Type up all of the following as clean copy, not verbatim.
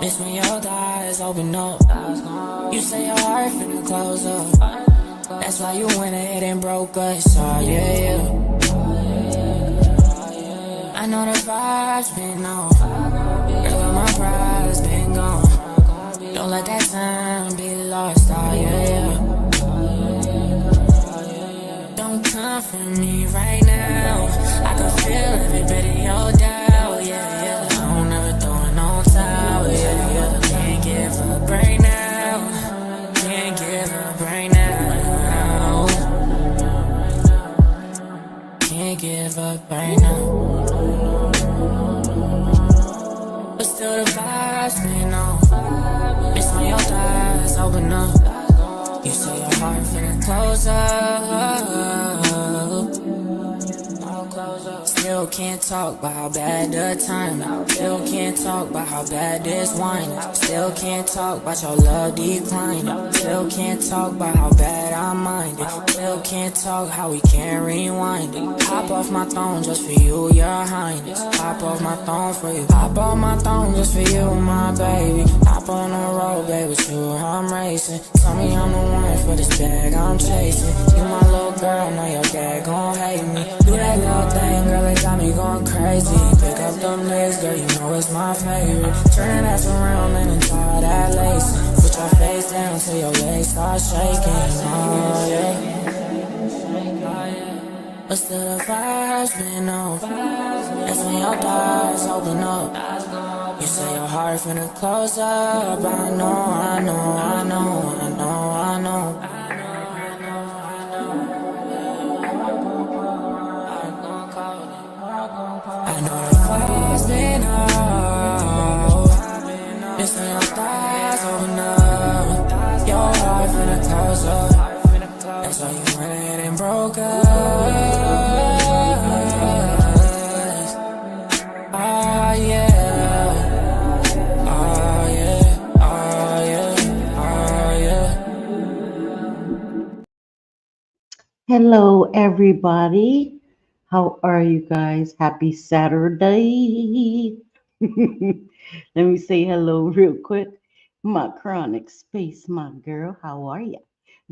It's when your eyes open up. You say your heart finna close up. That's why you went ahead and broke us. Oh yeah, I know the vibe's been off. Girl, my pride's been gone. Don't let that time be lost. Oh yeah, don't come for me right now. I can feel every bit of your doubt. Yeah, I don't ever throw in no towel. Yeah, can't give up right now. Can't give up right now. Can't give up right now. But still the vibes been on. It's when your eyes open up. You say your heart finna close up. Still can't talk about how bad the time. Still can't talk about how bad this wine is. Still can't talk about your love declining. Still can't talk about how bad I mind it. Still can't talk how we can't rewind it. Hop off my throne just for you, your highness. Hop off my throne for you. Hop off my throne just for you, my baby. Hop on the road, baby, with you I'm racing. Tell me I'm the one for this bag I'm chasing. You my little girl, know your dad gon' hate me. Do that little thing, girl, it got me going crazy. Pick up them legs, girl, you know it's my favorite. Turn that ass around and untie that lace. Put your face down till your legs start shaking. Oh yeah. But still the vibes been off. That's when your eyes open up. You say your heart finna close up. I know, I know, I know, I know, I know. I know the fire's been off. It's when your thighs open up. Your heart finna close up. That's why you went ahead and broke us. Oh yeah. Oh yeah. Oh yeah. Oh yeah. Hello, everybody. How are you guys? Happy Saturday. Let me say hello real quick. My chronic space, my girl. How are you?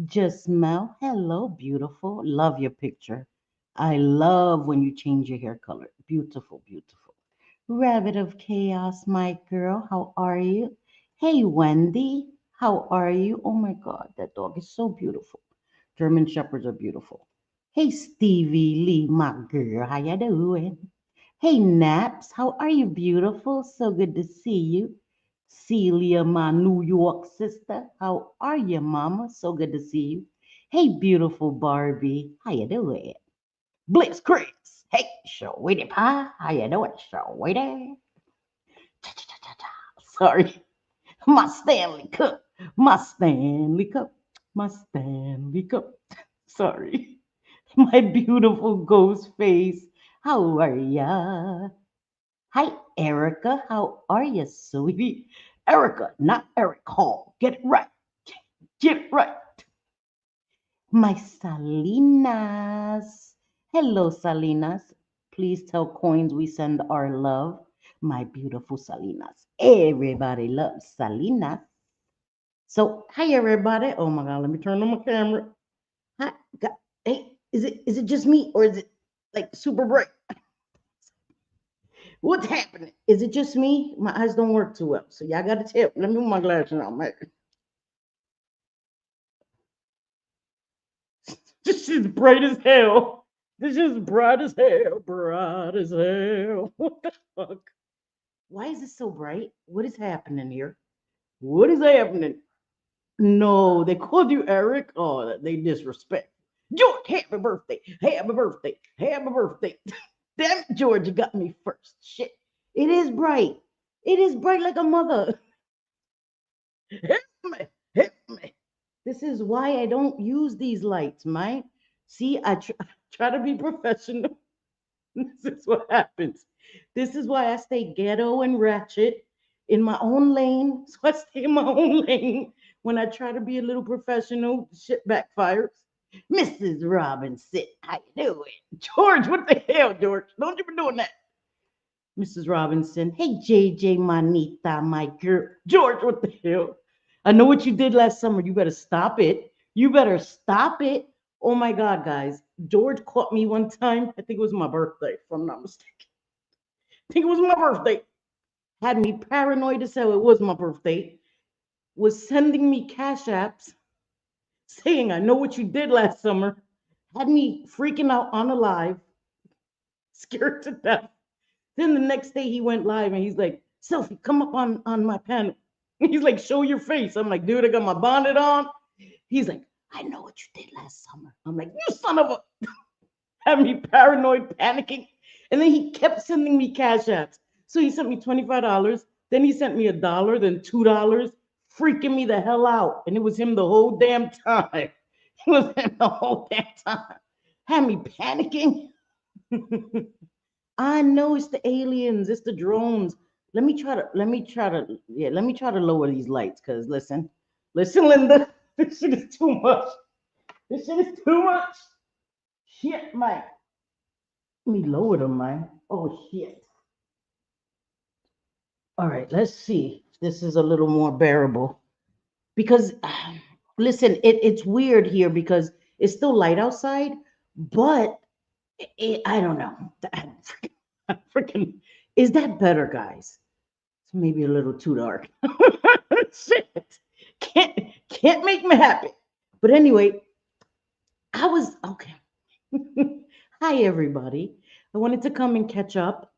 Just Mel. Hello, beautiful. Love your picture. I love when you change your hair color. Beautiful, beautiful. Rabbit of Chaos, my girl. How are you? Hey, Wendy. How are you? Oh my God, that dog is so beautiful. German Shepherds are beautiful. Hey, Stevie Lee, my girl, how you doing? Hey, Naps, how are you, beautiful? So good to see you. Celia, my New York sister, how are you, mama? So good to see you. Hey, beautiful Barbie, how you doing? Bliss Chris, hey, Sweetie Pie, how you doing, Sweetie? Sorry, my Stanley Cup, my Stanley Cup, my Stanley Cup. Sorry. My beautiful ghost face. How are ya? Hi, Erica. How are you, sweetie? Erica, not Eric Hall. Get it right. Get it right. My Salinas. Hello, Salinas. Please tell Coins we send our love. My beautiful Salinas. Everybody loves Salinas. So, hi, everybody. Oh my God, let me turn on my camera. Hi, hey, is it just me or is it like super bright? What's happening? Is it just me? My eyes don't work too well. So y'all gotta tell. Let me put my glasses on, man. This is bright as hell. This is bright as hell. Bright as hell. What the fuck? Why is it so bright? What is happening here? What is happening? No, they called you Eric. Oh, they disrespect. George, happy birthday. Happy birthday. Happy birthday. Damn it, George, you got me first. Shit. It is bright. It is bright like a mother. Help me. Help me. This is why I don't use these lights, man. See, try to be professional. This is what happens. This is why I stay ghetto and ratchet in my own lane. So I stay in my own lane. When I try to be a little professional, shit backfires. Mrs. Robinson, how you doing? George, what the hell, George? Don't you be doing that. Mrs. Robinson. Hey, JJ, Manita, my girl. George, what the hell? I know what you did last summer. You better stop it. You better stop it. Oh my God, guys. George caught me one time. I think it was my birthday, if I'm not mistaken. I think it was my birthday. Had me paranoid as hell. It was my birthday. Was sending me cash apps saying, I know what you did last summer. Had me freaking out on a live, scared to death. Then the next day he went live and he's like, Selfie, come up on my panel. He's like, show your face. I'm like, dude, I got my bonnet on. He's like, I know what you did last summer. I'm like, you son of a, had me paranoid, panicking. And then he kept sending me cash apps. So he sent me $25. Then he sent me $1, then $2, freaking me the hell out. And it was him the whole damn time. He was him the whole damn time. Had me panicking. I know it's the aliens, it's the drones. Let me try to lower these lights, because listen, Linda, this shit is too much. This shit is too much. Shit, man. Let me lower them, man. Oh, shit. All right, let's see. This is a little more bearable. Because, listen, it's weird here because it's still light outside, but I don't know. Freaking, is that better, guys? It's maybe a little too dark. Shit. Can't can't make me happy. But anyway, I was okay. Hi everybody. I wanted to come and catch up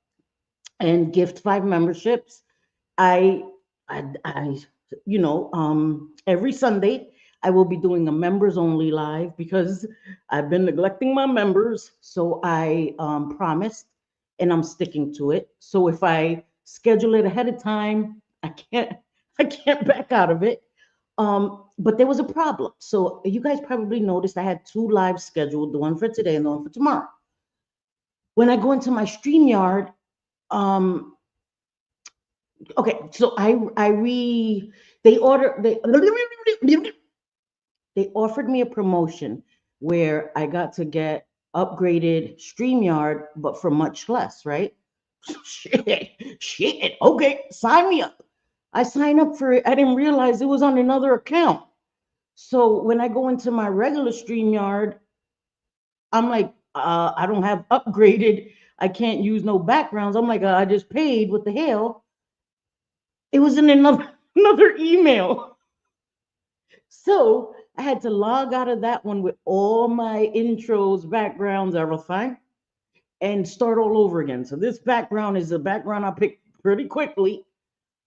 and gift 5 memberships. I I every Sunday I will be doing a members only live because I've been neglecting my members. So I promised and I'm sticking to it. So if I schedule it ahead of time, I can't back out of it. But there was a problem. So you guys probably noticed I had 2 lives scheduled, the one for today and the one for tomorrow. When I go into my StreamYard, um, okay, so I re they order they offered me a promotion where I got to get upgraded StreamYard, but for much less, right? Shit, shit. Okay, sign me up. I signed up for it. I didn't realize it was on another account. So when I go into my regular StreamYard, I'm like, I don't have upgraded. I can't use no backgrounds. I'm like, I just paid. What the hell? It was in another another email. So I had to log out of that one with all my intros, backgrounds, everything, and start all over again. So this background is a background I picked pretty quickly.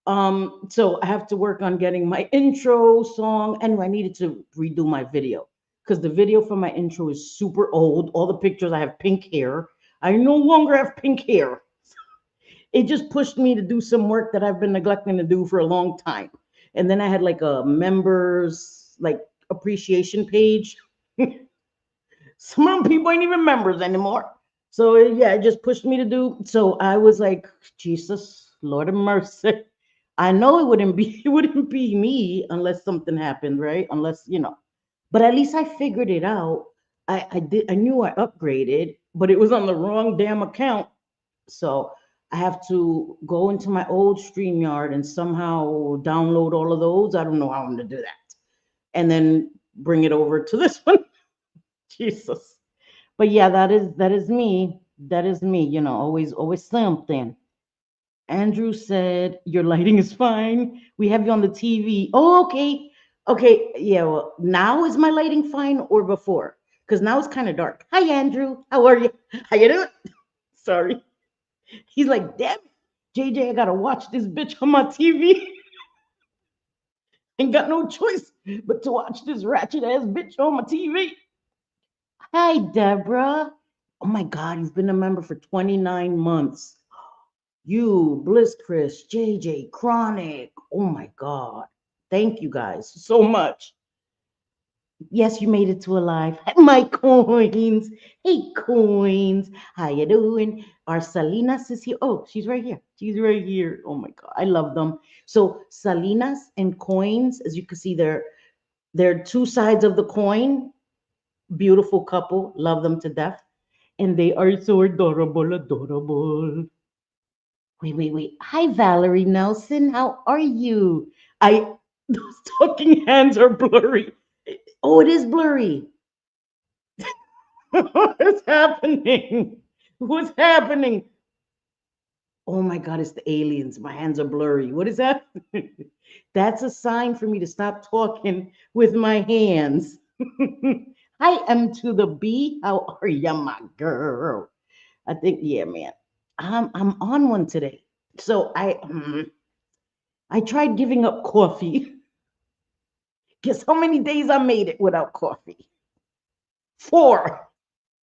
So I have to work on getting my intro song. Anyway, I needed to redo my video because the video for my intro is super old. All the pictures I have pink hair. I no longer have pink hair. It just pushed me to do some work that I've been neglecting to do for a long time. And then I had like a members like appreciation page. Some of them people ain't even members anymore. So yeah, it just pushed me to do. So I was like, Jesus, Lord of mercy. I know it wouldn't be it wouldn't be me unless something happened, right? Unless, But at least I figured it out. I knew I upgraded, but it was on the wrong damn account. So I have to go into my old StreamYard and somehow download all of those. I don't know how I'm gonna do that. And then bring it over to this one. Jesus. But yeah, that is me. That is me, always something. Andrew said your lighting is fine. We have you on the TV. Oh, okay. Okay, yeah, well, now is my lighting fine or before? Because now it's kind of dark. Hi, Andrew. How are you? How you doing? Sorry. He's like, damn it, JJ, I gotta watch this bitch on my TV. Ain't got no choice but to watch this ratchet ass bitch on my TV. Hi, Deborah. Oh my God, you've been a member for 29 months. You, Bliss Chris, JJ, Chronic. Oh my God. Thank you guys so much. Yes, you made it to alive. My coins. Hey, coins. How you doing? Our Salinas is here. Oh, she's right here. She's right here. Oh my God. I love them. So Salinas and coins, as you can see, they're 2 sides of the coin. Beautiful couple. Love them to death. And they are so adorable, adorable. Wait. Hi, Valerie Nelson. How are you? I those talking hands are blurry. Oh, it is blurry. What's happening? What's happening? Oh my God, it's the aliens. My hands are blurry. What is that? That's a sign for me to stop talking with my hands. I am to the B. How are you, my girl? I think, yeah, man. I'm on one today. So I tried giving up coffee. Guess how many days I made it without coffee? 4.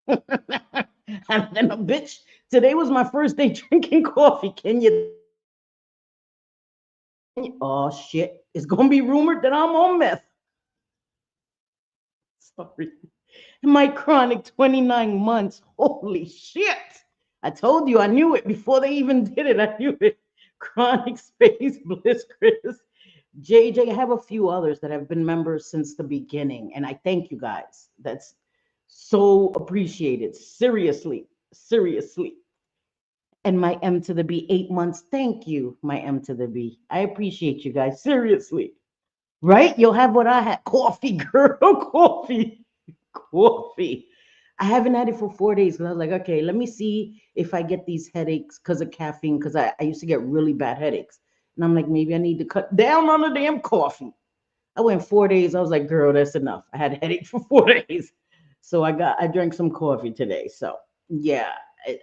And then a bitch, today was my first day drinking coffee. Can you? Oh shit! It's gonna be rumored that I'm on meth. Sorry. My chronic 29 months. Holy shit! I told you I knew it before they even did it. I knew it. Chronic space bliss, Chris. JJ, I have a few others that have been members since the beginning, and I thank you guys. That's so appreciated. Seriously, seriously. And my M to the B, 8 months. Thank you, my M to the B. I appreciate you guys. Seriously. Right? You'll have what I had. Coffee, girl. Coffee. Coffee. I haven't had it for 4 days because I was like, okay, let me see if I get these headaches because of caffeine. Because I used to get really bad headaches. And I'm like, maybe I need to cut down on the damn coffee. I went 4 days. I was like, girl, that's enough. I had a headache for 4 days. So I drank some coffee today. So yeah,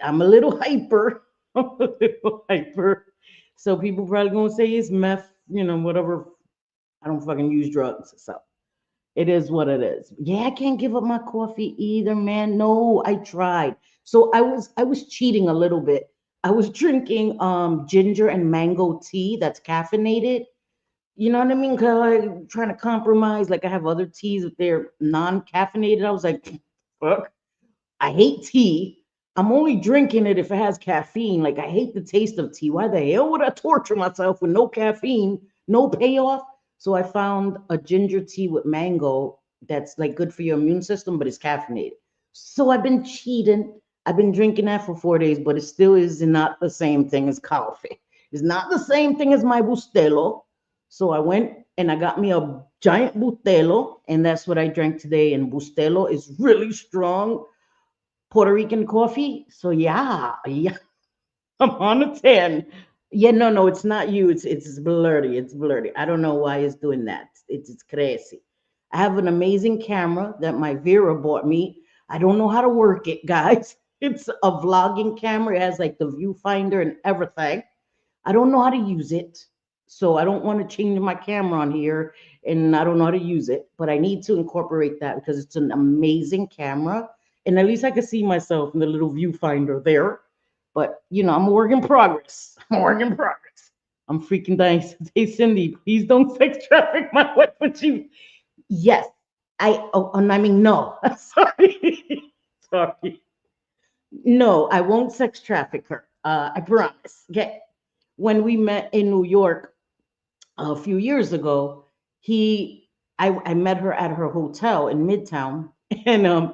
I'm a little hyper. I'm a little hyper. So people probably gonna say it's meth, whatever. I don't fucking use drugs. So it is what it is. Yeah, I can't give up my coffee either, man. No, I tried. So I was cheating a little bit. I was drinking ginger and mango tea that's caffeinated. You know what I mean? Cause like trying to compromise. Like I have other teas if they're non-caffeinated. I was like, fuck. I hate tea. I'm only drinking it if it has caffeine. Like I hate the taste of tea. Why the hell would I torture myself with no caffeine, no payoff? So I found a ginger tea with mango that's like good for your immune system, but it's caffeinated. So I've been cheating. I've been drinking that for 4 days, but it still is not the same thing as coffee. It's not the same thing as my Bustelo. So I went and I got me a giant Bustelo, and that's what I drank today. And Bustelo is really strong Puerto Rican coffee. So yeah, I'm on a 10. Yeah, no, it's not you. It's blurry. It's blurry. I don't know why it's doing that. It's crazy. I have an amazing camera that my Vera bought me. I don't know how to work it, guys. It's a vlogging camera. It has like the viewfinder and everything. I don't know how to use it. So I don't want to change my camera on here and I don't know how to use it, but I need to incorporate that because it's an amazing camera. And at least I can see myself in the little viewfinder there. But I'm a work in progress. I'm a work in progress. I'm freaking dying. Hey Cindy, please don't sex traffic my wife when she yes. I mean no. Sorry. Sorry. No, I won't sex traffic her. I promise. Okay. When we met in New York a few years ago, I met her at her hotel in Midtown, and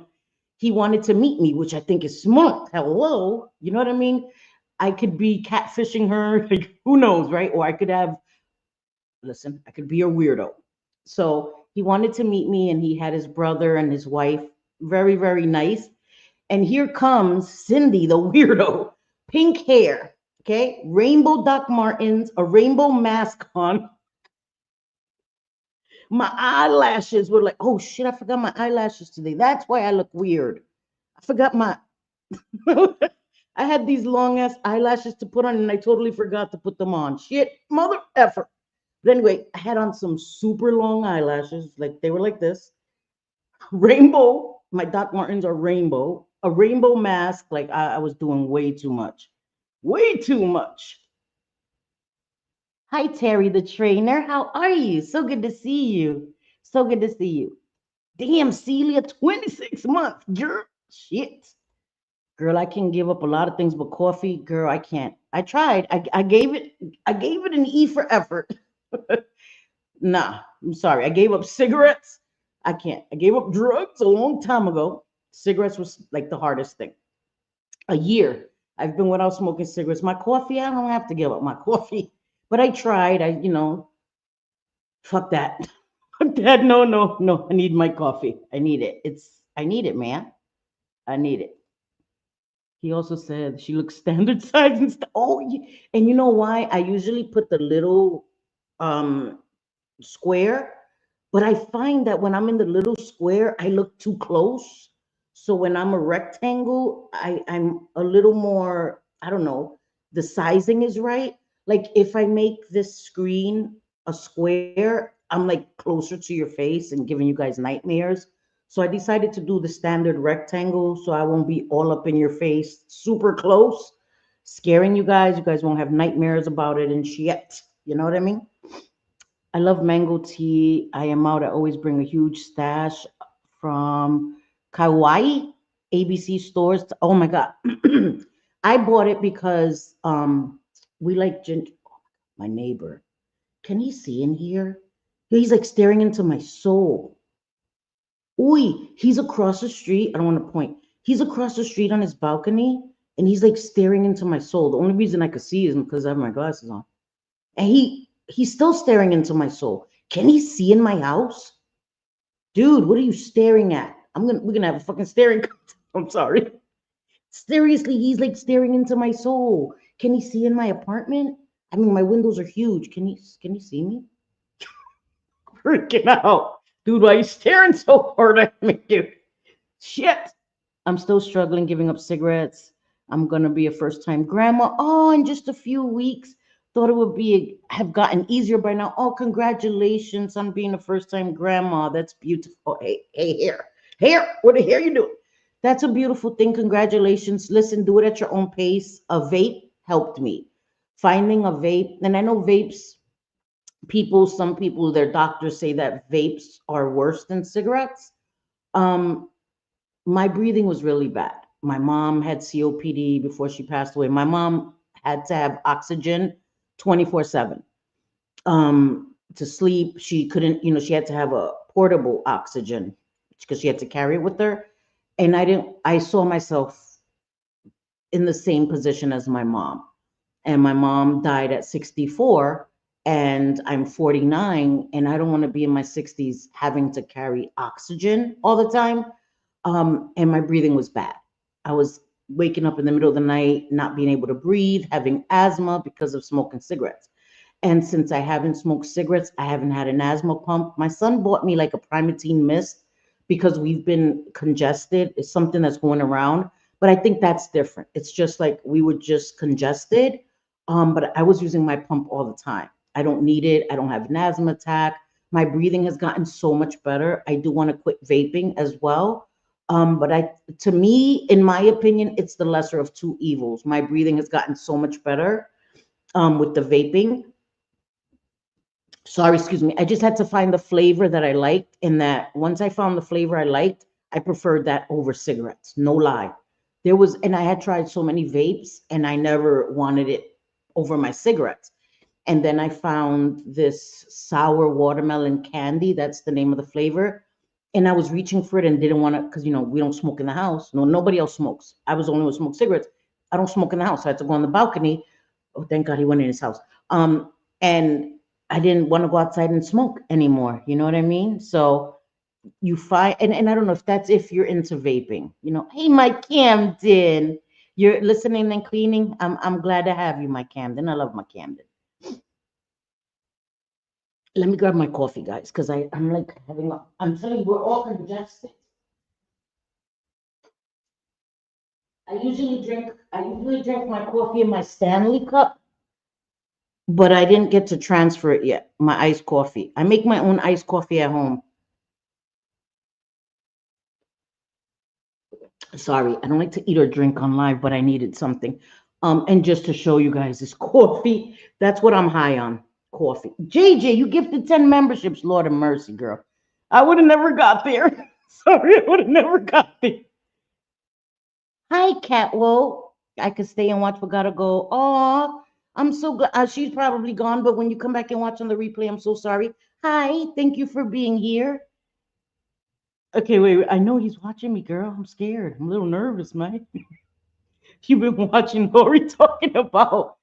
he wanted to meet me, which I think is smart. Hello, you know what I mean? I could be catfishing her, like who knows, right? Or I could have, listen, I could be a weirdo. So he wanted to meet me, and he had his brother and his wife, very, very nice. And here comes Cindy, the weirdo, pink hair, okay, rainbow Doc Martens, a rainbow mask on. My eyelashes were like, oh shit, I forgot my eyelashes today. That's why I look weird. I forgot my. I had these long ass eyelashes to put on, and I totally forgot to put them on. Shit, mother effer. But anyway, I had on some super long eyelashes, like they were like this. Rainbow. My Doc Martens are rainbow. A rainbow mask. Like I was doing way too much. Way too much. Hi, Terry, the trainer. How are you? So good to see you. So good to see you. Damn, Celia, 26 months. Girl, shit. Girl, I can give up a lot of things, but coffee, girl, I can't. I tried. I gave it an E for effort. Nah, I'm sorry. I gave up cigarettes. I can't. I gave up drugs a long time ago. Cigarettes was like the hardest thing. A year. I've been without smoking cigarettes. My coffee, I don't have to give up my coffee. But I tried. Fuck that. Fuck that. No, no, no. I need my coffee. I need it. I need it, man. I need it. He also said she looks standard size and stuff. Oh, and you know why? I usually put the little um square, but I find that when I'm in the little square, I look too close. So when I'm a rectangle, I'm a little more, I don't know, the sizing is right. Like if I make this screen a square, I'm like closer to your face and giving you guys nightmares. So I decided to do the standard rectangle so I won't be all up in your face, super close, scaring you guys. You guys won't have nightmares about it and shit. You know what I mean? I love mango tea. I am out. I always bring a huge stash from Kauai ABC stores. Oh my God. I bought it because we like ginger. My neighbor. Can he see in here? He's like staring into my soul. Oi, he's across the street. I don't want to point. He's across the street on his balcony and he's like staring into my soul. The only reason I could see is because I have my glasses on. And he's still staring into my soul. Can he see in my house? Dude, what are you staring at? We're gonna have a fucking staring contest. I'm sorry. Seriously, he's like staring into my soul. Can he see in my apartment? I mean, my windows are huge. Can he see me? Freaking out. Dude, why are you staring so hard at me, dude? Shit. I'm still struggling giving up cigarettes. I'm gonna be a first time grandma. Oh, in just a few weeks. Thought it would be have gotten easier by now. Oh, congratulations on being a first time grandma. That's beautiful. Hey, here. What the hell you doing? That's a beautiful thing. Congratulations. Listen, do it at your own pace. A vape helped me. Finding a vape, and I know vapes. Some people, their doctors say that vapes are worse than cigarettes. Um, my breathing was really bad. My mom had COPD before she passed away. My mom had to have oxygen 24/7 to sleep. She couldn't, she had to have a portable oxygen because she had to carry it with her. And I saw myself in the same position as my mom. And my mom died at 64 and I'm 49 and I don't want to be in my 60s having to carry oxygen all the time. And my breathing was bad. I was waking up in the middle of the night, not being able to breathe, having asthma because of smoking cigarettes. And since I haven't smoked cigarettes, I haven't had an asthma pump. My son bought me like a Primatene Mist because we've been congested. It's something that's going around, but I think that's different. It's just like we were just congested, but I was using my pump all the time. I don't need it. I don't have an asthma attack. My breathing has gotten so much better. I do want to quit vaping as well. To me, in my opinion, it's the lesser of two evils. My breathing has gotten so much better with the vaping. Sorry, excuse me. I just had to find the flavor that I liked, and that once I found the flavor I liked, I preferred that over cigarettes. No lie. And I had tried so many vapes, and I never wanted it over my cigarettes. And then I found this sour watermelon candy. That's the name of the flavor. And I was reaching for it and didn't want to, because we don't smoke in the house. No, nobody else smokes. I was the only one who smoked cigarettes. I don't smoke in the house. So I had to go on the balcony. Oh, thank God he went in his house. And I didn't want to go outside and smoke anymore. You know what I mean? So you find, and I don't know if you're into vaping. Hey, my Camden, you're listening and cleaning. I'm glad to have you, my Camden. I love my Camden. Let me grab my coffee, guys, because I'm like I'm telling you, we're all congested. I usually drink my coffee in my Stanley cup, but I didn't get to transfer it yet. My iced coffee. I make my own iced coffee at home. Sorry, I don't like to eat or drink on live, but I needed something. And just to show you guys this coffee, that's what I'm high on. Coffee. JJ, you gifted 10 memberships. Lord of mercy, girl. I would have never got there. Sorry, I would have never got there. Hi, Catwo. I could stay and watch, but gotta go. Oh, I'm so glad. She's probably gone, but when you come back and watch on the replay, I'm so sorry. Hi, thank you for being here. Okay, wait. I know he's watching me, girl. I'm scared. I'm a little nervous, man. You've been watching Lori talking about.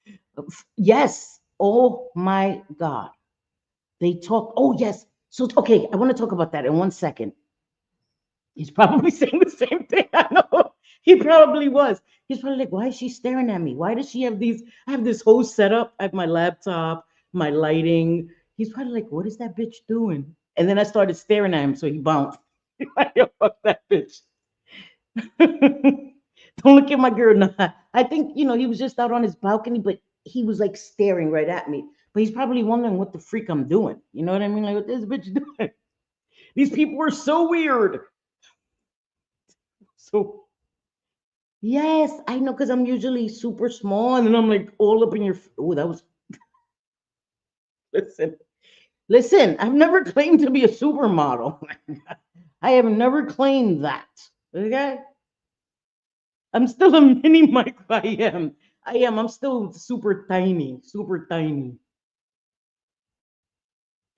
Yes. Oh my God. They talk. Oh, yes. So, okay, I want to talk about that in 1 second. He's probably saying the same thing. I know. He probably was. He's probably like, why is she staring at me? Why does she have these? I have this whole setup. I have my laptop, my lighting. He's probably like, what is that bitch doing? And then I started staring at him, so he bounced. Like, yo, fuck that bitch. Don't look at my girl. No, I think, he was just out on his balcony, but he was like staring right at me. But he's probably wondering what the freak I'm doing. You know what I mean? Like, what this bitch doing? These people are so weird. So, yes, I know, because I'm usually super small and then I'm like all up in your. Oh, that was. Listen, listen, I've never claimed to be a supermodel. I have never claimed that. Okay? I'm still a mini Mike. I am. I am. I'm still super tiny, super tiny.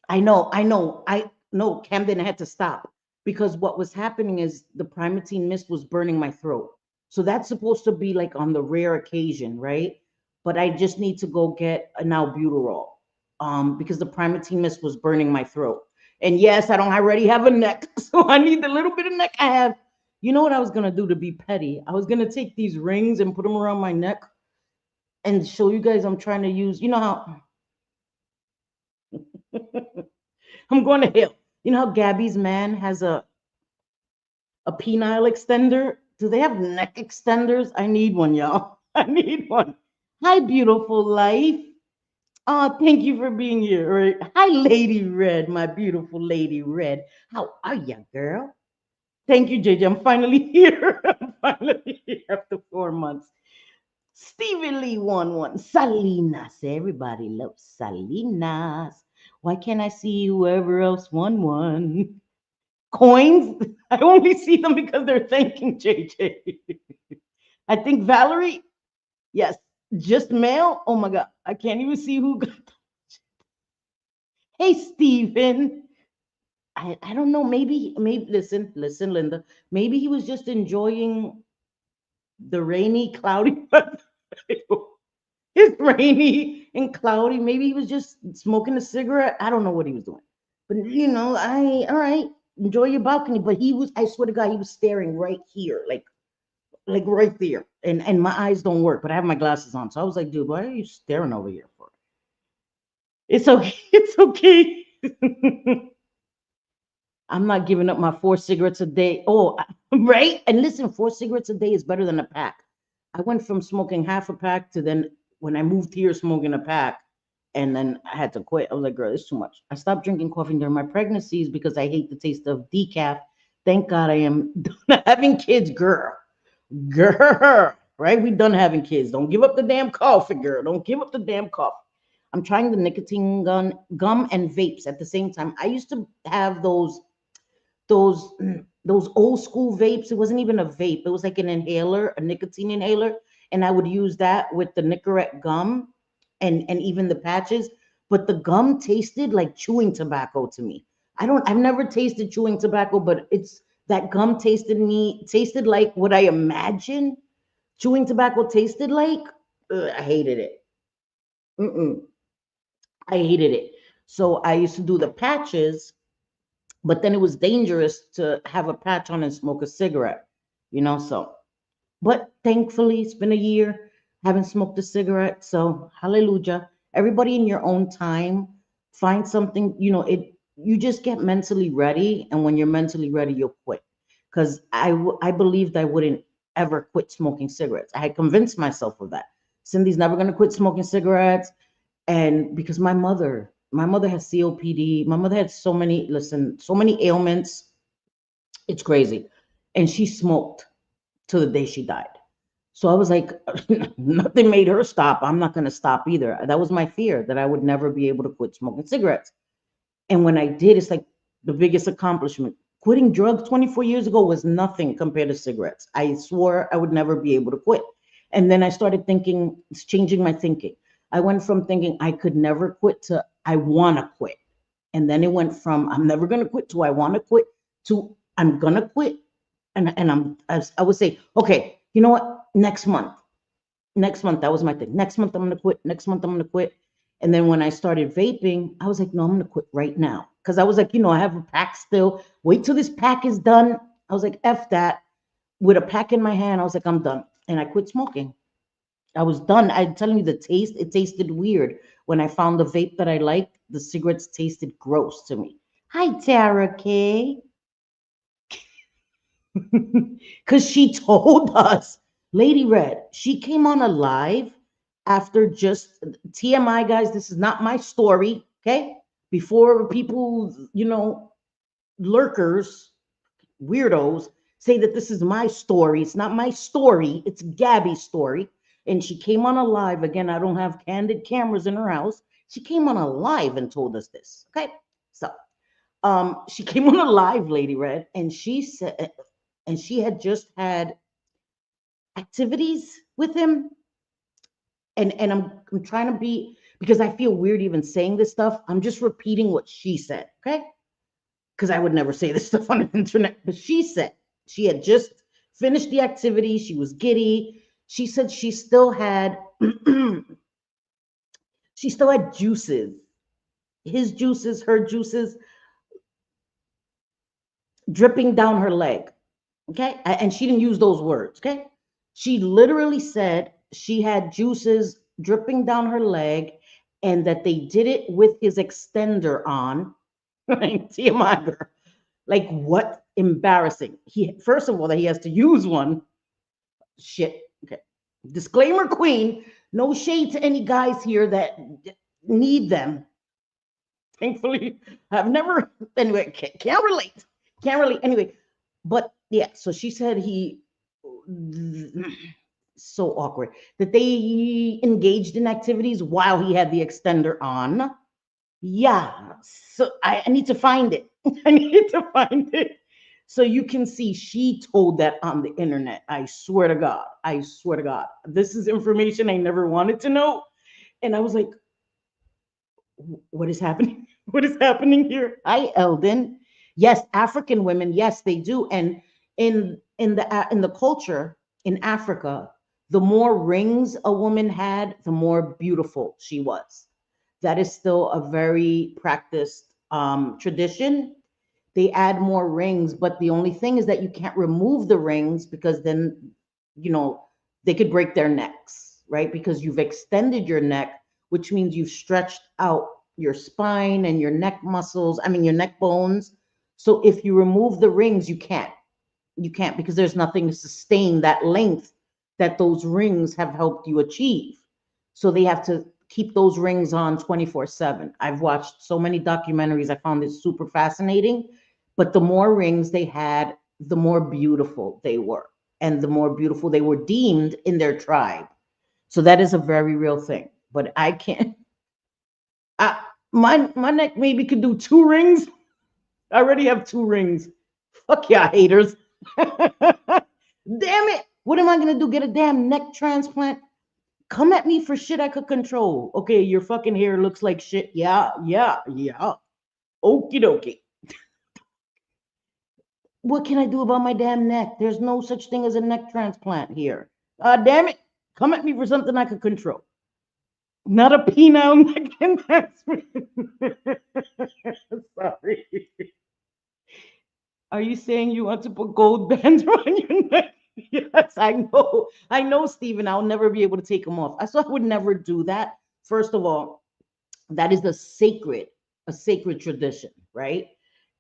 I know, I know Camden had to stop because what was happening is the primatine mist was burning my throat. So that's supposed to be like on the rare occasion, right? But I just need to go get an albuterol because the primatine mist was burning my throat. And yes, I don't already have a neck, so I need the little bit of neck I have. You know what I was gonna do to be petty? I was gonna take these rings and put them around my neck and show you guys I'm trying to use. You know how I'm going to hell. You know how Gabby's man has a penile extender? Do they have neck extenders? I need one, y'all. I need one. Hi, beautiful life. Oh, thank you for being here. Right? Hi, Lady Red, my beautiful Lady Red. How are you, girl? Thank you, JJ. I'm finally here. I'm finally here after 4 months. Stevie Lee won one. Salinas. Everybody loves Salinas. Why can't I see whoever else won one? Coins? I only see them because they're thanking JJ. I think Valerie, yes. Just mail? Oh my God. I can't even see who got. Hey, Stephen. I don't know. Maybe, listen, Linda. Maybe he was just enjoying the rainy, cloudy weather. It's rainy and cloudy. Maybe he was just smoking a cigarette. I don't know what he was doing. But all right, enjoy your balcony. But he was, I swear to God, he was staring right here, like right there. And my eyes don't work, but I have my glasses on. So I was like, dude, why are you staring over here for? It's okay. It's okay. I'm not giving up my 4 cigarettes a day. Oh, right. And listen, 4 cigarettes a day is better than a pack. I went from smoking half a pack to then when I moved here smoking a pack, and then I had to quit. I was like, girl, it's too much. I stopped drinking coffee during my pregnancies because I hate the taste of decaf. Thank God I am done having kids, girl. Girl, right? We done having kids. Don't give up the damn coffee, girl. Don't give up the damn coffee. I'm trying the nicotine gum and vapes at the same time. I used to have those those old school vapes. It wasn't even a vape. It was like an inhaler, a nicotine inhaler, and I would use that with the Nicorette gum and even the patches. But the gum tasted like chewing tobacco to me. I've never tasted chewing tobacco, but it's that gum tasted like what I imagined chewing tobacco tasted like. Ugh, I hated it. Mm-mm, I hated it. So I used to do the patches, but then it was dangerous to have a patch on and smoke a cigarette, So, but thankfully, it's been a year, haven't smoked a cigarette, so hallelujah. Everybody in your own time, find something, you just get mentally ready, and when you're mentally ready, you'll quit. Because I believed I wouldn't ever quit smoking cigarettes. I had convinced myself of that. Cindy's never gonna quit smoking cigarettes, and because my mother has COPD. My mother had so many ailments. It's crazy. And she smoked till the day she died. So I was like, nothing made her stop. I'm not going to stop either. That was my fear, that I would never be able to quit smoking cigarettes. And when I did, it's like the biggest accomplishment. Quitting drugs 24 years ago was nothing compared to cigarettes. I swore I would never be able to quit. And then I started thinking, it's changing my thinking. I went from thinking I could never quit to I want to quit. And then it went from I'm never going to quit to I want to quit to I'm going to quit. And I would say, okay, you know what? Next month. Next month, that was my thing. Next month, I'm going to quit. Next month, I'm going to quit. And then when I started vaping, I was like, no, I'm going to quit right now. Because I was like, I have a pack still. Wait till this pack is done. I was like, F that. With a pack in my hand, I was like, I'm done. And I quit smoking. I was done. I'm telling you, the taste, it tasted weird. When I found the vape that I liked, the cigarettes tasted gross to me. Hi, Tara K. Because she told us, Lady Red, she came on a live after just TMI, guys. This is not my story, okay? Before people, lurkers, weirdos, say that this is my story. It's not my story, it's Gabby's story. And she came on a live. Again, I don't have candid cameras in her house. She came on a live and told us this, okay? So, she came on a live, Lady Red, and she said, and she had just had activities with him. And I'm trying to be, because I feel weird even saying this stuff. I'm just repeating what she said, okay? Because I would never say this stuff on the internet. But she said she had just finished the activity. She was giddy. She said she still had she still had juices, his juices, her juices, dripping down her leg. Okay. And she didn't use those words. Okay. She literally said she had juices dripping down her leg and that they did it with his extender on. Right? TMI girl. Like, what? Embarrassing. He, first of all, that he has to use one. Shit. Okay. Disclaimer, queen. No shade to any guys here that need them. Thankfully, I've never. Anyway, can't relate. Can't relate. Anyway, but yeah. So she said he. So awkward that they engaged in activities while he had the extender on. Yeah. So I need to find it. I need to find it. So you can see she told that on the internet. I swear to God. I swear to God. This is information I never wanted to know. And I was like, what is happening? What is happening here? Hi, Eldon. Yes, African women, yes, they do. And in the culture in Africa, the more rings a woman had, the more beautiful she was. That is still a very practiced tradition. They add more rings, but the only thing is that you can't remove the rings because then, you know, they could break their necks, right? Because you've extended your neck, which means you've stretched out your spine and your neck muscles, I mean, your neck bones. So if you remove the rings, you can't. You can't because there's nothing to sustain that length that those rings have helped you achieve. So they have to keep those rings on 24/7. I've watched so many documentaries. I found this super fascinating. But the more rings they had, the more beautiful they were, and the more beautiful they were deemed in their tribe. So that is a very real thing. But I can't. I, my neck maybe could do two rings. I already have two rings. Fuck yeah, haters. Damn it. What am I gonna do? Get a damn neck transplant? Come at me for shit I could control. Okay, your fucking hair looks like shit. Yeah, yeah, yeah. Okie dokie. What can I do about my damn neck? There's no such thing as a neck transplant here. Damn it. Come at me for something I could control. Not a penile neck enhancement. Sorry. Are you saying you want to put gold bands around your neck? Yes, I know. I know, Stephen. I'll never be able to take them off. So I would never do that. First of all, that is a sacred tradition, right?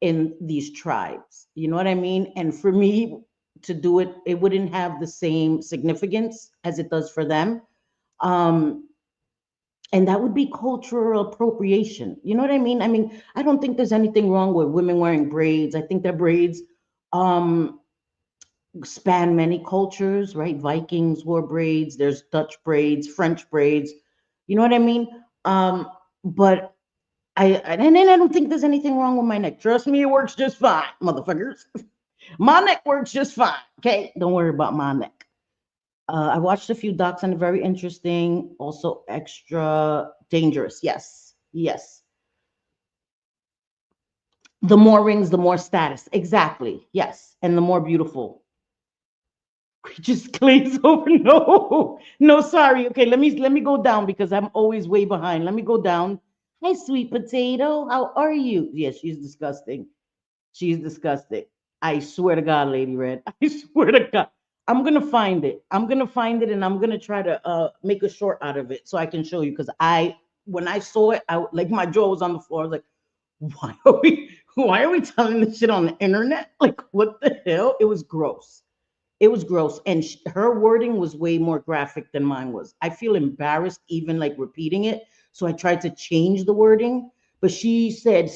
In these tribes. You know what I mean? And for me to do it, it wouldn't have the same significance as it does for them. Um, and that would be cultural appropriation. You know what I mean? I mean, I don't think there's anything wrong with women wearing braids. I think that braids um span many cultures, right? Vikings wore braids, there's Dutch braids, French braids. You know what I mean? But and then I don't think there's anything wrong with my neck. Trust me, it works just fine, motherfuckers. My neck works just fine. Okay, don't worry about my neck. I watched a few docs and very interesting, also extra dangerous. Yes, yes. The more rings, the more status. Exactly. Yes, and the more beautiful. Just glaze over. No, no, sorry. Okay, let me go down because I'm always way behind. Let me go down. Hi, sweet potato. How are you? Yes, she's disgusting. She's disgusting. I swear to God, Lady Red. I swear to God. I'm gonna find it. I'm gonna find it, and I'm gonna try to make a short out of it so I can show you. Because when I saw it, I like my jaw was on the floor. I was like, why are we telling this shit on the internet? Like, what the hell? It was gross. It was gross, and her wording was way more graphic than mine was. I feel embarrassed even like repeating it, so I tried to change the wording, but she said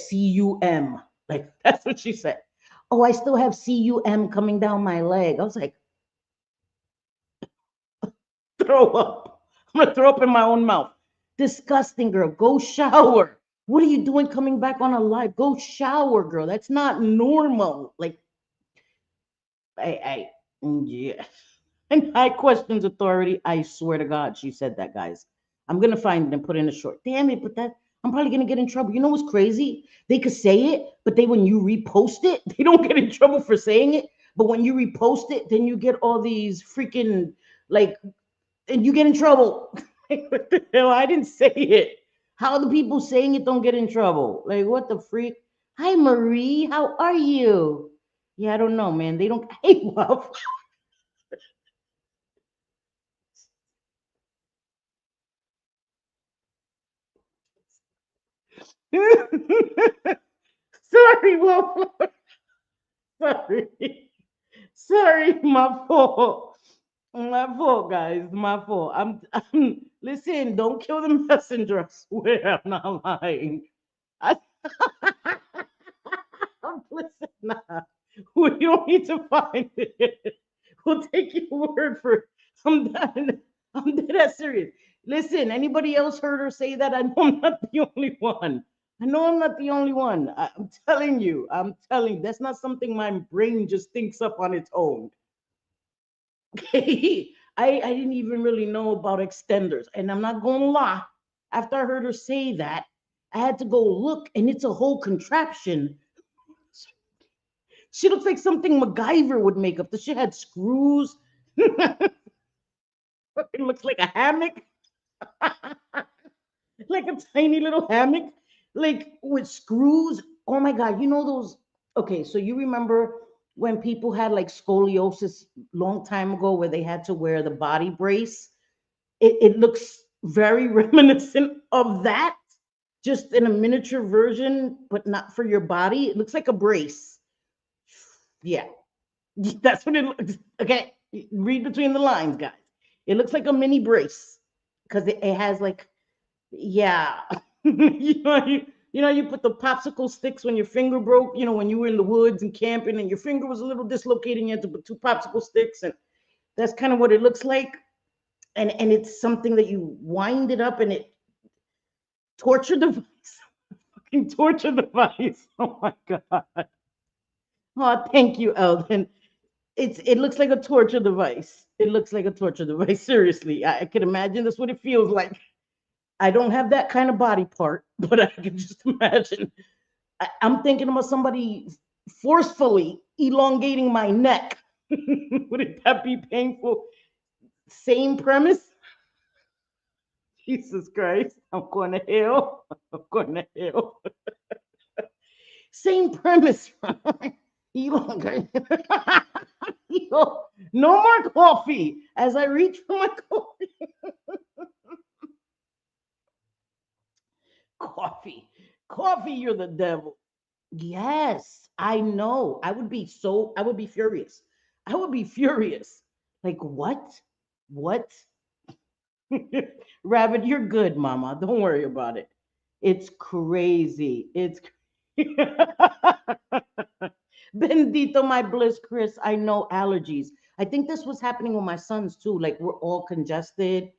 cum, like that's what she said. Oh, I still have cum coming down my leg. I was like, throw up. I'm gonna throw up in my own mouth. Disgusting, girl. Go shower. What are you doing coming back on a live? Go shower, girl. That's not normal. Like, yeah. And I questions authority. I swear to God, she said that, guys. I'm gonna find it and put in a short. Damn it, but that I'm probably gonna get in trouble. You know what's crazy? They could say it, but when you repost it, they don't get in trouble for saying it. But when you repost it, then you get all these freaking like, and you get in trouble. Like, what the hell? I didn't say it. How the people saying it don't get in trouble? Like, what the freak? Hi, Marie. How are you? Yeah, I don't know, man. They don't. Hey, Waffle. Sorry, Waffle. Sorry. Sorry, my fault. My fault, guys. My fault. Listen, don't kill the messenger. I swear I'm not lying. I, listen, nah. We don't need to find it. We'll take your word for it. I'm done. I'm dead serious. Listen, anybody else heard her say that? I know I'm not the only one. I know I'm not the only one. I'm telling you. I'm telling you. That's not something my brain just thinks up on its own. Okay. I didn't even really know about extenders. And I'm not going to lie. After I heard her say that, I had to go look, and it's a whole contraption. She looks like something MacGyver would make up. The shit had screws. It looks like a hammock, like a tiny little hammock, like with screws. Oh my God, you know those? Okay, so you remember when people had like scoliosis long time ago where they had to wear the body brace? It looks very reminiscent of that, just in a miniature version, but not for your body. It looks like a brace. Yeah, that's what it looks. Okay, read between the lines, guys. It looks like a mini brace because it has like, yeah, you put the popsicle sticks when your finger broke. You know, when you were in the woods and camping, and your finger was a little dislocated, and you had to put two popsicle sticks, and that's kind of what it looks like. And it's something that you wind it up, and it torture device, fucking torture device. Oh my god. Oh, thank you, Eldon. It looks like a torture device. It looks like a torture device. Seriously, I can imagine that's what it feels like. I don't have that kind of body part, but I can just imagine. I'm thinking about somebody forcefully elongating my neck. Would that be painful? Same premise. Jesus Christ, I'm going to hell. I'm going to hell. Same premise. Elongate. No more coffee. As I reach for my coffee. Coffee. Coffee, you're the devil. Yes, I know. I would be furious. I would be furious. Like, what? What? Rabbit, you're good, mama. Don't worry about it. It's crazy. It's Bendito my bliss, Chris. I know allergies. I think this was happening with my sons too. Like, we're all congested.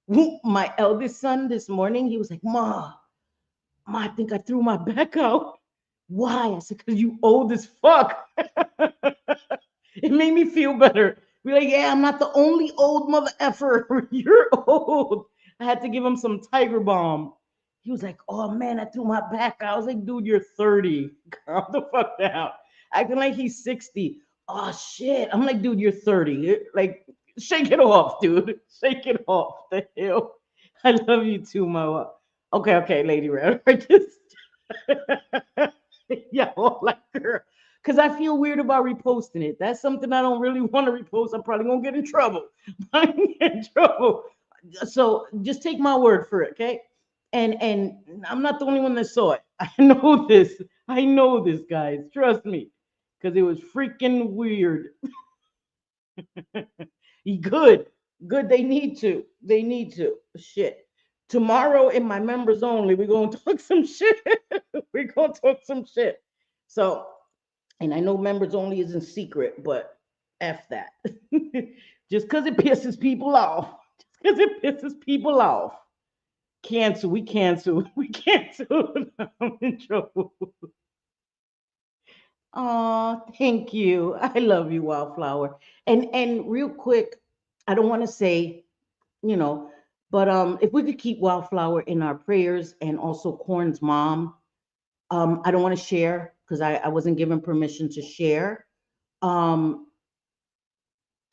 My eldest son this morning, he was like, Ma, I think I threw my back out. Why? I said, because you old as fuck. It made me feel better. Be like, yeah, I'm not the only old mother effer. You're old. I had to give him some Tiger Balm. He was like, oh man, I threw my back out. I was like, dude, you're 30. Calm the fuck down. Acting like he's 60. Oh shit. I'm like, dude, you're 30. Like, shake it off, dude. Shake it off. The hell. I love you too, Moa. Okay, okay, Lady Red. I just yeah, like her. Because I feel weird about reposting it. That's something I don't really want to repost. I'm probably gonna get in trouble. I'm gonna get in trouble. So just take my word for it, okay? And I'm not the only one that saw it. I know this. I know this, guys. Trust me, because it was freaking weird. Good, good. They need to. They need to. Shit. Tomorrow in my members only, we're gonna talk some shit. We're gonna talk some shit. So, and I know members only isn't secret, but f that. Just because it pisses people off. Just because it pisses people off. Cancel. We cancel. We cancel. I'm in trouble. Oh, thank you. I love you, Wildflower. And real quick, I don't want to say, you know, but if we could keep Wildflower in our prayers and also Corn's mom, I don't want to share because I wasn't given permission to share. Um,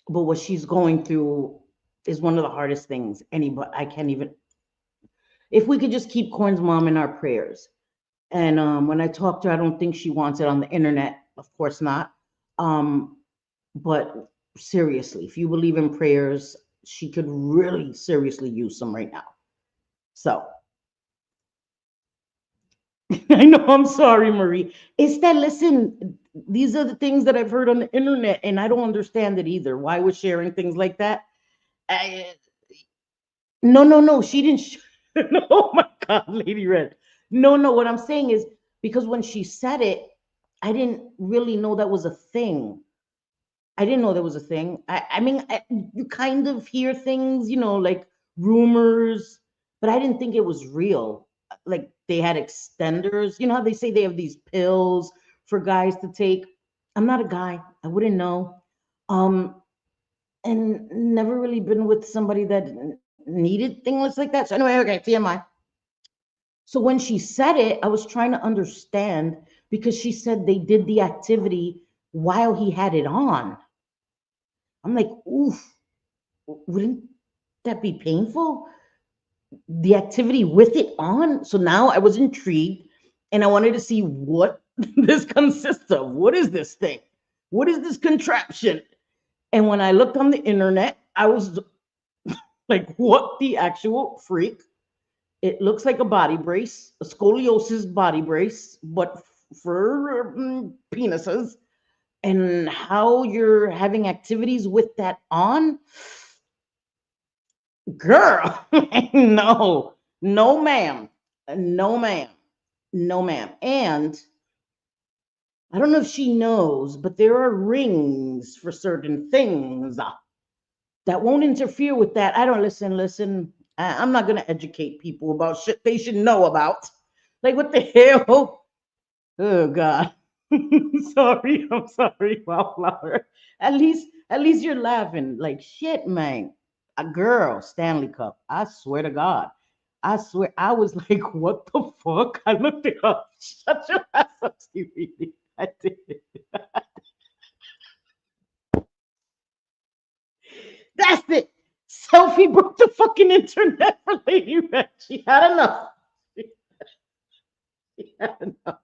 but what she's going through is one of the hardest things anybody I can't even if we could just keep Corn's mom in our prayers. And when I talked to her, I don't think she wants it on the internet. Of course not. Um, but seriously, if you believe in prayers, she could really seriously use some right now. So I know I'm sorry, Marie. It's that listen, these are the things that I've heard on the internet, and I don't understand it either. Why we're sharing things like that? I, no, no, no. She didn't. No, oh my God, Lady Red. No, no. What I'm saying is because when she said it, I didn't really know that was a thing. I didn't know that was a thing. I mean, you kind of hear things, like rumors, but I didn't think it was real. Like they had extenders. You know how they say they have these pills for guys to take? I'm not a guy. I wouldn't know. Um, and never really been with somebody that needed things like that. So anyway, okay, TMI. So when she said it, I was trying to understand because she said they did the activity while he had it on. I'm like, oof, wouldn't that be painful? The activity with it on. So now I was intrigued and I wanted to see what this consists of. What is this thing? What is this contraption? And when I looked on the internet, I was like, what the actual freak? It looks like a body brace, a scoliosis body brace, but for penises. And how you're having activities with that on, girl, no, no, ma'am, no, ma'am, no, ma'am. And I don't know if she knows, but there are rings for certain things that won't interfere with that. I don't listen. I'm not going to educate people about shit they should know about. Like, what the hell? Oh, God. I'm sorry, Wildflower. At least you're laughing. Like, shit, man. A girl, Stanley Cup. I swear to God. I swear, I was like, what the fuck? I looked it up. Shut your ass up, Stevie. I did. That's it. Selfie broke the fucking internet for Lady Red. She had enough. She had enough.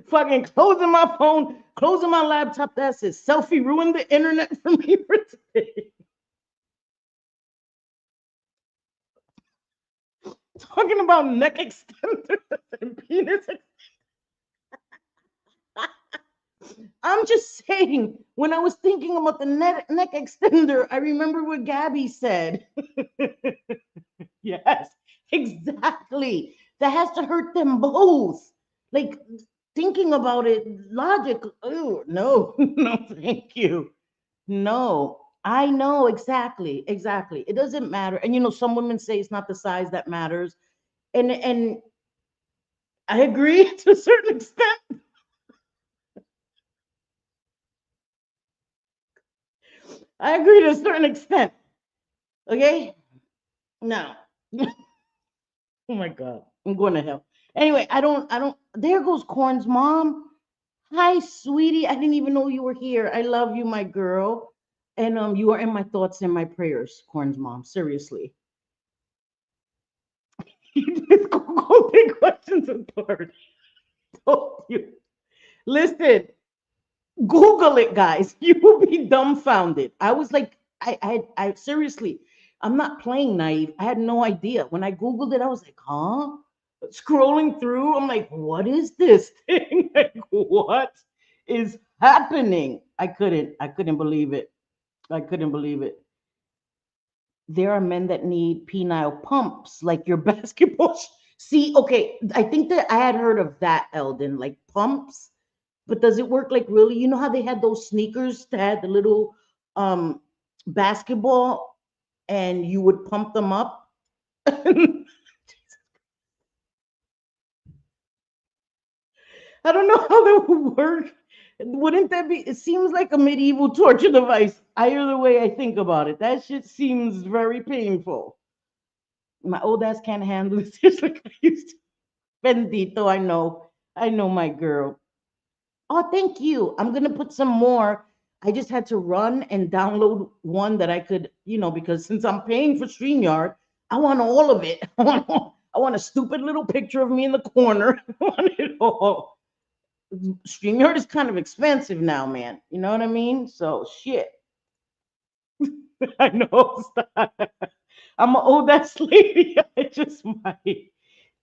Fucking closing my phone, closing my laptop. That's it. Selfie ruined the internet for me for today. Talking about neck extenders and penis. I'm just saying, when I was thinking about the neck extender, I remember what Gabby said. Yes, exactly. That has to hurt them both. Like thinking about it, logic. Oh no, no, thank you. No, I know exactly, exactly. It doesn't matter. And some women say it's not the size that matters, and I agree to a certain extent. I agree to a certain extent. Okay, now, oh my God, I'm going to hell. Anyway, I don't. There goes Corn's mom. Hi, sweetie. I didn't even know you were here. I love you, my girl. And you are in my thoughts and my prayers, Corn's mom. Seriously. Just Google big questions authority. Told you. Listen, Google it, guys. You will be dumbfounded. I was like, I seriously, I'm not playing naive. I had no idea. When I Googled it, I was like, huh? Scrolling through, I'm like, what is this thing? Like, what is happening? I couldn't believe it. I couldn't believe it. There are men that need penile pumps, like your basketball. See, okay, I think that I had heard of that, Eldon, like pumps. But does it work like really? You know how they had those sneakers that had the little um basketball and you would pump them up? I don't know how that would work. Wouldn't that be? It seems like a medieval torture device. Either way I think about it, that shit seems very painful. My old ass can't handle it just like I used to. Bendito, I know my girl. Oh, thank you. I'm gonna put some more. I just had to run and download one that I could, because since I'm paying for StreamYard, I want all of it. I want a stupid little picture of me in the corner. I want it all. StreamYard is kind of expensive now, man. You know what I mean? So shit. I know. Stop. I'm an old ass lady. I just might.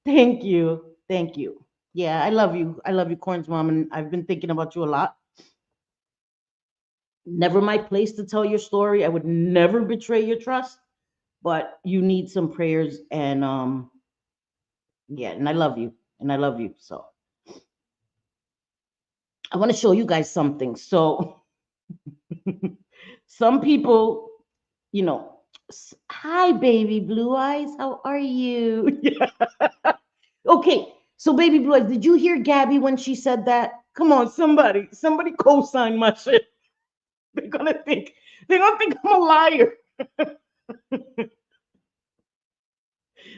Thank you. Thank you. Yeah, I love you. I love you, Corn's mom, and I've been thinking about you a lot. Never my place to tell your story. I would never betray your trust, but you need some prayers and yeah, and I love you. And I love you. So I want to show you guys something. So some people, you know, hi baby blue eyes, how are you? Yeah. Okay. So baby blue eyes, did you hear Gabby when she said that? Come on, somebody co-sign my shit. They're gonna think they're gonna think I'm a liar.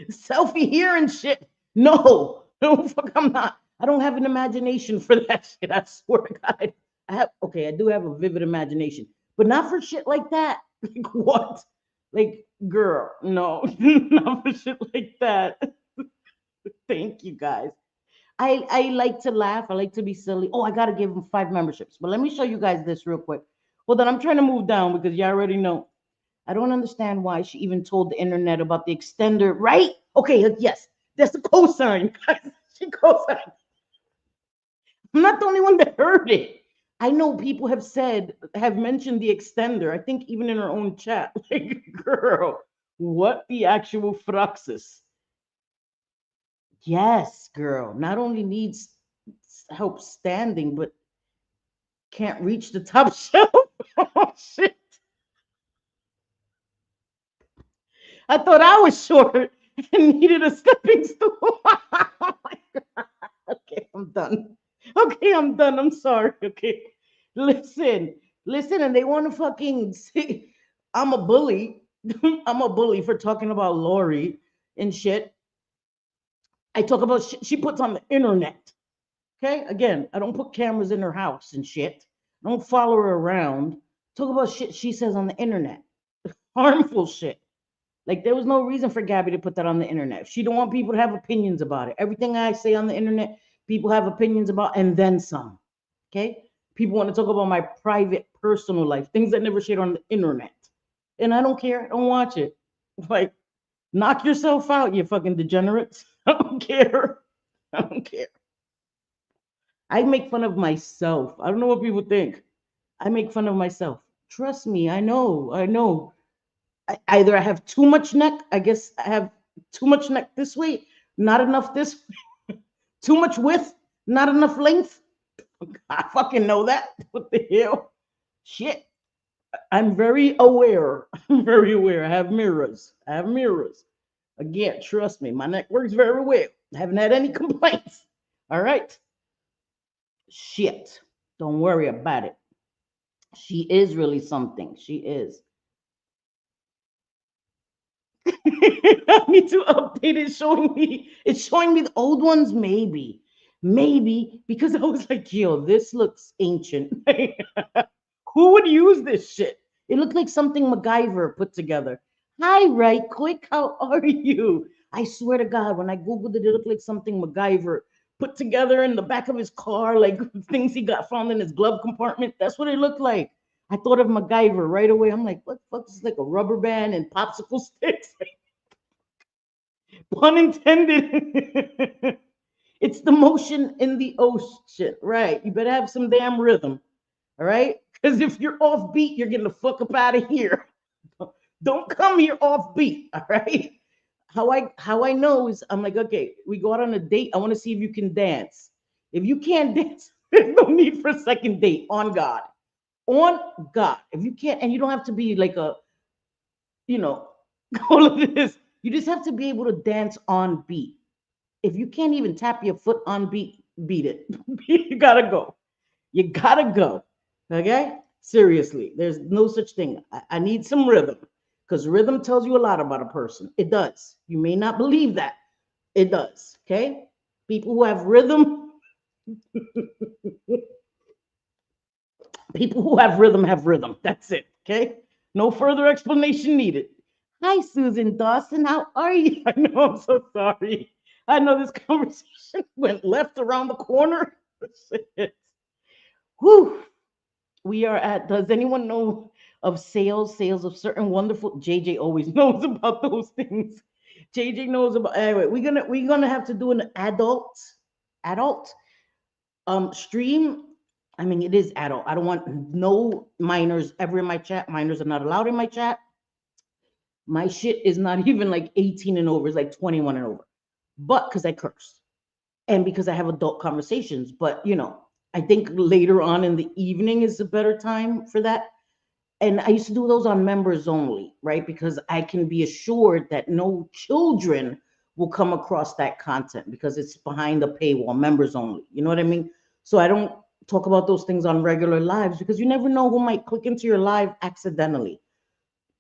Selfie here and shit. No, no, fuck, I'm not. I don't have an imagination for that shit. I swear to God. I have, okay, I do have a vivid imagination, but not for shit like that. Like, what? Like, girl, no, not for shit like that. Thank you guys. I like to laugh. I like to be silly. Oh, I got to give them 5 memberships. But let me show you guys this real quick. Hold on, I'm trying to move down because you already know. I don't understand why she even told the internet about the extender, right? Okay, yes, that's the cosign. She cosigned. I'm not the only one that heard it. I know people have mentioned the extender. I think even in her own chat. Like, girl, what the actual fruxus? Yes, girl. Not only needs help standing, but can't reach the top shelf. Oh shit. I thought I was short and needed a stepping stool. Oh my God. Okay, I'm done. Okay, I'm done. I'm sorry. Okay. Listen, listen, and they want to fucking see. I'm a bully. I'm a bully for talking about Lori and shit. I talk about shit she puts on the internet. Okay, again, I don't put cameras in her house and shit. I don't follow her around. Talk about shit she says on the internet. Harmful shit. Like there was no reason for Gabby to put that on the internet. She don't want people to have opinions about it. Everything I say on the internet, people have opinions about, and then some. Okay? People want to talk about my private, personal life, things that never shared on the internet. And I don't care. I don't watch it. Like, knock yourself out, you fucking degenerates. I don't care. I don't care. I make fun of myself. I don't know what people think. I make fun of myself. Trust me, I know. I know. Either I have too much neck. I guess I have too much neck this way, not enough this way. Too much width, not enough length. I fucking know that. What the hell? Shit. I'm very aware. I'm very aware. I have mirrors. I have mirrors. Again, trust me, my neck works very well. I haven't had any complaints. All right. Shit. Don't worry about it. She is really something. She is. I need to update it. Showing me it's showing me the old ones, maybe. Maybe because I was like, yo, this looks ancient. Who would use this shit? It looked like something MacGyver put together. Hi, right quick. How are you? I swear to God, when I Googled it, it looked like something MacGyver put together in the back of his car, like things he got found in his glove compartment. That's what it looked like. I thought of MacGyver right away. I'm like, what the fuck? This is like a rubber band and popsicle sticks. Pun intended. It's the motion in the ocean, right? You better have some damn rhythm, all right? Because if you're off beat, you're getting the fuck up out of here. Don't come here off beat, all right? How I know is I'm like, okay, we go out on a date. I want to see if you can dance. If you can't dance, there's no need for a second date. On God, on God. If you can't, and you don't have to be like a, you know, all of this. You just have to be able to dance on beat. If you can't even tap your foot on beat, beat it. You gotta go. You gotta go. Okay? Seriously, there's no such thing. I need some rhythm because rhythm tells you a lot about a person. It does. You may not believe that. It does. Okay? People who have rhythm, people who have rhythm. That's it. Okay? No further explanation needed. Hi, Susan Dawson. How are you? I know I'm so sorry. I know this conversation went left around the corner. Whew. We are at, does anyone know of sales of certain wonderful, JJ always knows about those things. JJ knows about, anyway, we're gonna have to do an adult stream. I mean, it is adult. I don't want no minors ever in my chat. Minors are not allowed in my chat. My shit is not even like 18 and over, it's like 21 and over. But because I curse and because I have adult conversations. But I think later on in the evening is a better time for that. And I used to do those on members only, right? Because I can be assured that no children will come across that content because it's behind the paywall, members only. You know what I mean? So I don't talk about those things on regular lives because you never know who might click into your live accidentally.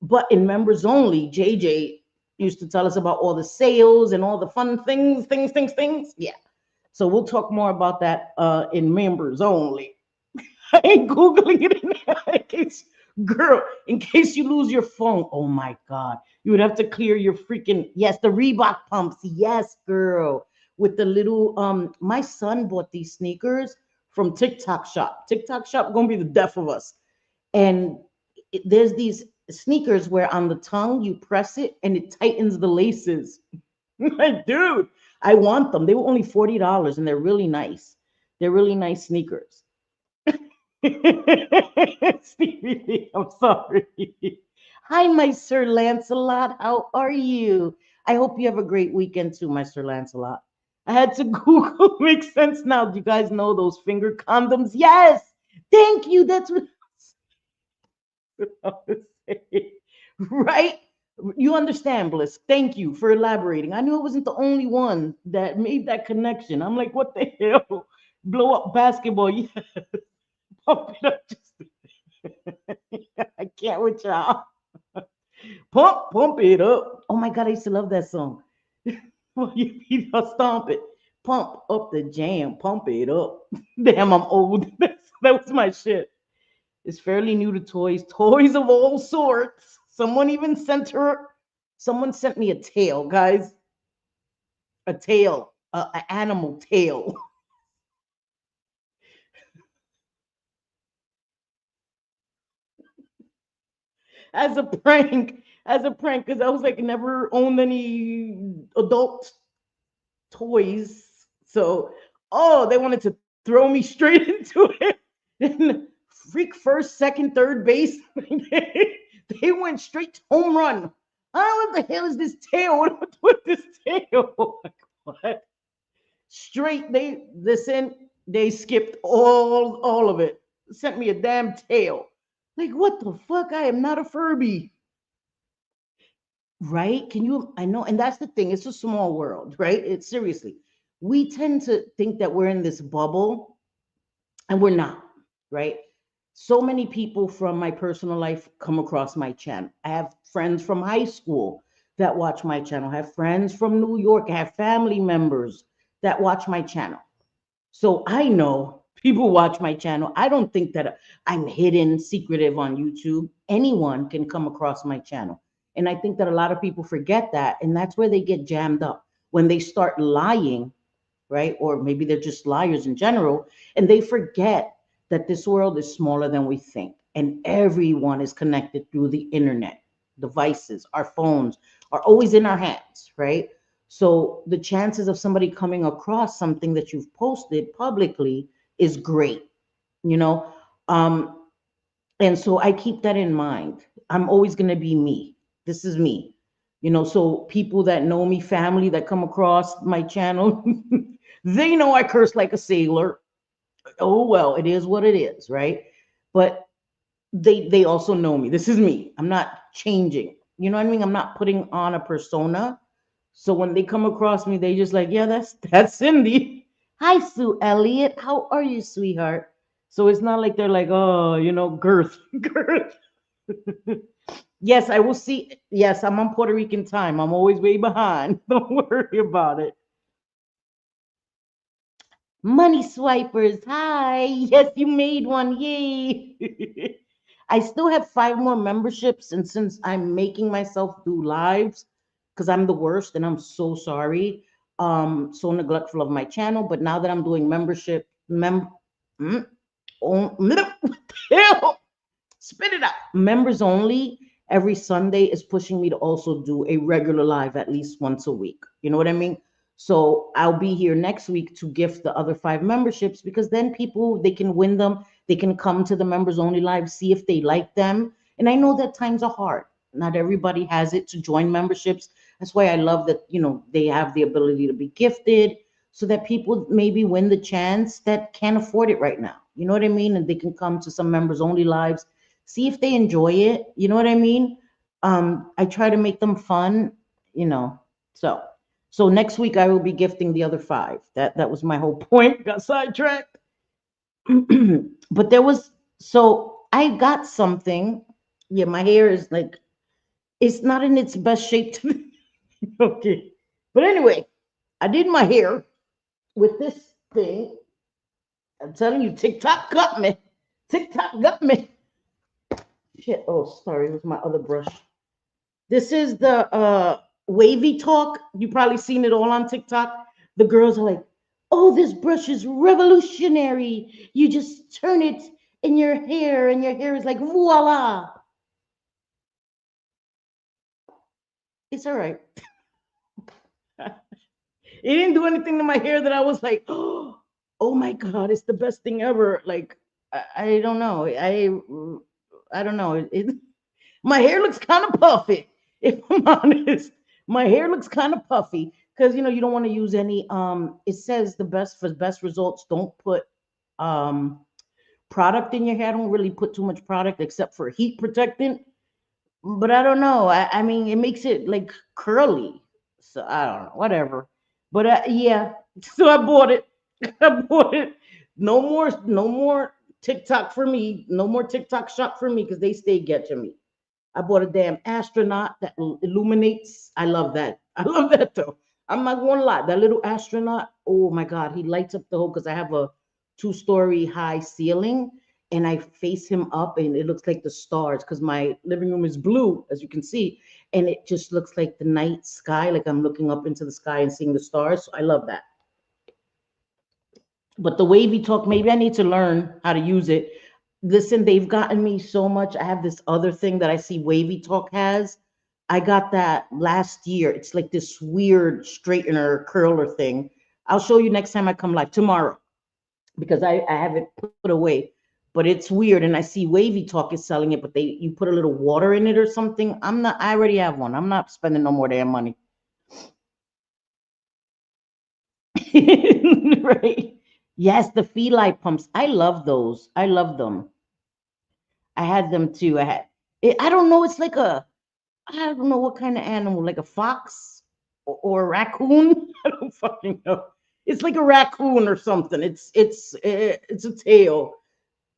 But in members only, JJ used to tell us about all the sales and all the fun things. Yeah. So we'll talk more about that in members only. I ain't Googling it in case, girl, in case you lose your phone. Oh my God. You would have to clear your freaking, yes, the Reebok pumps. Yes, girl. With the little, my son bought these sneakers from TikTok Shop. TikTok Shop gonna be the death of us. And there's these sneakers where on the tongue you press it and it tightens the laces. Like, dude, I want them. They were only $40 and they're really nice. They're really nice sneakers. Stevie Lee, I'm sorry. Hi, my Sir Lancelot. How are you? I hope you have a great weekend too, my Sir Lancelot. I had to Google. Makes sense now. Do you guys know those finger condoms? Yes. Thank you. That's what I was saying. Right? You understand, Bliss. Thank you for elaborating. I knew I wasn't the only one that made that connection. I'm like, what the hell? Blow up basketball. Yeah, pump it up. I can't with y'all. Pump it up. Oh my God, I used to love that song. Well, you stomp it. Pump up the jam. Pump it up. Damn, I'm old. That was my shit. It's fairly new to toys. Toys of all sorts. Someone sent me a tail, guys. A tail. An animal tail. As a prank. As a prank. Because I was like, never owned any adult toys. So, oh, they wanted to throw me straight into it. And freak first, second, third base. They went straight to home run. Oh, what the hell is this tail? What with this tail? Like, what? Straight, they skipped all of it. Sent me a damn tail. Like, what the fuck? I am not a Furby. Right? Can you? I know, and that's the thing. It's a small world, right? It's seriously. We tend to think that we're in this bubble, and we're not, right? So many people from my personal life come across my channel. I have friends from high school that watch my channel. I have friends from New York. I have family members that watch my channel. So I know people watch my channel. I don't think that I'm hidden, secretive on YouTube. Anyone can come across my channel. And I think that a lot of people forget that. And that's where they get jammed up when they start lying, right? Or maybe they're just liars in general, and they forget that this world is smaller than we think, and everyone is connected through the internet. Devices, our phones are always in our hands, right? So the chances of somebody coming across something that you've posted publicly is great, you know. Um, and so I keep that in mind. I'm always going to be me. This is me. So people that know me, family that come across my channel, they know I curse like a sailor. Oh well, it is what it is, right? But they also know me. This is me. I'm not changing. You know what I mean? I'm not putting on a persona. So when they come across me, they just like, yeah, that's Cindy. Hi, Sue Elliott. How are you, sweetheart? So it's not like they're like, oh, girth, girth. Yes, I will see. Yes, I'm on Puerto Rican time. I'm always way behind. Don't worry about it. Money swipers. Hi. Yes, you made one. Yay. I still have 5 more memberships. And since I'm making myself do lives, because I'm the worst and I'm so sorry, so neglectful of my channel. But now that I'm doing membership, mm, oh, spit it out. Members only every Sunday is pushing me to also do a regular live at least once a week. You know what I mean? So I'll be here next week to gift the other 5 memberships, because then people, they can win them. They can come to the members only live, see if they like them. And I know that times are hard. Not everybody has it to join memberships. That's why I love that, they have the ability to be gifted, so that people maybe win the chance that can't afford it right now. You know what I mean? And they can come to some members only lives, see if they enjoy it. You know what I mean? I try to make them fun, you know. So so next week I will be gifting the other 5. That was my whole point. Got sidetracked. But there was, so I got something. Yeah, my hair is like, it's not in its best shape to be. Okay. But anyway, I did my hair with this thing. I'm telling you, TikTok got me. TikTok got me. Shit. Oh, sorry, it was my other brush. This is the wavy talk. You probably seen it all on TikTok. The girls are like, "Oh, this brush is revolutionary. You just turn it in your hair, and your hair is like voila." It's all right. It didn't do anything to my hair that I was like, "Oh my god, it's the best thing ever." Like, I don't know. I don't know. My hair looks kind of puffy, if I'm honest. My hair looks kind of puffy because you don't want to use any. It says the best for best results. Don't put um product in your hair. Don't really put too much product except for heat protectant. But I don't know. I mean, it makes it like curly. So I don't know. Whatever. But yeah. So I bought it. I bought it. No more TikTok for me. No more TikTok shop for me because they stay getting me. I bought a damn astronaut that illuminates. I love that. I love that though. I'm not gonna lie. That little astronaut, oh my God, he lights up the whole, because I have a 2-story high ceiling, and I face him up and it looks like the stars, because my living room is blue, as you can see, and it just looks like the night sky, like I'm looking up into the sky and seeing the stars. So I love that. But the wavy talk, maybe I need to learn how to use it. Listen, they've gotten me so much. I have this other thing that I see wavy talk has. I got that last year. It's like this weird straightener curler thing. I'll show you next time I come live tomorrow, because I have it put away. But it's weird, and I see wavy talk is selling it, but you put a little water in it or something. I already have one. I'm not spending no more damn money. Right. Yes, the feline pumps. I love those. I love them. I had them too. I don't know. It's like I don't know what kind of animal, like a fox or a raccoon. I don't fucking know. It's like a raccoon or something. It's a tail.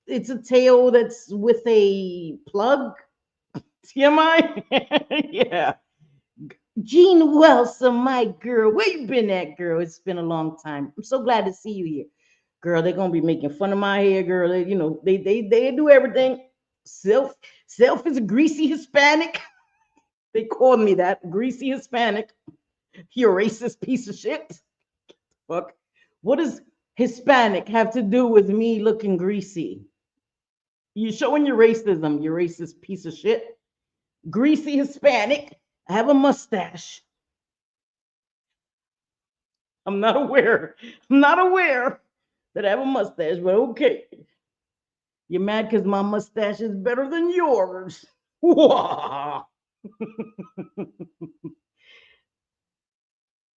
It's a tail that's with a plug. TMI. Yeah. Jean Wilson, my girl. Where you been at, girl? It's been a long time. I'm so glad to see you here. Girl, they're gonna be making fun of my hair, girl. They do everything. Self Self is a greasy Hispanic. They called me that, greasy Hispanic. You racist piece of shit. Fuck. What does Hispanic have to do with me looking greasy? You showing your racism, you racist piece of shit. Greasy Hispanic. I have a mustache. I'm not aware. I'm not aware that I have a mustache, but okay. You're mad because my mustache is better than yours. Wah.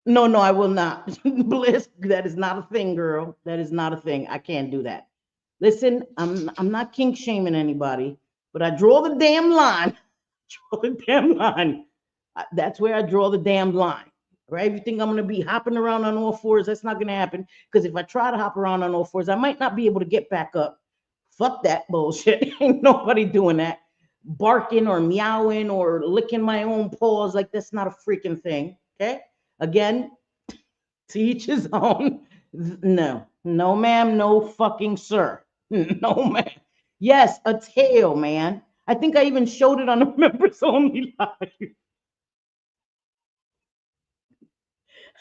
No, no, I will not. Bliss, that is not a thing, girl. That is not a thing. I can't do that. Listen, I'm not kink shaming anybody, but I draw the damn line. Draw the damn line. That's where I draw the damn line. Right? If you think I'm gonna be hopping around on all fours, that's not gonna happen. Because if I try to hop around on all fours, I might not be able to get back up. Fuck that bullshit. Ain't nobody doing that. Barking or meowing or licking my own paws, like that's not a freaking thing. Okay? Again, to each his own. No, no, ma'am, no fucking sir. No, ma'am. Yes, a tail, man. I think I even showed it on a members only live.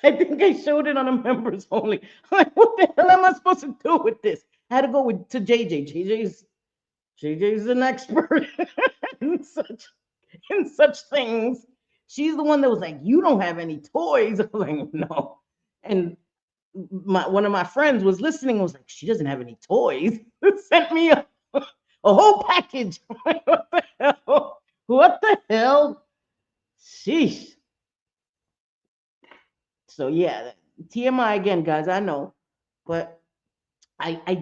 I think I showed it on a members only. I'm like, what the hell am I supposed to do with this? I had to go to JJ. JJ's an expert in such things. She's the one that was like, "You don't have any toys." I was like, "No," and one of my friends was listening. Was like, "She doesn't have any toys." Sent me a whole package. What the hell? What the hell? Sheesh. So yeah, TMI again, guys. I know, but I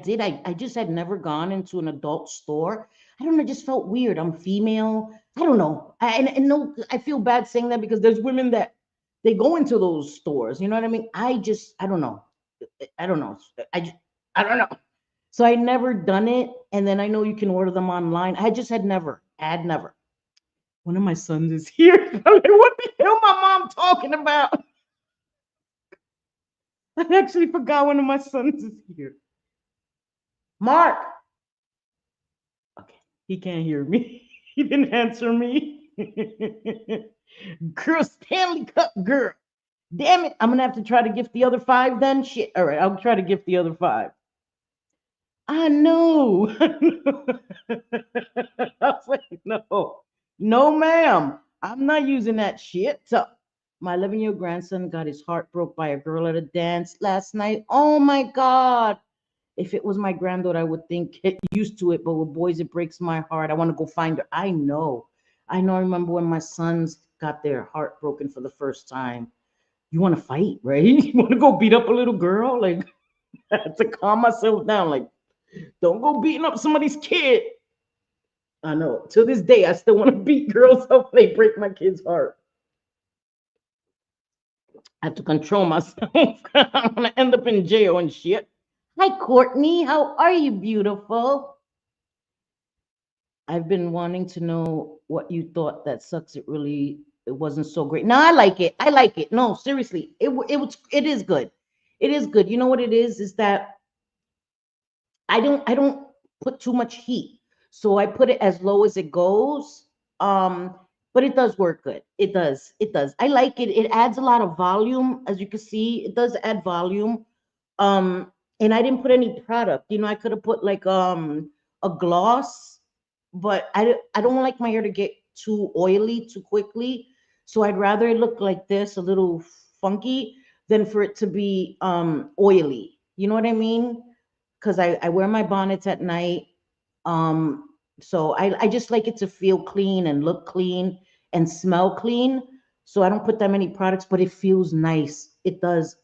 just had never gone into an adult store. I don't know, it just felt weird. I'm female. I don't know. And no, I feel bad saying that because there's women that they go into those stores. You know what I mean? I don't know. I don't know. I don't know. So I never done it. And then I know you can order them online. I just had never. One of my sons is here. I'm like, what the hell my mom talking about? I actually forgot one of my sons is here. Mark. Okay, he can't hear me. He didn't answer me. Girl, Stanley Cup girl. Damn it. I'm gonna have to try to gift the other five then. Shit. All right, I'll try to gift the other five. I know. I was like, no, no, ma'am. I'm not using that shit. So, my 11-year-old grandson got his heart broke by a girl at a dance last night. Oh my God. If it was my granddaughter, I would think get used to it. But with boys, it breaks my heart. I want to go find her. I know. I know. I remember when my sons got their heart broken for the first time. You want to fight, right? You want to go beat up a little girl? Like, I had to calm myself down. Like, don't go beating up somebody's kid. I know. To this day, I still want to beat girls up. They break my kid's heart. I have to control myself. I'm gonna end up in jail and shit. Hi, Courtney. How are you, beautiful? I've been wanting to know what you thought. That sucks. It wasn't so great. No, I like it. I like it. No, seriously, it is good. It is good. You know what it is that I don't put too much heat. So I put it as low as it goes. Um, but it does work good. It does. It does. I like it. It adds a lot of volume, as you can see. It does add volume. And I didn't put any product. I could have put like a gloss, but I don't like my hair to get too oily too quickly. So I'd rather it look like this, a little funky, than for it to be oily. You know what I mean? Because I wear my bonnets at night. So I just like it to feel clean and look clean and smell clean. So I don't put that many products, but it feels nice. It does.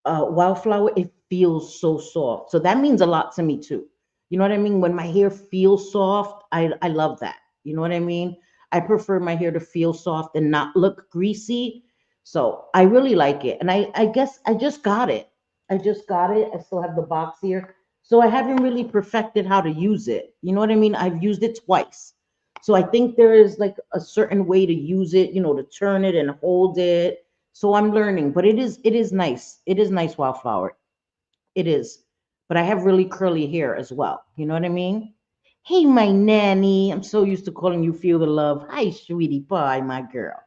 Wildflower, it feels so soft. So that means a lot to me too. You know what I mean? When my hair feels soft, I love that. You know what I mean? I prefer my hair to feel soft and not look greasy. So I really like it. And I guess I just got it. I just got it. I still have the box here. So I haven't really perfected how to use it. You know what I mean? I've used it twice. So I think there is like a certain way to use it, to turn it and hold it. So I'm learning, but it is nice. It is nice, Wildflower. It is. but I have really curly hair as well. You know what I mean? Hey, my nanny. I'm so used to calling you Feel the Love. Hi, sweetie pie, my girl.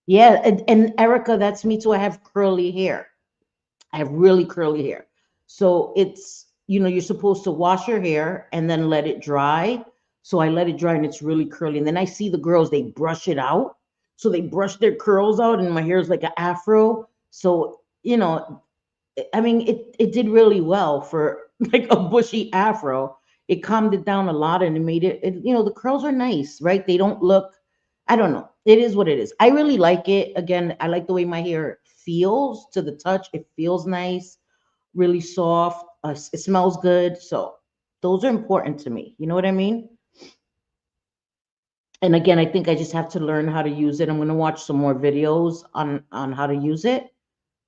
Yeah, and Erica, that's me too. I have curly hair. I have really curly hair. So it's, you're supposed to wash your hair and then let it dry. So I let it dry and it's really curly. And then I see the girls, they brush it out. So they brush their curls out and my hair is like an afro. So, I mean, it did really well for like a bushy afro. It calmed it down a lot and it made it, the curls are nice, right? They don't look, I don't know. It is what it is. I really like it. Again, I like the way my hair feels to the touch. It feels nice, really soft. It smells good. So those are important to me. You know what I mean? And again, I think I just have to learn how to use it. I'm going to watch some more videos on how to use it.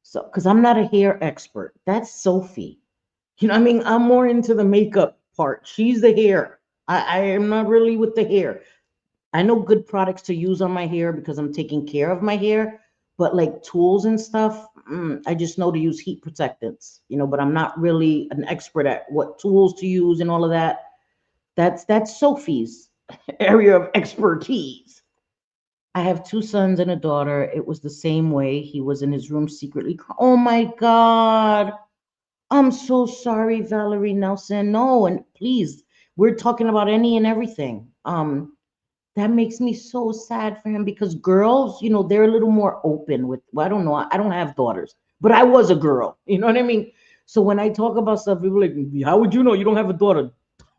So, because I'm not a hair expert. That's Sophie. I mean, I'm more into the makeup part. She's the hair. I am not really with the hair. I know good products to use on my hair because I'm taking care of my hair, but like tools and stuff, I just know to use heat protectants, but I'm not really an expert at what tools to use and all of that. That's Sophie's area of expertise. I have two sons and a daughter. It was the same way. He was in his room secretly. Oh my God. I'm so sorry, Valerie Nelson. No, and please, we're talking about any and everything. That makes me so sad for him because girls, they're a little more open with, well, I don't know. I don't have daughters, but I was a girl. You know what I mean? So when I talk about stuff, people are like, how would you know you don't have a daughter?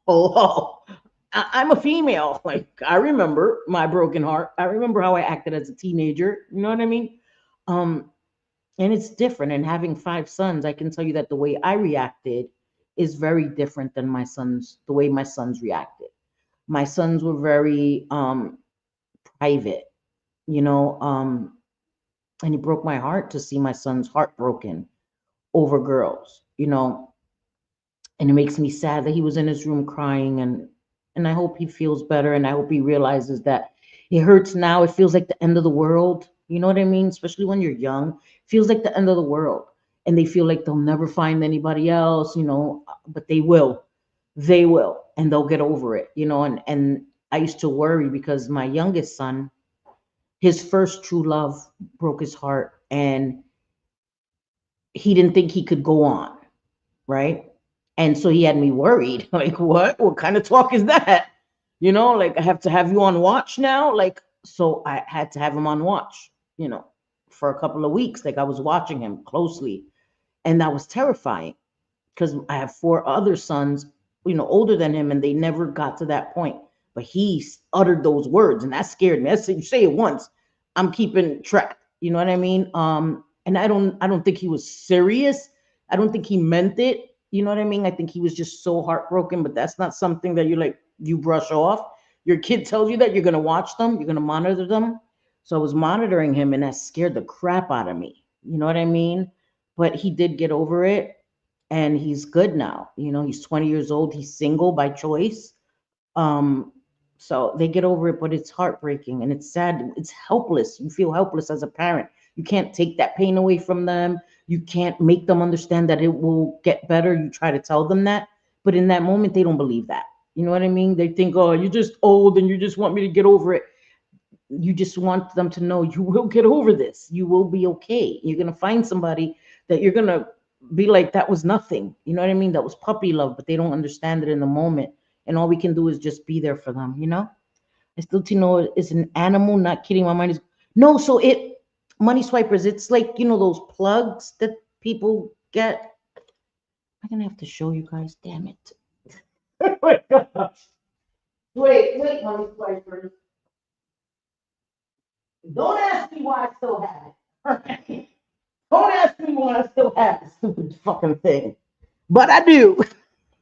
Oh, I'm a female. Like, I remember my broken heart. I remember how I acted as a teenager. You know what I mean? Um, and it's different. And having five sons, I can tell you that the way I reacted is very different than the way my sons reacted. My sons were very private, you know, um, and it broke my heart to see my son's heart broken over girls, and it makes me sad that he was in his room crying, and I hope he feels better, and I hope he realizes that it hurts now. It feels like the end of the world. You know what I mean? Especially when you're young, it feels like the end of the world, and they feel like they'll never find anybody else, but they will. They will, and they'll get over it, and I used to worry because my youngest son, his first true love broke his heart, and he didn't think he could go on, right? And so he had me worried. Like, what? What kind of talk is that? Like I have to have you on watch now. Like, so I had to have him on watch, for a couple of weeks. Like I was watching him closely. And that was terrifying because I have four other sons, older than him, and they never got to that point. But he uttered those words, and that scared me. You say it once, I'm keeping track. You know what I mean? And I don't think he was serious. I don't think he meant it. You know what I mean? I think he was just so heartbroken. But that's not something that you brush off. Your kid tells you that you're gonna watch them, you're gonna monitor them. So I was monitoring him, and that scared the crap out of me. You know what I mean? But he did get over it and he's good now. He's 20 years old. He's single by choice. Um, so they get over it, but it's heartbreaking and it's sad. It's helpless. You feel helpless as a parent. You can't take that pain away from them. You can't make them understand that it will get better. You try to tell them that, but in that moment, they don't believe that. You know what I mean? They think, oh, you're just old and you just want me to get over it. You just want them to know you will get over this. You will be okay. You're going to find somebody that you're going to be like, that was nothing. You know what I mean? That was puppy love, but they don't understand it in the moment. And all we can do is just be there for them. I still to know it's an animal, not kidding. My mind is no, so money swipers, it's like, those plugs that people get. I'm gonna have to show you guys, damn it. Wait, money swipers. Don't ask me why I still have it. Don't ask me why I still have this stupid fucking thing. But I do.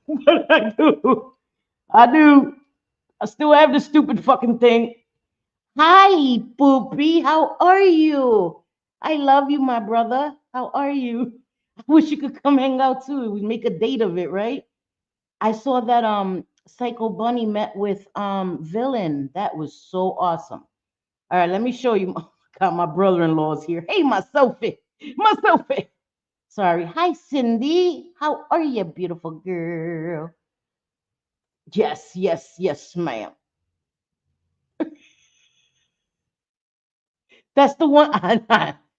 But I do. I do. I still have this stupid fucking thing. Hi, Poopy. How are you? I love you, my brother. How are you? I wish you could come hang out too. We make a date of it, right? I saw that Psycho Bunny met with Villain. That was so awesome. All right, let me show you. God, my brother-in-law is here. Hey, my Sophie. My Sophie. Sorry. Hi, Cindy. How are you, beautiful girl? Yes, yes, yes, ma'am. That's the one.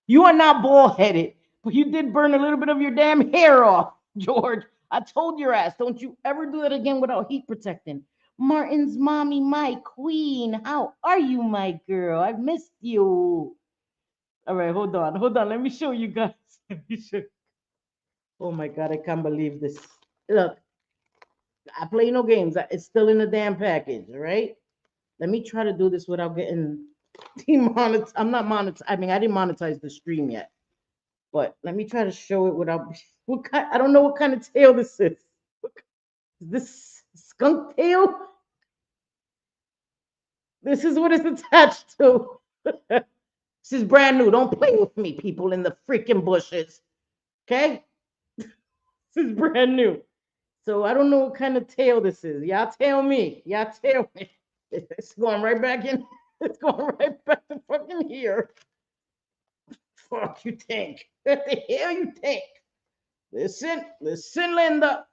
You are not bald headed, but you did burn a little bit of your damn hair off, George. I told your ass, don't you ever do that again without heat protecting. Martin's mommy, my queen. How are you, my girl? I've missed you. All right, hold on, hold on. Let me show you guys. Let me show. Oh my God, I can't believe this. Look, I play no games. It's still in the damn package, all right? Let me try to do this without getting demonetized. I'm not monetized. I mean, I didn't monetize the stream yet, but let me try to show it without. What kind? I don't know what kind of tail this is. Is this skunk tail? This is what it's attached to. This is brand new. Don't play with me, people in the freaking bushes. Okay? This is brand new. So I don't know what kind of tail this is. Y'all tell me. Y'all tell me. It's going right back in. It's going right back to fucking here. Fuck you think? What the hell you think? Listen, listen, Linda.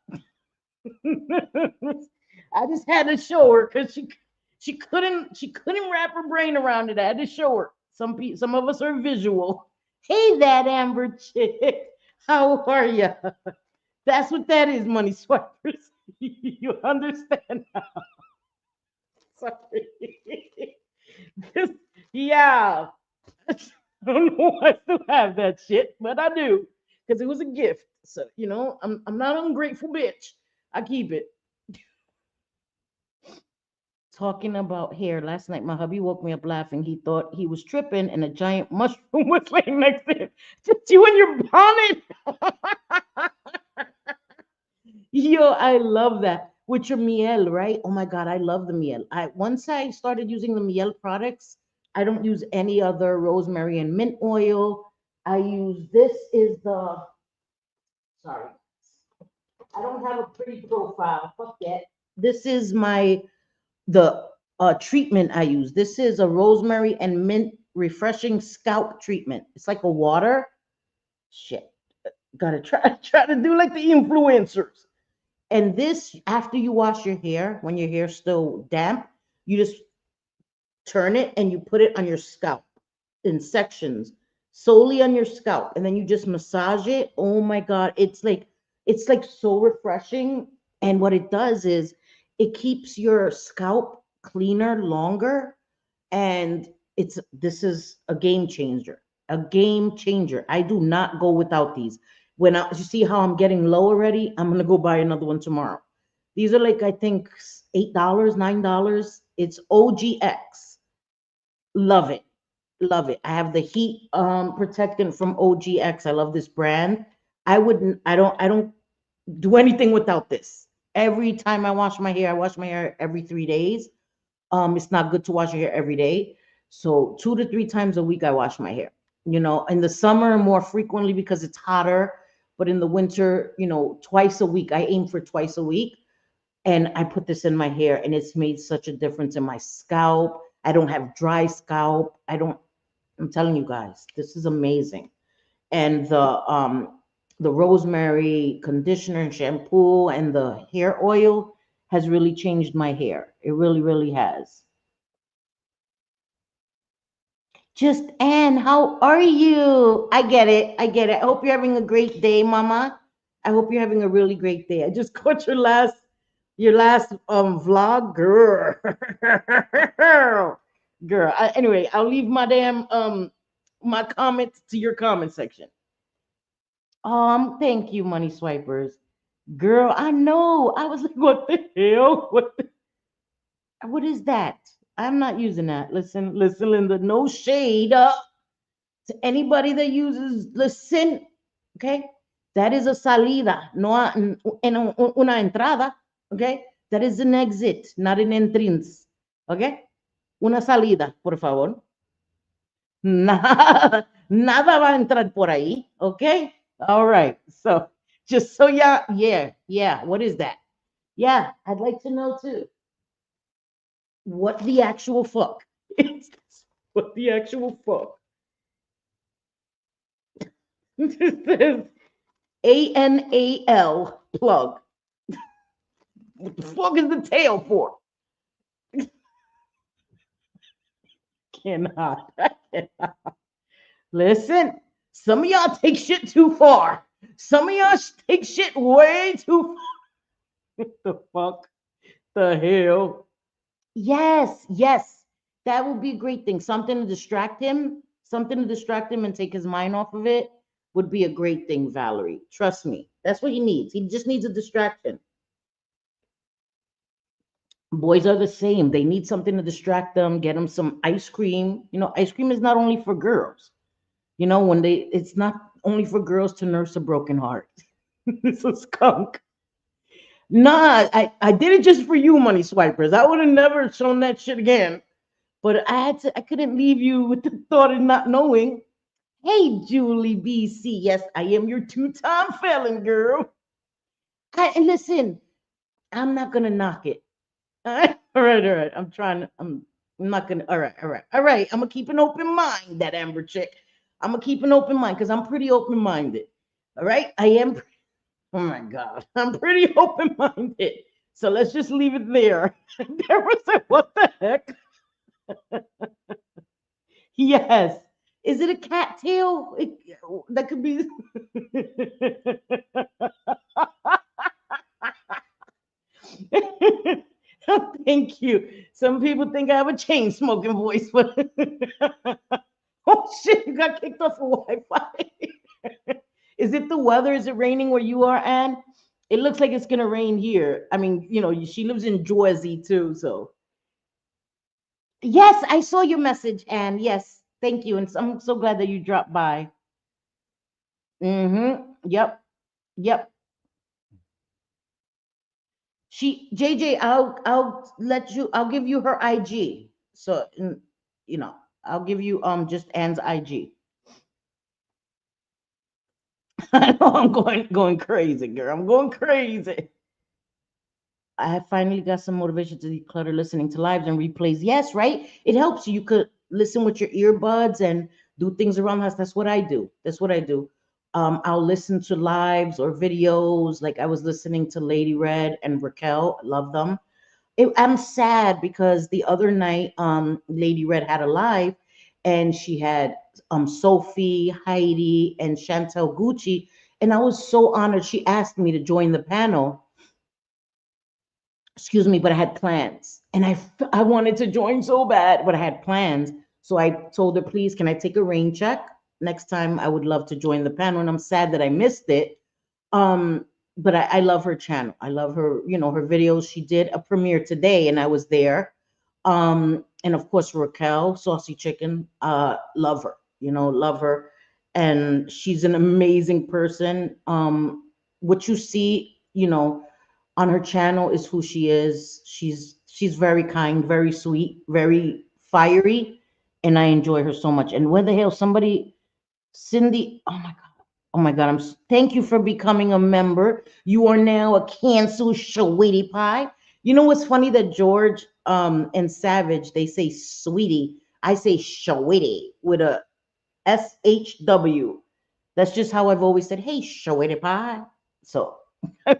I just had to show her because she couldn't wrap her brain around it. I had to show her. Some of us are visual. Hey, that Amber chick. How are you? That's what that is, money swipers. You understand now? Sorry. Yeah. I don't know why I still have that shit, but I do because it was a gift. So I'm not an ungrateful bitch. I keep it. Talking about hair. Last night, my hubby woke me up laughing. He thought he was tripping, and a giant mushroom was laying next to him. Just you and your bonnet. Yo, I love that with your miel, right? Oh my God, I love the miel. I once I started using the miel products, I don't use any other rosemary and mint oil. I use this is the sorry, I don't have a pretty profile. Fuck that. This is the treatment I use. This is a rosemary and mint refreshing scalp treatment. It's like a water. Shit, gotta try to do like the influencers. And this, after you wash your hair, when your hair's still damp, you just turn it and you put it on your scalp in sections, solely on your scalp, and then you just massage it. Oh my God, it's like so refreshing. And what it does is it keeps your scalp cleaner longer. And this is a game changer. A game changer. I do not go without these. You see how I'm getting low already, I'm gonna go buy another one tomorrow. These are like I think $8, $9. It's OGX. Love it. Love it. I have the heat protectant from OGX. I love this brand. I don't do anything without this. Every time I wash my hair every 3 days. It's not good to wash your hair every day. So 2 to 3 times a week I wash my hair. In the summer more frequently because it's hotter, but in the winter, twice a week. I aim for twice a week. And I put this in my hair and it's made such a difference in my scalp. I don't have dry scalp. I'm telling you guys, this is amazing. And the rosemary conditioner and shampoo and the hair oil has really changed my hair. It really, really has. Just Anne, how are you? I get it. I get it. I hope you're having a great day, Mama. I hope you're having a really great day. I just caught your last vlog, girl. Girl. Anyway, I'll leave my damn my comments to your comment section. Thank you, money swipers. Girl, I know. I was like, what the hell? What is that? I'm not using that. Listen, listen, Linda. No shade. To anybody that uses listen, okay? That is a salida, no una entrada, okay? That is an exit, not an entrance, okay? Una salida, por favor. Nada, nada va a entrar por ahí, okay? All right. So just so yeah. What is that? Yeah, I'd like to know too. What the actual fuck? What the actual fuck? This is ANAL plug. What the fuck is the tail for? Cannot. I cannot. Listen, some of y'all take shit too far. Some of y'all take shit way too far. The fuck? The hell? Yes, yes. That would be a great thing. Something to distract him, something to distract him and take his mind off of it would be a great thing, Valerie. Trust me. That's what he needs. He just needs a distraction. Boys are the same. They need something to distract them, get them some ice cream. Ice cream is not only for girls. It's not only for girls to nurse a broken heart. It's a skunk. Nah, I did it just for you, money swipers. I would have never shown that shit again. But I couldn't leave you with the thought of not knowing. Hey, Julie BC. Yes, I am your two-time felon, girl. And listen, I'm not gonna knock it. All right, all right, all right. I'm not gonna. All right, all right, all right. I'm gonna keep an open mind, that Amber chick. I'm gonna keep an open mind because I'm pretty open-minded. All right, I am. Oh my God, I'm pretty open-minded. So let's just leave it there. Deborah said, "What the heck?" Yes. Is it a cattail? That could be. Thank you. Some people think I have a chain smoking voice, but oh shit, you got kicked off of Wi-Fi. Is it the weather? Is it raining where you are, Anne? It looks like it's gonna rain here. I mean, she lives in Jersey too, so yes, I saw your message, Anne. Yes, thank you, and I'm so glad that you dropped by. Mm-hmm. Yep. Yep. JJ, I'll give you her IG. So you know, I'll give you just Anne's IG. I know I'm going crazy, girl. I'm going crazy. I finally got some motivation to declutter listening to lives and replays. Yes, right? It helps you. You could listen with your earbuds and do things around the house. That's what I do. That's what I do. I'll listen to lives or videos. Like I was listening to Lady Red and Raquel. Love them. I'm sad because the other night, Lady Red had a live, and she had Sophie, Heidi, and Chantel Gucci, and I was so honored. She asked me to join the panel. Excuse me, but I had plans, and I wanted to join so bad, but I had plans. So I told her, please, can I take a rain check next time? I would love to join the panel, and I'm sad that I missed it. Um, but I love her channel. I love her, her videos. She did a premiere today, and I was there. And of course, Raquel, Saucy Chicken, love her, love her. And she's an amazing person. What you see, on her channel is who she is. She's very kind, very sweet, very fiery, and I enjoy her so much. And where the hell somebody, Cindy, oh my God, thank you for becoming a member. You are now a cancel sweetie pie. You know what's funny that George and Savage, they say sweetie. I say sweetie with a SHW. That's just how I've always said, hey, sweetie pie. So I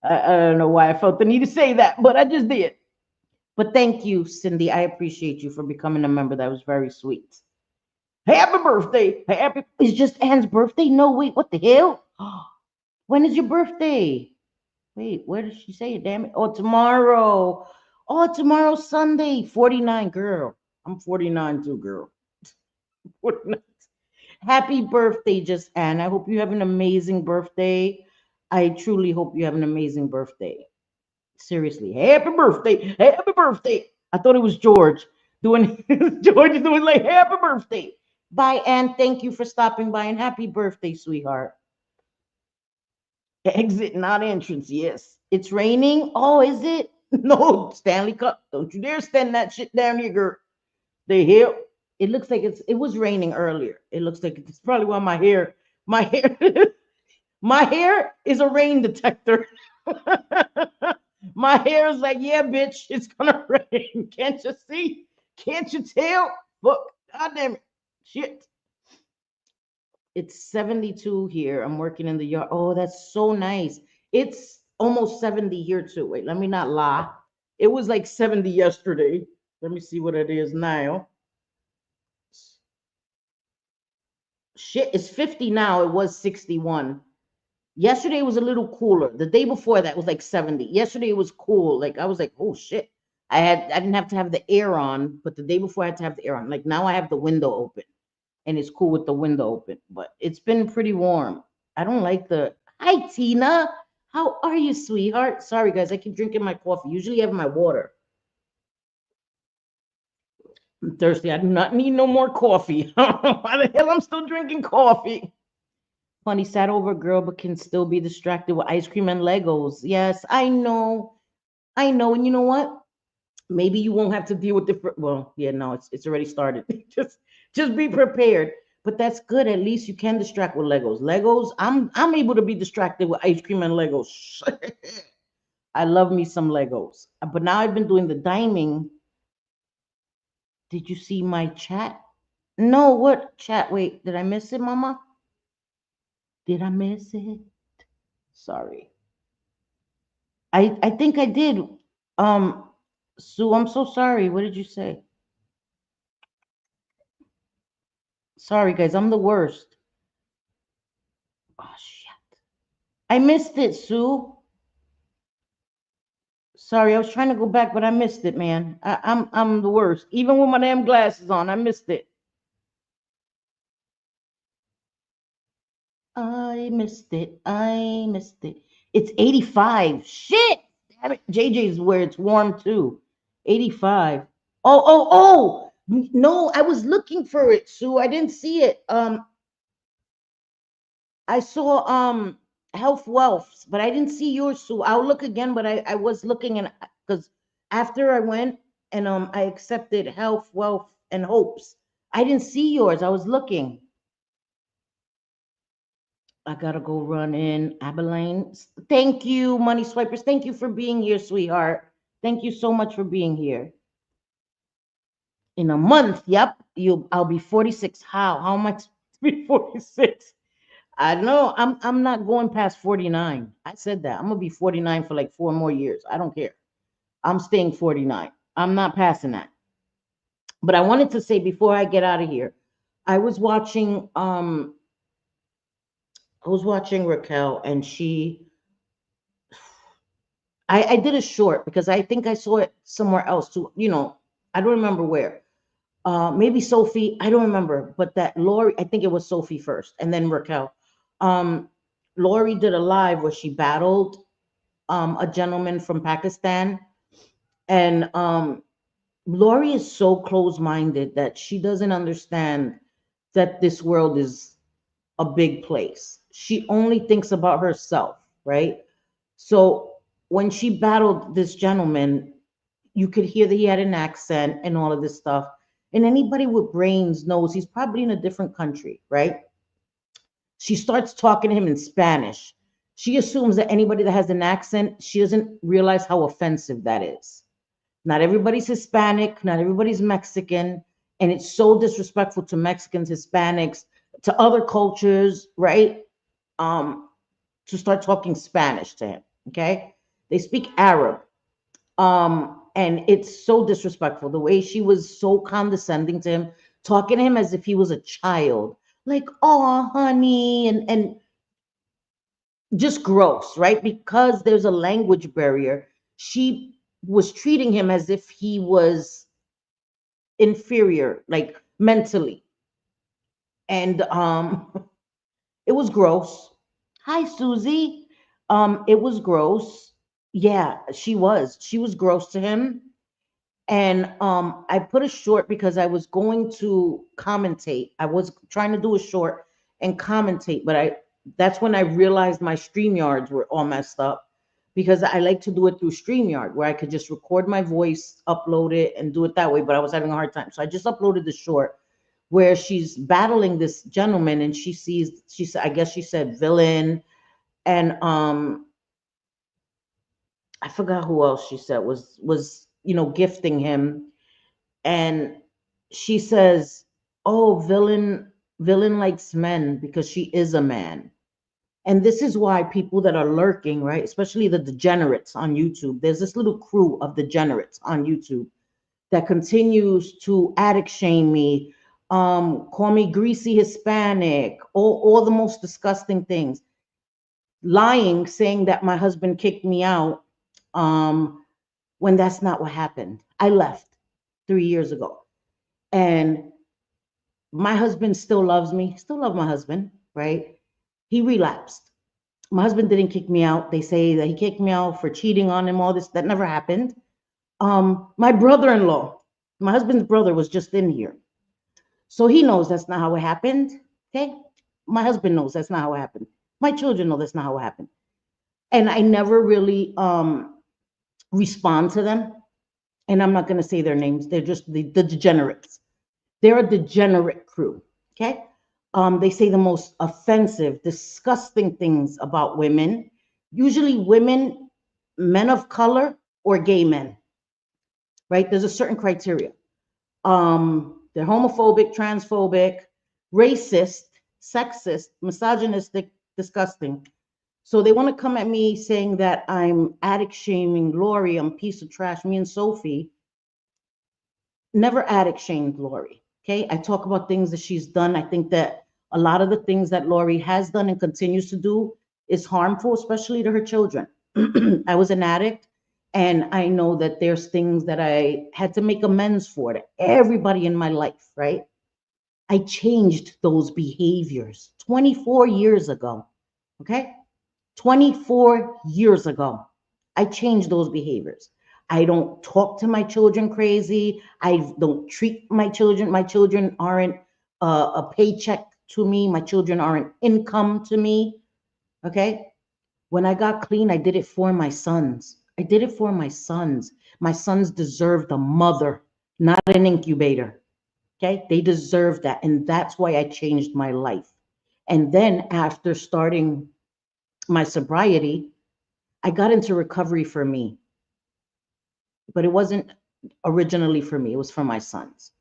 don't know why I felt the need to say that, but I just did. But thank you, Cindy. I appreciate you for becoming a member. That was very sweet. Happy birthday. It's just Anne's birthday? No, wait, what the hell? When is your birthday? Wait, where did she say it? Damn it. Oh, tomorrow. Oh, tomorrow's Sunday. 49, girl. I'm 49 too, girl. 49. Happy birthday, just Anne. I hope you have an amazing birthday. I truly hope you have an amazing birthday. Seriously, happy birthday, happy birthday. I thought it was George doing George is doing like happy birthday. Bye, Anne. Thank you for stopping by and happy birthday, sweetheart. Exit, not entrance. Yes. It's raining. Oh, is it? No, Stanley Cup. Don't you dare stand that shit down here, girl. The hell. It looks like it was raining earlier. It looks like it's probably why my hair, my hair is a rain detector. My hair is like, yeah, bitch, it's gonna rain. Can't you see? Can't you tell? Look, goddamn it. Shit. It's 72 here. I'm working in the yard. Oh, that's so nice. It's almost 70 here too. Wait, let me not lie. It was like 70 yesterday. Let me see what it is now. Shit, it's 50 now. It was 61. Yesterday was a little cooler. The day before that was like 70. Yesterday it was cool. Like I was like, oh shit. I didn't have to have the air on, but the day before I had to have the air on. Like now I have the window open and it's cool with the window open, but it's been pretty warm. I don't like the Hi Tina. How are you, sweetheart? Sorry guys, I keep drinking my coffee. Usually I have my water. I'm thirsty. I do not need no more coffee. I don't know why the hell I'm still drinking coffee. Funny, sad over girl, but can still be distracted with ice cream and Legos. Yes, I know. I know. And you know what? Maybe you won't have to deal with different. Well, yeah, no, it's already started. Just be prepared. But that's good. At least you can distract with Legos. Legos, I'm able to be distracted with ice cream and Legos. I love me some Legos. But now I've been doing the diming. Did you see my chat? No, what chat? Wait, did I miss it, Mama? Did I miss it? Sorry. I think I did. Um, Sue, I'm so sorry. What did you say? Sorry, guys, I'm the worst. Oh shit. I missed it, Sue. Sorry, I was trying to go back, but I missed it, man. I'm the worst. Even with my damn glasses on, I missed it. I missed it. I missed it. It's 85. Shit. Damn it. JJ's where it's warm too. 85. Oh, oh, oh. No, I was looking for it, Sue. I didn't see it. I saw health wealth, but I didn't see yours, Sue. I'll look again, but I was looking and because after I went and I accepted health, wealth, and hopes. I didn't see yours. I was looking. I gotta go run in. Abilene. Thank you, Money Swipers. Thank you for being here, sweetheart. Thank you so much for being here. In a month, yep. I'll be 46. How am I to be 46? I know I'm not going past 49. I said that. I'm gonna be 49 for like 4 more years. I don't care. I'm staying 49. I'm not passing that. But I wanted to say before I get out of here, I was watching Raquel and I did a short because I think I saw it somewhere else too. I don't remember where. Maybe Sophie, I don't remember, but that Lori, I think it was Sophie first and then Raquel. Um, Lori did a live where she battled a gentleman from Pakistan. And Lori is so close minded that she doesn't understand that this world is a big place. She only thinks about herself, right? So when she battled this gentleman, you could hear that he had an accent and all of this stuff. And anybody with brains knows he's probably in a different country, right? She starts talking to him in Spanish. She assumes that anybody that has an accent, she doesn't realize how offensive that is. Not everybody's Hispanic, not everybody's Mexican, and it's so disrespectful to Mexicans, Hispanics, to other cultures, right? Um, to start talking Spanish to him. Okay, they speak Arab, and it's so disrespectful. The way she was so condescending to him, talking to him as if he was a child, like "oh, honey," and just gross, right? Because there's a language barrier. She was treating him as if he was inferior, like mentally. And it was gross. Hi, Susie. It was gross. Yeah, she was gross to him. And I put a short because I was going to commentate. I was trying to do a short and commentate, but I that's when I realized my StreamYards were all messed up because I like to do it through StreamYard where I could just record my voice, upload it, and do it that way. But I was having a hard time. So I just uploaded the short where she's battling this gentleman and she said, I guess she said villain, and I forgot who else she said was gifting him, and she says, "Oh, villain, Villain likes men because she is a man. And this is why people that are lurking, right, especially the degenerates on YouTube, there's this little crew of degenerates on YouTube that continues to addict shame me, call me greasy Hispanic, all the most disgusting things, lying, saying that my husband kicked me out, when that's not what happened. I left 3 years ago, and my husband still loves me, still love my husband, right? He relapsed. My husband didn't kick me out. They say that he kicked me out for cheating on him, all this. That never happened. My brother-in-law, my husband's brother, was just in here. So he knows that's not how it happened. Okay. My husband knows that's not how it happened. My children know that's not how it happened. And I never really respond to them. And I'm not going to say their names. They're just the degenerates. They're a degenerate crew. Okay. They say the most offensive, disgusting things about women, usually women, men of color, or gay men, right? There's a certain criteria. They're homophobic, transphobic, racist, sexist, misogynistic, disgusting. So they want to come at me saying that I'm addict shaming Lori, I'm a piece of trash. Me and Sophie never addict shamed Lori. Okay. I talk about things that she's done. I think that a lot of the things that Lori has done and continues to do is harmful, especially to her children. I was an addict, and I know that there's things that I had to make amends for to everybody in my life, right? I changed those behaviors 24 years ago. Okay. 24 years ago, I changed those behaviors. I don't talk to my children crazy. I don't treat my children. My children aren't a paycheck to me. My children aren't income to me. Okay. When I got clean, I did it for my sons. I did it for my sons. My sons deserved a mother, not an incubator. Okay. They deserve that. And that's why I changed my life. And then after starting my sobriety, I got into recovery for me, but it wasn't originally for me. It was for my sons.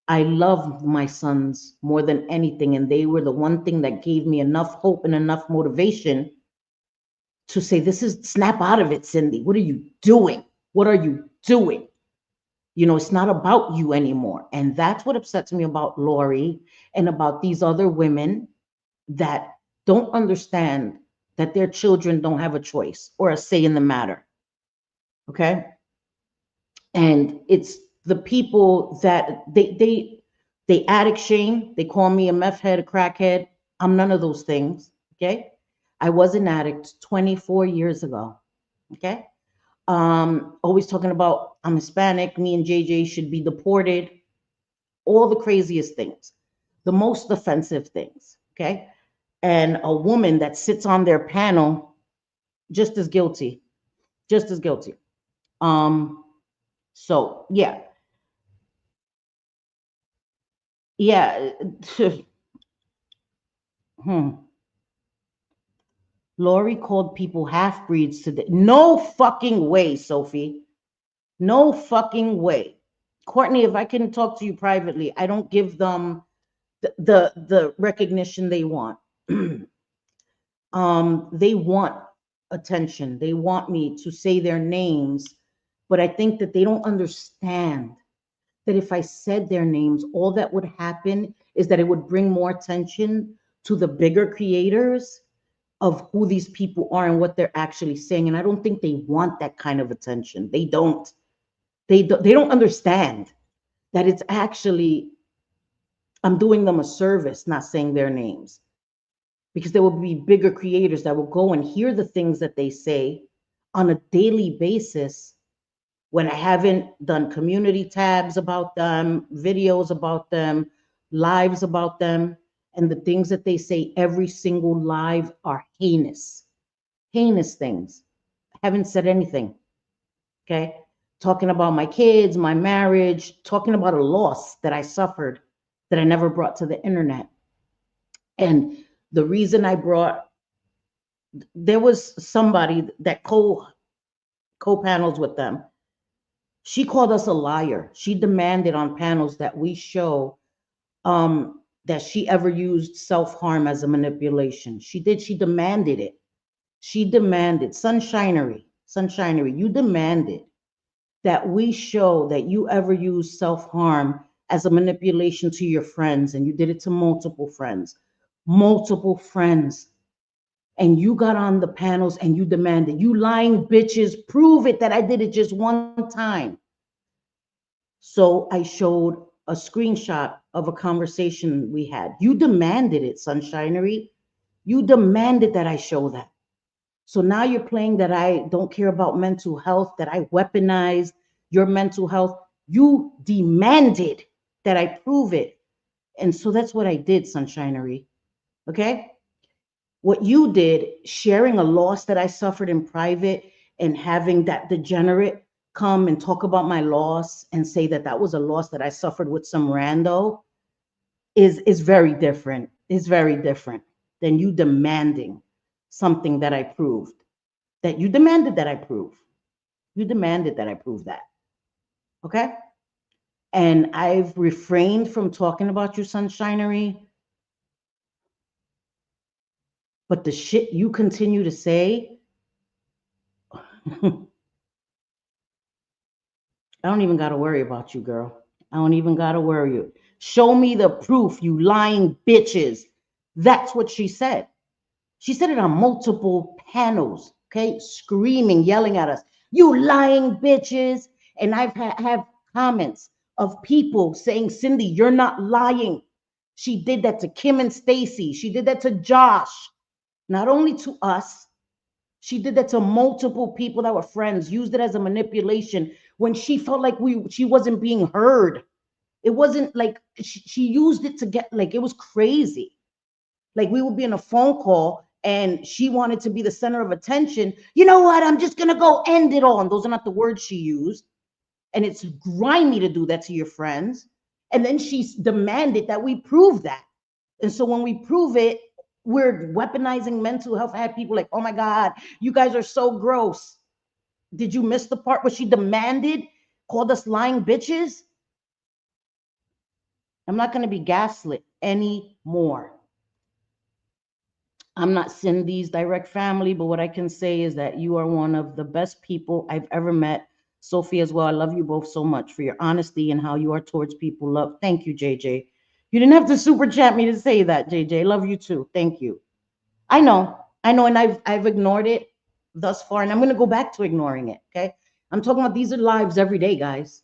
I love my sons more than anything, and they were the one thing that gave me enough hope and enough motivation to say, "This is snap out of it, Cindy. What are you doing? What are you doing? You know, it's not about you anymore." And that's what upsets me about Lori and about these other women that don't understand that their children don't have a choice or a say in the matter. Okay. And it's the people that they addict shame. They call me a meth head, a crackhead. I'm none of those things. Okay. I was an addict 24 years ago. Okay. Always talking about I'm Hispanic, me and JJ should be deported, all the craziest things, the most offensive things. Okay. And a woman that sits on their panel just as guilty, just as guilty. Um, so yeah, yeah. Hmm. Lori called people half breeds today. No fucking way, Sophie. No fucking way. Courtney, if I can talk to you privately, I don't give them the recognition they want. They want attention. They want me to say their names, but I think that they don't understand that if I said their names, all that would happen is that it would bring more attention to the bigger creators of who these people are and what they're actually saying. And I don't think they want that kind of attention. They don't. They don't understand that it's actually I'm doing them a service, not saying their names, because there will be bigger creators that will go and hear the things that they say on a daily basis when I haven't done community tabs about them, videos about them, lives about them, and the things that they say every single live are heinous, heinous things. I haven't said anything, okay? Talking about my kids, my marriage, talking about a loss that I suffered that I never brought to the internet. And the reason I brought, there was somebody that co-panels with them. She called us a liar. She demanded on panels that we show that she ever used self-harm as a manipulation. She did. She demanded it. She demanded, sunshinery, you demanded that we show that you ever used self-harm as a manipulation to your friends, and you did it to multiple friends. And you got on the panels and you demanded, you lying bitches, prove it that I did it just one time. So I showed a screenshot of a conversation we had. You demanded it, sunshinery. You demanded that I show that. So now you're playing that I don't care about mental health, that I weaponized your mental health. You demanded that I prove it. And so that's what I did, sunshinery. Okay? What you did, sharing a loss that I suffered in private and having that degenerate come and talk about my loss and say that that was a loss that I suffered with some rando is very different. Is very different than you demanding something that I proved. That you demanded that I prove. You demanded that I prove that. Okay? And I've refrained from talking about you, sunshinery, but the shit you continue to say, I don't even got to worry about you, girl. I don't even got to worry you. Show me the proof, you lying bitches. That's what she said. She said it on multiple panels, okay? Screaming, yelling at us, you lying bitches. And have comments of people saying, Cindy, you're not lying. She did that to Kim and Stacy. She did that to Josh. Not only to us, she did that to multiple people that were friends, used it as a manipulation when she felt like she wasn't being heard. It wasn't like she used it to get, like, it was crazy. Like, we would be in a phone call and she wanted to be the center of attention. You know what? I'm just going to go end it all. And those are not the words she used. And it's grimy to do that to your friends. And then she demanded that we prove that. And so when we prove it, we're weaponizing mental health. I had people like, oh my God, you guys are so gross. Did you miss the part where she demanded, called us lying bitches? I'm not going to be gaslit anymore. I'm not Cindy's direct family, but what I can say is that you are one of the best people I've ever met. Sophie as well. I love you both so much for your honesty and how you are towards people. Love. Thank you, JJ. You didn't have to super chat me to say that, JJ. Love you too. Thank you. I know, and I've ignored it thus far, and I'm gonna go back to ignoring it. Okay. I'm talking about these are lives every day, guys.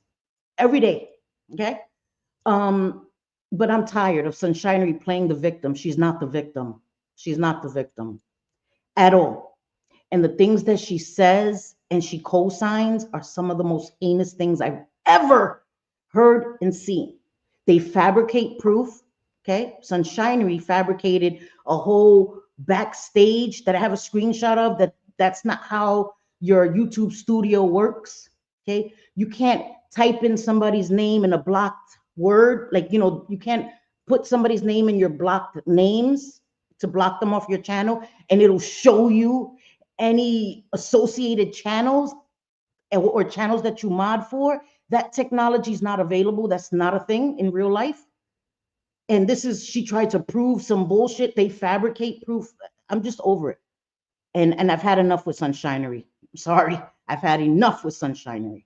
Every day. Okay. Um, but I'm tired of Sunshinery playing the victim. She's not the victim. She's not the victim at all. And the things that she says and she co-signs are some of the most heinous things I've ever heard and seen. They fabricate proof. Okay. Sunshinery fabricated a whole backstage that I have a screenshot of that's not how your YouTube studio works. Okay. You can't type in somebody's name in a blocked word. Like, you can't put somebody's name in your blocked names to block them off your channel, and it'll show you any associated channels or channels that you mod for. That technology is not available. That's not a thing in real life. And she tried to prove some bullshit. They fabricate proof. I'm just over it. And I've had enough with Sunshinery. Sorry, I've had enough with Sunshinery.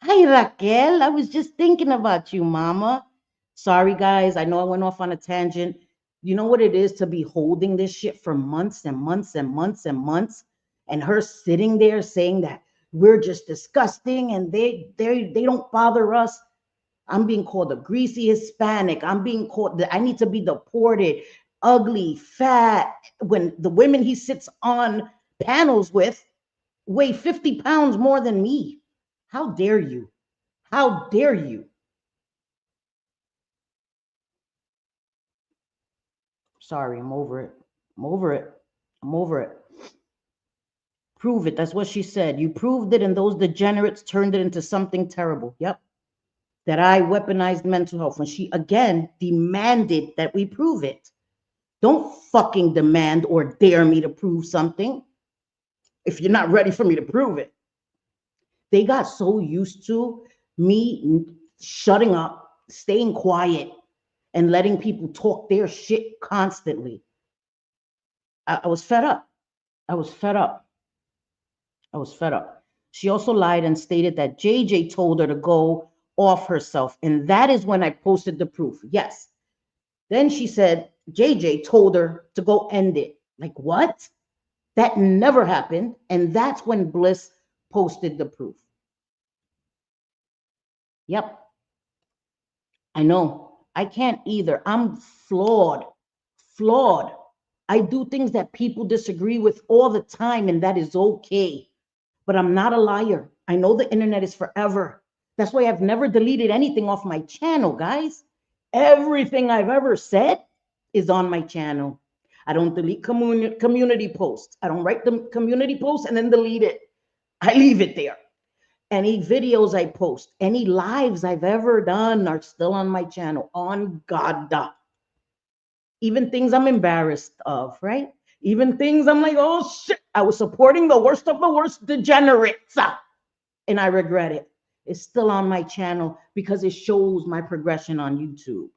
Hi, Raquel. I was just thinking about you, Mama. Sorry, guys. I know I went off on a tangent. You know what it is to be holding this shit for months and months and months and months, and her sitting there saying that we're just disgusting and they don't bother us. I'm being called a greasy Hispanic. I'm being called that I need to be deported, ugly, fat. When the women he sits on panels with weigh 50 pounds more than me. How dare you? How dare you? Sorry, I'm over it. I'm over it. I'm over it. Prove it. That's what she said. You proved it, and those degenerates turned it into something terrible. Yep. That I weaponized mental health when she again demanded that we prove it. Don't fucking demand or dare me to prove something if you're not ready for me to prove it. They got so used to me shutting up, staying quiet, and letting people talk their shit constantly. I was fed up. I was fed up. I was fed up. She also lied and stated that JJ told her to go off herself. And that is when I posted the proof. Yes. Then she said JJ told her to go end it. Like, what? That never happened. And that's when Bliss posted the proof. Yep. I know. I can't either. I'm flawed. Flawed. I do things that people disagree with all the time, and that is okay. But I'm not a liar. I know the internet is forever. That's why I've never deleted anything off my channel, guys. Everything I've ever said is on my channel. I don't delete community posts. I don't write the community posts and then delete it. I leave it there. Any videos I post, any lives I've ever done are still on my channel. On God. Even things I'm embarrassed of, right? Even things I'm like, oh shit, I was supporting the worst of the worst degenerates. And I regret it. It's still on my channel because it shows my progression on YouTube.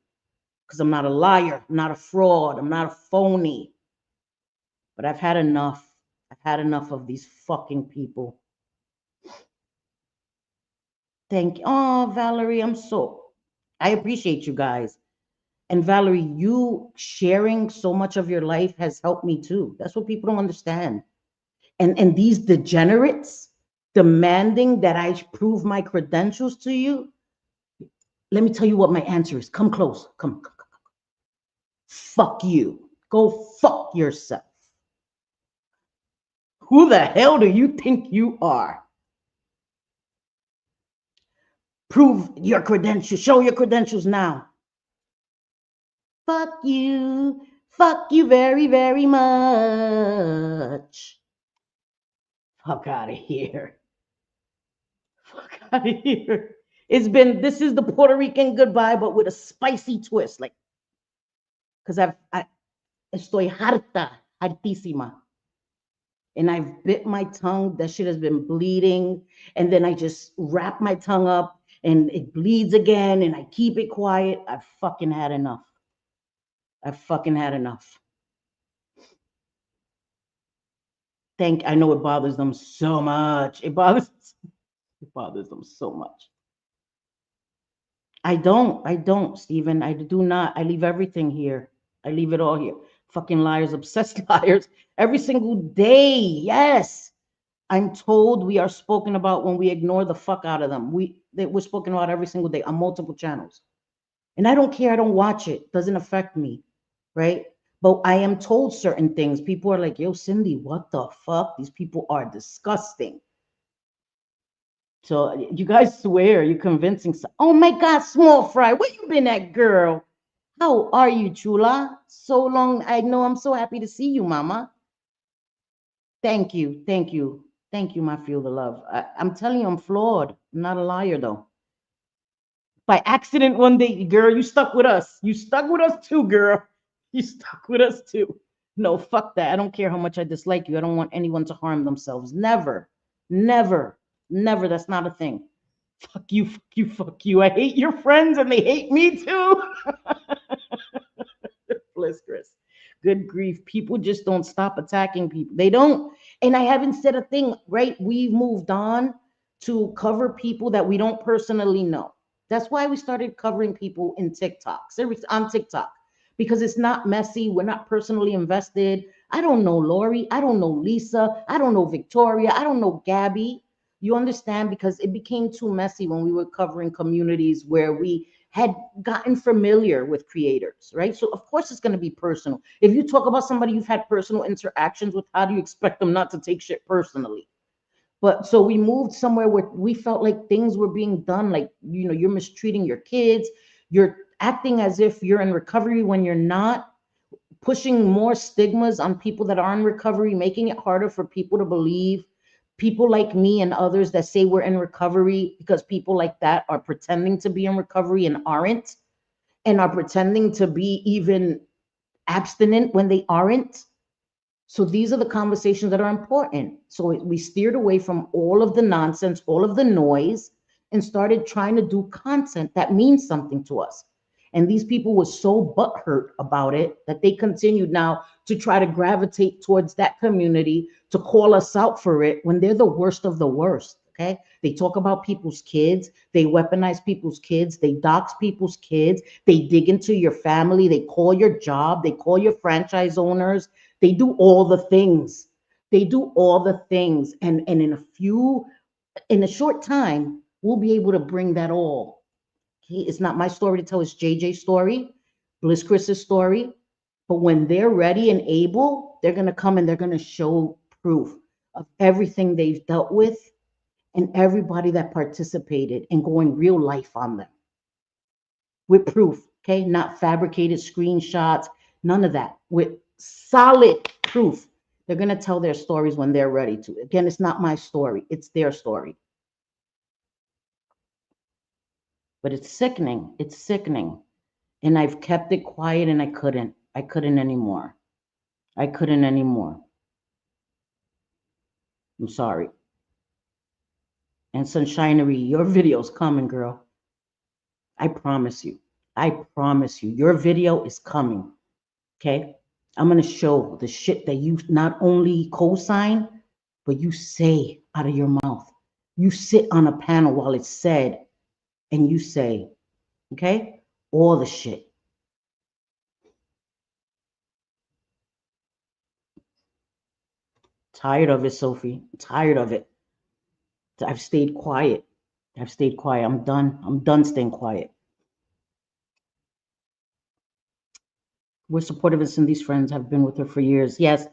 Because I'm not a liar, I'm not a fraud, I'm not a phony. But I've had enough. I've had enough of these fucking people. Thank you. Oh, Valerie, I appreciate you guys. And Valerie, you sharing so much of your life has helped me too. That's what people don't understand. And these degenerates demanding that I prove my credentials to you. Let me tell you what my answer is. Come close. Come. Fuck you. Go fuck yourself. Who the hell do you think you are? Prove your credentials. Show your credentials now. Fuck you. Fuck you very, very much. Fuck out of here. Fuck out of here. This is the Puerto Rican goodbye, but with a spicy twist. Like, because I estoy harta, hartísima. And I've bit my tongue. That shit has been bleeding. And then I just wrap my tongue up and it bleeds again. And I keep it quiet. I've fucking had enough. I've fucking had enough. I know it bothers them so much. It bothers them so much. I don't, Stephen. I do not. I leave everything here. I leave it all here. Fucking liars, obsessed liars. Every single day. Yes. I'm told we are spoken about when we ignore the fuck out of them. We're spoken about every single day on multiple channels. And I don't care. I don't watch it. Doesn't affect me. Right? But I am told certain things. People are like, yo, Cindy, what the fuck? These people are disgusting. So you guys swear you're convincing. Oh my God, small fry, where you been at, girl? How are you, chula? So long. I know. I'm so happy to see you, mama. Thank you, my feel the love. I'm telling you, I'm flawed. I'm not a liar though. By accident one day, girl, you stuck with us. You stuck with us too, girl. You stuck with us too. No, fuck that. I don't care how much I dislike you. I don't want anyone to harm themselves. Never, never, never. That's not a thing. Fuck you, fuck you, fuck you. I hate your friends and they hate me too. Bliss, Chris. Good grief. People just don't stop attacking people. They don't. And I haven't said a thing, right? We've moved on to cover people that we don't personally know. That's why we started covering people in TikTok, on TikTok, because it's not messy. We're not personally invested. I don't know Lori. I don't know Lisa. I don't know Victoria. I don't know Gabby. You understand? Because it became too messy when we were covering communities where we had gotten familiar with creators, right? So of course it's going to be personal. If you talk about somebody you've had personal interactions with, how do you expect them not to take shit personally? But so we moved somewhere where we felt like things were being done, like, you're mistreating your kids, you're acting as if you're in recovery when you're not, pushing more stigmas on people that are in recovery, making it harder for people to believe. People like me and others that say we're in recovery because people like that are pretending to be in recovery and aren't, and are pretending to be even abstinent when they aren't. So these are the conversations that are important. So we steered away from all of the nonsense, all of the noise, and started trying to do content that means something to us. And these people were so butthurt about it that they continued now to try to gravitate towards that community to call us out for it when they're the worst of the worst. Okay. They talk about people's kids. They weaponize people's kids. They dox people's kids. They dig into your family. They call your job. They call your franchise owners. They do all the things. They do all the things. And in a short time, we'll be able to bring that all. Okay? It's not my story to tell, it's JJ's story, Bliss Chris's story. But when they're ready and able, they're going to come and they're going to show proof of everything they've dealt with and everybody that participated in going real life on them with proof, okay? Not fabricated screenshots, none of that. With solid proof. They're going to tell their stories when they're ready to. Again, it's not my story, it's their story. But it's sickening. It's sickening. And I've kept it quiet and I couldn't. I couldn't anymore. I couldn't anymore. I'm sorry. And Sunshinery, your video's coming, girl. I promise you. I promise you. Your video is coming. Okay? I'm going to show the shit that you not only co-sign, but you say out of your mouth. You sit on a panel while it's said and you say, okay? All the shit. Tired of it, Sophie. Tired of it. I've stayed quiet. I've stayed quiet. I'm done. I'm done staying quiet. We're supportive of Cindy's friends. Have been with her for years. Yes.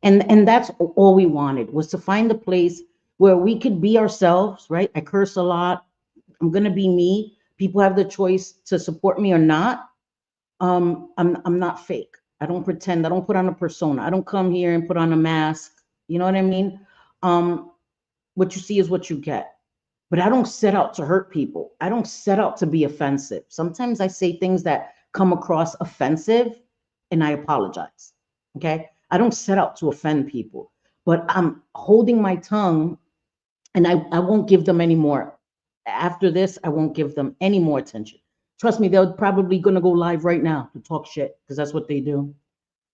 And that's all we wanted, was to find a place where we could be ourselves, right? I curse a lot. I'm gonna be me. People have the choice to support me or not. I'm not fake. I don't pretend. I don't put on a persona. I don't come here and put on a mask. You know what I mean? What you see is what you get. But I don't set out to hurt people. I don't set out to be offensive. Sometimes I say things that come across offensive and I apologize. Okay? I don't set out to offend people, but I'm holding my tongue and I won't give them any more. After this, I won't give them any more attention. Trust me, they're probably going to go live right now to talk shit because that's what they do.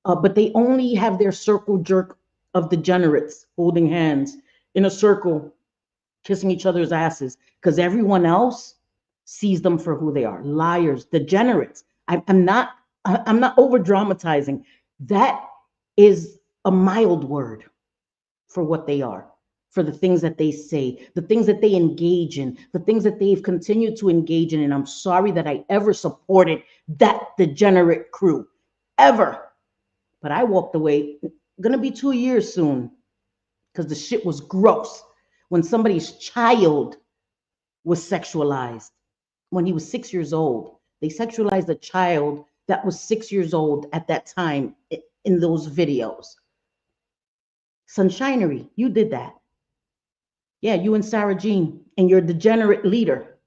But they only have their circle jerk of degenerates holding hands in a circle, kissing each other's asses, because everyone else sees them for who they are. Liars, degenerates. I'm not over dramatizing. That is a mild word for what they are, for the things that they say, the things that they engage in, the things that they've continued to engage in. And I'm sorry that I ever supported that degenerate crew, ever. But I walked away. Gonna be 2 years soon, because the shit was gross. When somebody's child was sexualized, when he was 6 years old, they sexualized a child that was 6 years old at that time in those videos. Sunshinery, you did that. Yeah, you and Sarah Jean and your degenerate leader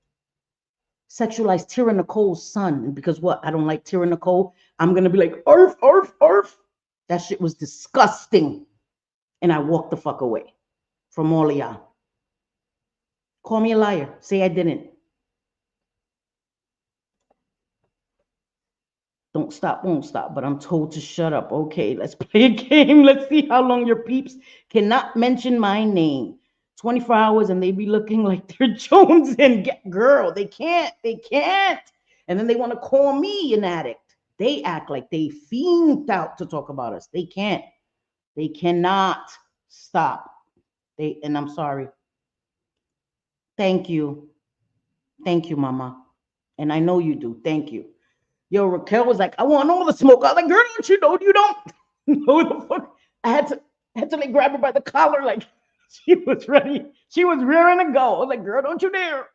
sexualized Tira Nicole's son. And because what? I don't like Tira Nicole. I'm going to be like, arf, arf, arf. That shit was disgusting. And I walked the fuck away from all of y'all. Call me a liar. Say I didn't. Don't stop, won't stop, but I'm told to shut up. Okay, let's play a game. Let's see how long your peeps cannot mention my name. 24 hours and they be looking like they're Jones and girl. They can't. They can't. And then they want to call me an addict. They act like they fiend out to talk about us. They can't. They cannot stop. And I'm sorry. Thank you. Thank you, mama. And I know you do. Thank you. Yo, Raquel was like, I want all the smoke. I was like, girl, don't you know you don't know the fuck. I had to like grab her by the collar, like she was ready. She was rearing to go. I was like, girl, don't you dare.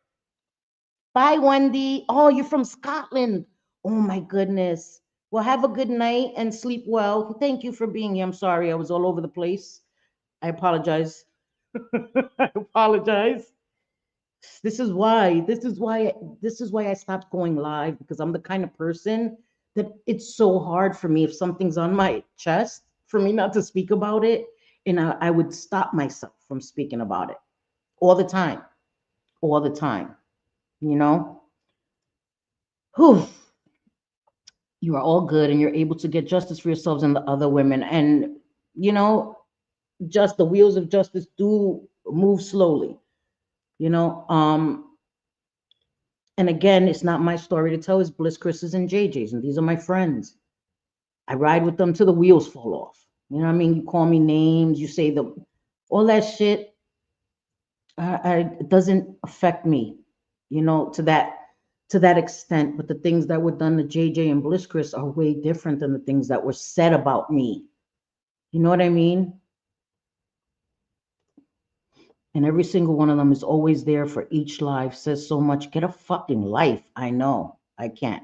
Bye, Wendy. Oh, you're from Scotland. Oh my goodness. Well, have a good night and sleep well. Thank you for being here. I'm sorry I was all over the place. I apologize. I apologize. This is why I stopped going live, because I'm the kind of person that it's so hard for me if something's on my chest for me not to speak about it, and I would stop myself from speaking about it all the time, all the time. You know. Whew. You are all good and you're able to get justice for yourselves and the other women. And, you know, just the wheels of justice do move slowly, you know. And again, it's not my story to tell, it's Bliss, Chris's, and JJ's, and these are my friends. I ride with them till the wheels fall off. You know what I mean? You call me names, you say the all that shit. It doesn't affect me, you know, to that extent. But the things that were done to JJ and Bliss Chris are way different than the things that were said about me. You know what I mean? And every single one of them is always there for each live. Says so much. Get a fucking life. I know. I can't.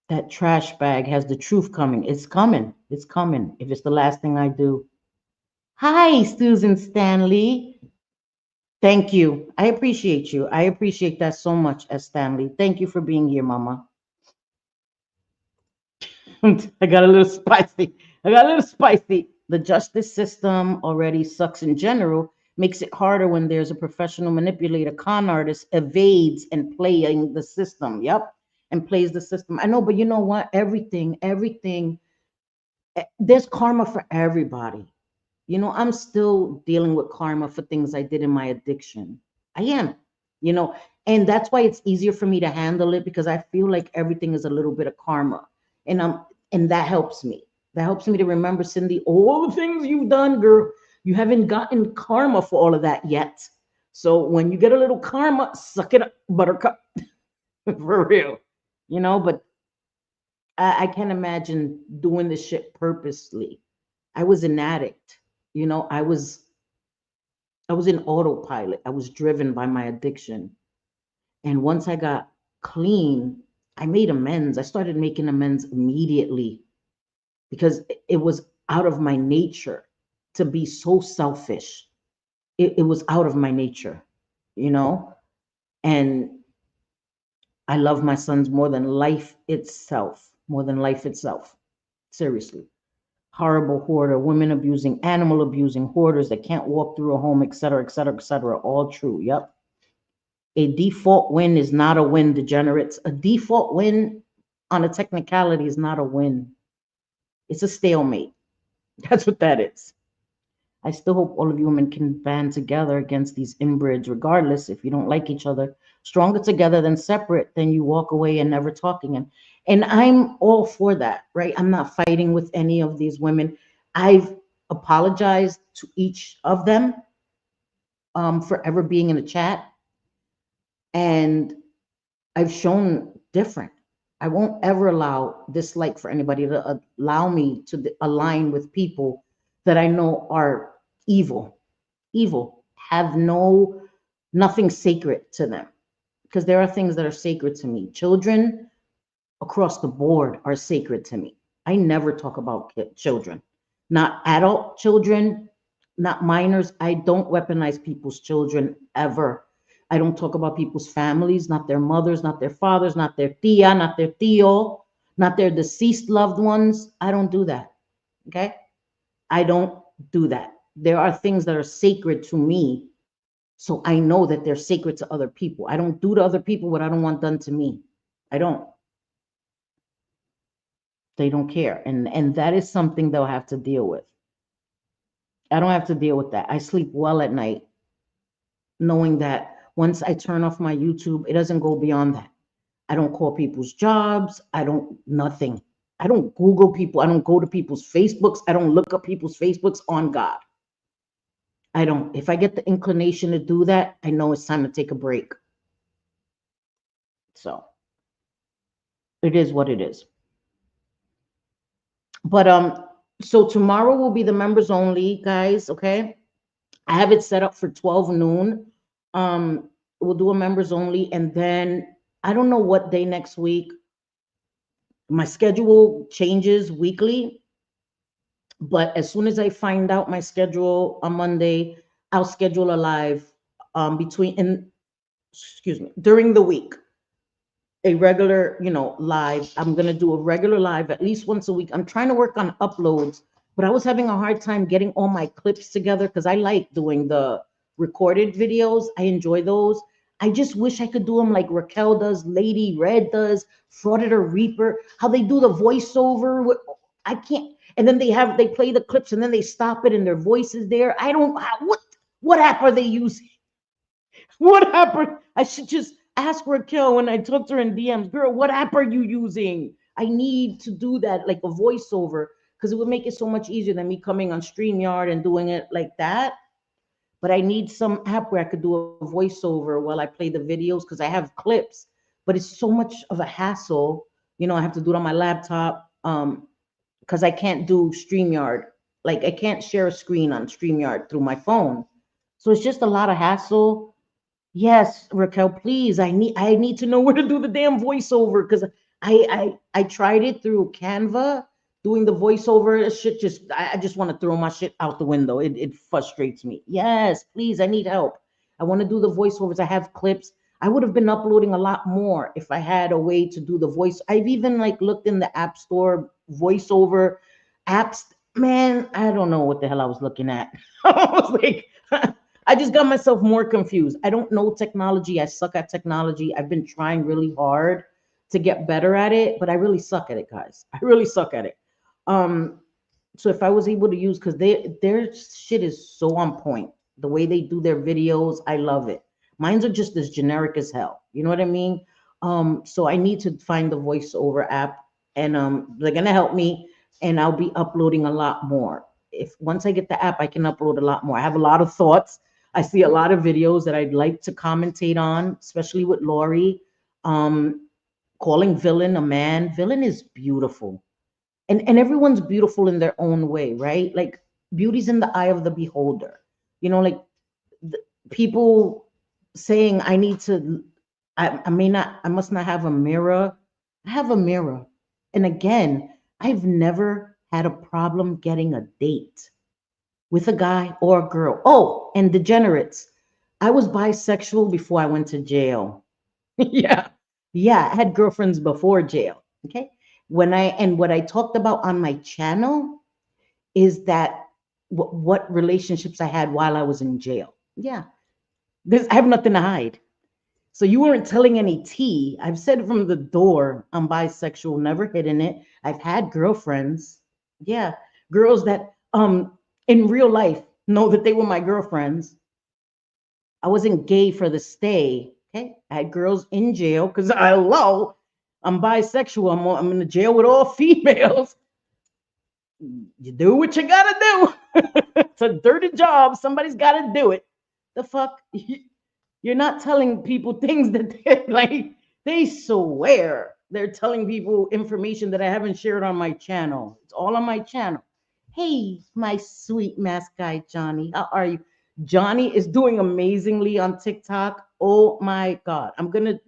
That trash bag has the truth coming. It's coming. It's coming. If it's the last thing I do. Hi, Susan Stanley. Thank you. I appreciate you. I appreciate that so much, as Stanley. Thank you for being here, Mama. I got a little spicy. I got a little spicy. The justice system already sucks in general, makes it harder when there's a professional manipulator, con artist evades and playing the system. Yep. And plays the system. I know, but you know what? Everything, there's karma for everybody. You know, I'm still dealing with karma for things I did in my addiction. I am, you know, and that's why it's easier for me to handle it because I feel like everything is a little bit of karma. And and that helps me. That helps me to remember, Cindy, all the things you've done, girl. You haven't gotten karma for all of that yet. So when you get a little karma, suck it up, buttercup. For real. You know, but I can't imagine doing this shit purposely. I was an addict. You know, I was in autopilot. I was driven by my addiction. And once I got clean, I made amends. I started making amends immediately because it was out of my nature to be so selfish. It was out of my nature, you know? And I love my sons more than life itself, more than life itself. Seriously. Horrible hoarder, women abusing, animal abusing, hoarders that can't walk through a home, et cetera, et cetera, et cetera. All true. Yep. A default win is not a win, degenerates. A default win on a technicality is not a win. It's a stalemate. That's what that is. I still hope all of you women can band together against these inbreds, regardless if you don't like each other. Stronger together than separate, then you walk away and never talk again. And I'm all for that, right? I'm not fighting with any of these women. I've apologized to each of them for ever being in a chat, and I've shown different. I won't ever allow dislike for anybody to allow me to align with people that I know are evil. Evil, have nothing sacred to them, because there are things that are sacred to me. Children across the board are sacred to me. I never talk about children, not adult children, not minors. I don't weaponize people's children ever. I don't talk about people's families, not their mothers, not their fathers, not their tia, not their tío, not their deceased loved ones. I don't do that. Okay? I don't do that. There are things that are sacred to me. So I know that they're sacred to other people. I don't do to other people what I don't want done to me. I don't. They don't care. And that is something they'll have to deal with. I don't have to deal with that. I sleep well at night knowing that once I turn off my YouTube, it doesn't go beyond that. I don't call people's jobs. I don't, nothing. I don't Google people. I don't go to people's Facebooks. I don't look up people's Facebooks, on God. I don't. If I get the inclination to do that, I know it's time to take a break. So it is what it is. But so tomorrow will be the members only, guys. Okay. I have it set up for 12 noon. We'll do a members only, and then I don't know what day next week. My schedule changes weekly, but as soon as I find out my schedule on Monday, I'll schedule a live between in excuse me, during the week. A regular, you know, live. I'm gonna do a regular live at least once a week. I'm trying to work on uploads, but I was having a hard time getting all my clips together because I like doing the recorded videos. I enjoy those. I just wish I could do them like Raquel does, Lady Red does, Frauditor Reaper, how they do the voiceover. I can't. And then they play the clips and then they stop it and their voice is there. I don't. What app are they using? What app are, I should just ask Raquel when I talk to her in DMs, girl, what app are you using? I need to do that like a voiceover because it would make it so much easier than me coming on StreamYard and doing it like that. But I need some app where I could do a voiceover while I play the videos because I have clips, but it's so much of a hassle. You know, I have to do it on my laptop because I can't do StreamYard. Like I can't share a screen on StreamYard through my phone. So it's just a lot of hassle. Yes, Raquel, please. I need to know where to do the damn voiceover because I tried it through Canva doing the voiceover. Shit just I just want to throw my shit out the window. It frustrates me. Yes, please. I need help. I want to do the voiceovers. I have clips. I would have been uploading a lot more if I had a way to do the voice. I've even like looked in the App Store voiceover apps. Man, I don't know what the hell I was looking at. I was like, I just got myself more confused. I don't know technology. I suck at technology. I've been trying really hard to get better at it, but I really suck at it, guys. I really suck at it. Um, so if I was able to use, because their shit is so on point. The way they do their videos, I love it. Mine's are just as generic as hell. You know what I mean? So I need to find the voiceover app, and they're gonna help me, and I'll be uploading a lot more. If once I get the app, I can upload a lot more. I have a lot of thoughts. I see a lot of videos that I'd like to commentate on, especially with Lori. Um, Calling Villain a man. Villain is beautiful, and everyone's beautiful in their own way, right? Like beauty's in the eye of the beholder. You know, like the, people saying I need to. I may not. I must not have a mirror. I have a mirror, and again, I've never had a problem getting a date with a guy or a girl. Oh, and degenerates. I was bisexual before I went to jail. Yeah. Yeah, I had girlfriends before jail. Okay. What I talked about on my channel is that what relationships I had while I was in jail. Yeah. I have nothing to hide. So you weren't telling any tea. I've said from the door, I'm bisexual, never hidden it. I've had girlfriends. Yeah. Girls that in real life know that they were my girlfriends. I wasn't gay for the stay. Okay. I had girls in jail because hello, I'm bisexual. I'm in the jail with all females. You do what you gotta do. It's a dirty job. Somebody's gotta do it. The fuck? You're not telling people things that they're like, they swear they're telling people information that I haven't shared on my channel. It's all on my channel. Hey, my sweet mask guy, Johnny. How are you? Johnny is doing amazingly on TikTok. Oh my God. I'm gonna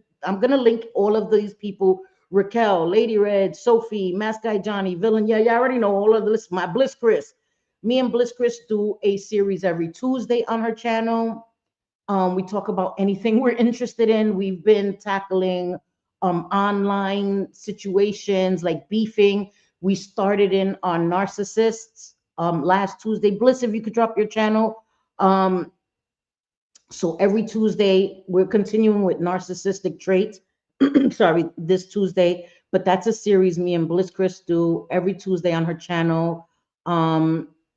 link all of these people. Raquel, Lady Red, Sophie, Mask Guy Johnny, Villain. Yeah, you already know all of this. My Bliss Chris. Me and Bliss Chris do a series every Tuesday on her channel. We talk about anything we're interested in. We've been tackling online situations like beefing. We started in on narcissists last Tuesday. Bliss, if you could drop your channel. Um, so every Tuesday, we're continuing with narcissistic traits. Sorry, this Tuesday, but that's a series me and Bliss Chris do every Tuesday on her channel.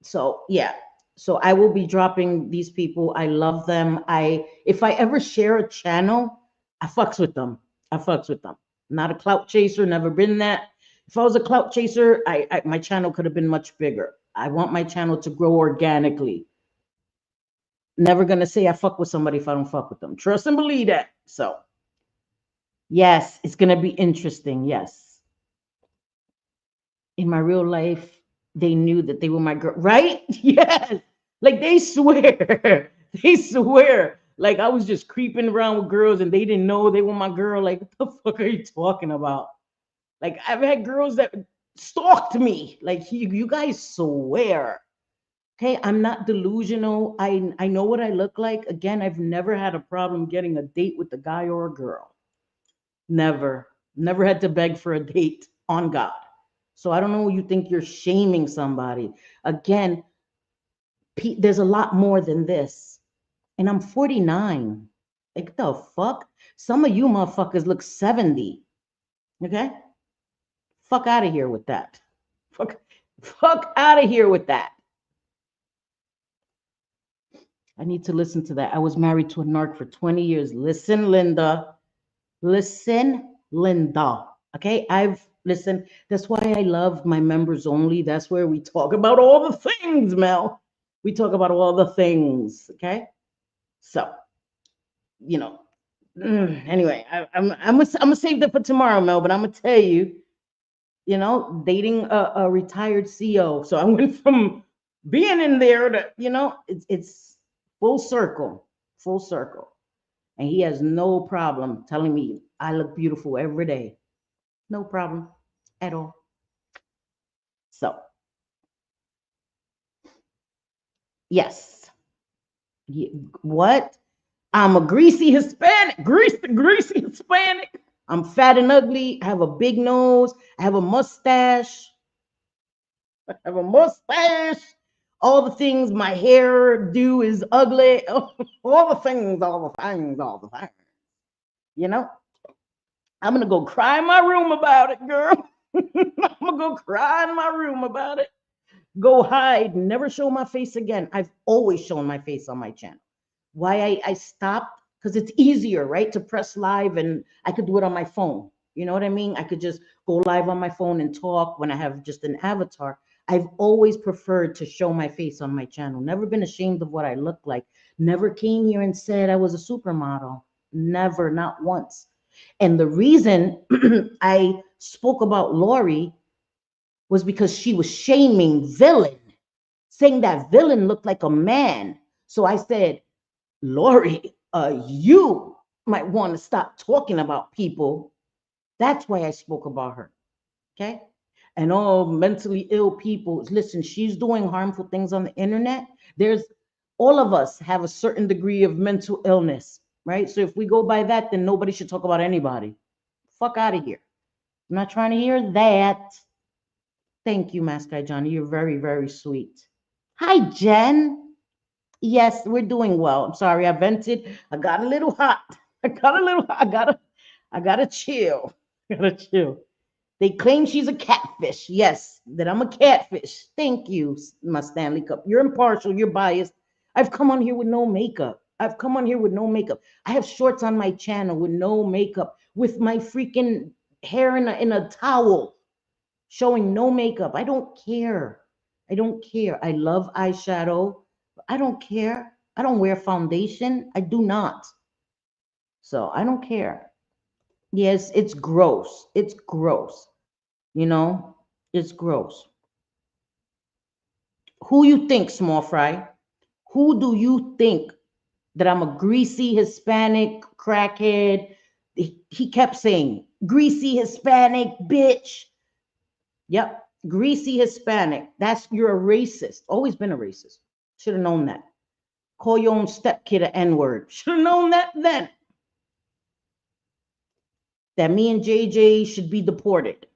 So yeah, so I will be dropping these people. I love them. If I ever share a channel, I fucks with them. I fucks with them. Not a clout chaser, never been that. If I was a clout chaser, my channel could have been much bigger. I want my channel to grow organically. Never gonna say I fuck with somebody if I don't fuck with them. Trust and believe that. So yes, it's gonna be interesting. Yes. In my real life, they knew that they were my girl, right? Yes. Like they swear. They swear. Like I was just creeping around with girls and they didn't know they were my girl. Like, what the fuck are you talking about? Like I've had girls that stalked me. Like you guys swear. Okay, I'm not delusional. I know what I look like. Again, I've never had a problem getting a date with a guy or a girl. Never. Never had to beg for a date on God. So I don't know, you think you're shaming somebody. Again, there's a lot more than this. And I'm 49. Like the fuck? Some of you motherfuckers look 70. Okay? Fuck out of here with that. Fuck, fuck out of here with that. I need to listen to that. I was married to a narc for 20 years. Listen, Linda. Listen, Linda. Okay? Listen, that's why I love my members only. That's where we talk about all the things, Mel. We talk about all the things. Okay? So, you know, anyway, I'm gonna save that for tomorrow, Mel, but I'm gonna tell you, dating a retired CEO. So I went from being in there to, it's full circle. And he has no problem telling me I look beautiful every day. No problem at all. So, yes. What? I'm a greasy Hispanic. Greasy Hispanic. I'm fat and ugly. I have a big nose. I have a mustache. I have a mustache. All the things my hair do is ugly. All the things, all the things, all the things. You know, I'm gonna go cry in my room about it, girl. I'm gonna go cry in my room about it. Go hide, never show my face again. I've always shown my face on my channel. Why I stopped? Because it's easier, right? To press live and I could do it on my phone. You know what I mean? I could just go live on my phone and talk when I have just an avatar. I've always preferred to show my face on my channel. Never been ashamed of what I look like. Never came here and said I was a supermodel. Never, not once. And the reason I spoke about Lori was because she was shaming Villain, saying that Villain looked like a man. So I said, Lori, you might want to stop talking about people. That's why I spoke about her. Okay. And all mentally ill people, listen, she's doing harmful things on the internet. There's All of us have a certain degree of mental illness, right? So if we go by that, then nobody should talk about anybody. Fuck out of here. I'm not trying to hear that. Thank you, Maskai Johnny. You're very, very sweet. Hi, Jen. Yes, we're doing well. I'm sorry, I vented. I got a little hot. I got a little hot. I gotta chill. Gotta chill. They claim she's a catfish. Yes, that I'm a catfish. Thank you, my Stanley Cup. You're impartial. You're biased. I've come on here with no makeup. I've come on here with no makeup. I have shorts on my channel with no makeup, with my freaking hair in a towel, showing no makeup. I don't care. I don't care. I love eyeshadow. I don't care. I don't wear foundation. I do not. So I don't care. Yes, it's gross. It's gross. You know, it's gross. Who you think, small fry? Who do you think that I'm a greasy Hispanic crackhead? He kept saying, greasy Hispanic bitch. Yep, greasy Hispanic. You're a racist. Always been a racist. Should have known that. Call your own stepkid an N-word. Should have known that then. That me and JJ should be deported.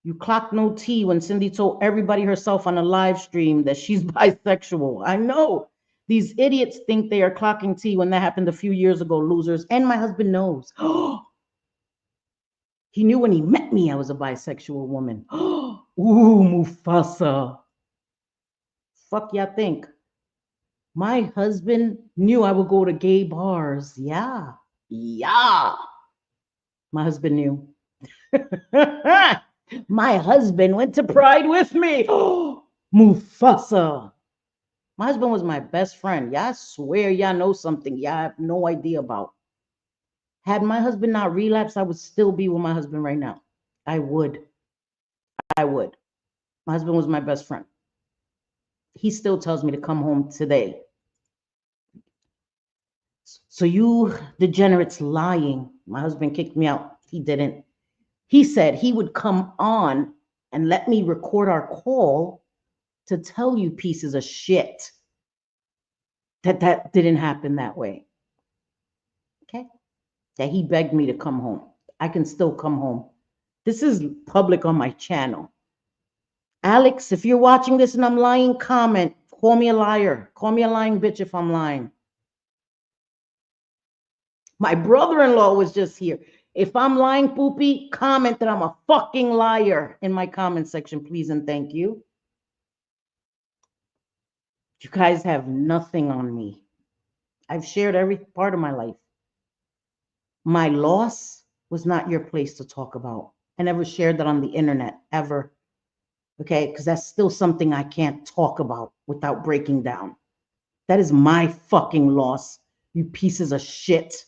You clocked no T when Cindy told everybody herself on a live stream that she's bisexual. I know. These idiots think they are clocking T when that happened a few years ago, losers. And my husband knows. He knew when he met me I was a bisexual woman. Ooh, Mufasa. Fuck y'all think. My husband knew I would go to gay bars. Yeah. Yeah. My husband knew. My husband went to Pride with me. Mufasa. My husband was my best friend. Y'all swear y'all know something y'all have no idea about. Had my husband not relapsed, I would still be with my husband right now. I would. I would. My husband was my best friend. He still tells me to come home today. So you degenerates lying. My husband kicked me out. He didn't. He said he would come on and let me record our call to tell you pieces of shit that didn't happen that way. Okay? That he begged me to come home. I can still come home. This is public on my channel. Alex, if you're watching this and I'm lying, comment. Call me a liar. Call me a lying bitch if I'm lying. My brother-in-law was just here. If I'm lying, Poopy, comment that I'm a fucking liar in my comment section, please and thank you. You guys have nothing on me. I've shared every part of my life. My loss was not your place to talk about. I never shared that on the internet, ever. Okay? Because that's still something I can't talk about without breaking down. That is my fucking loss, you pieces of shit.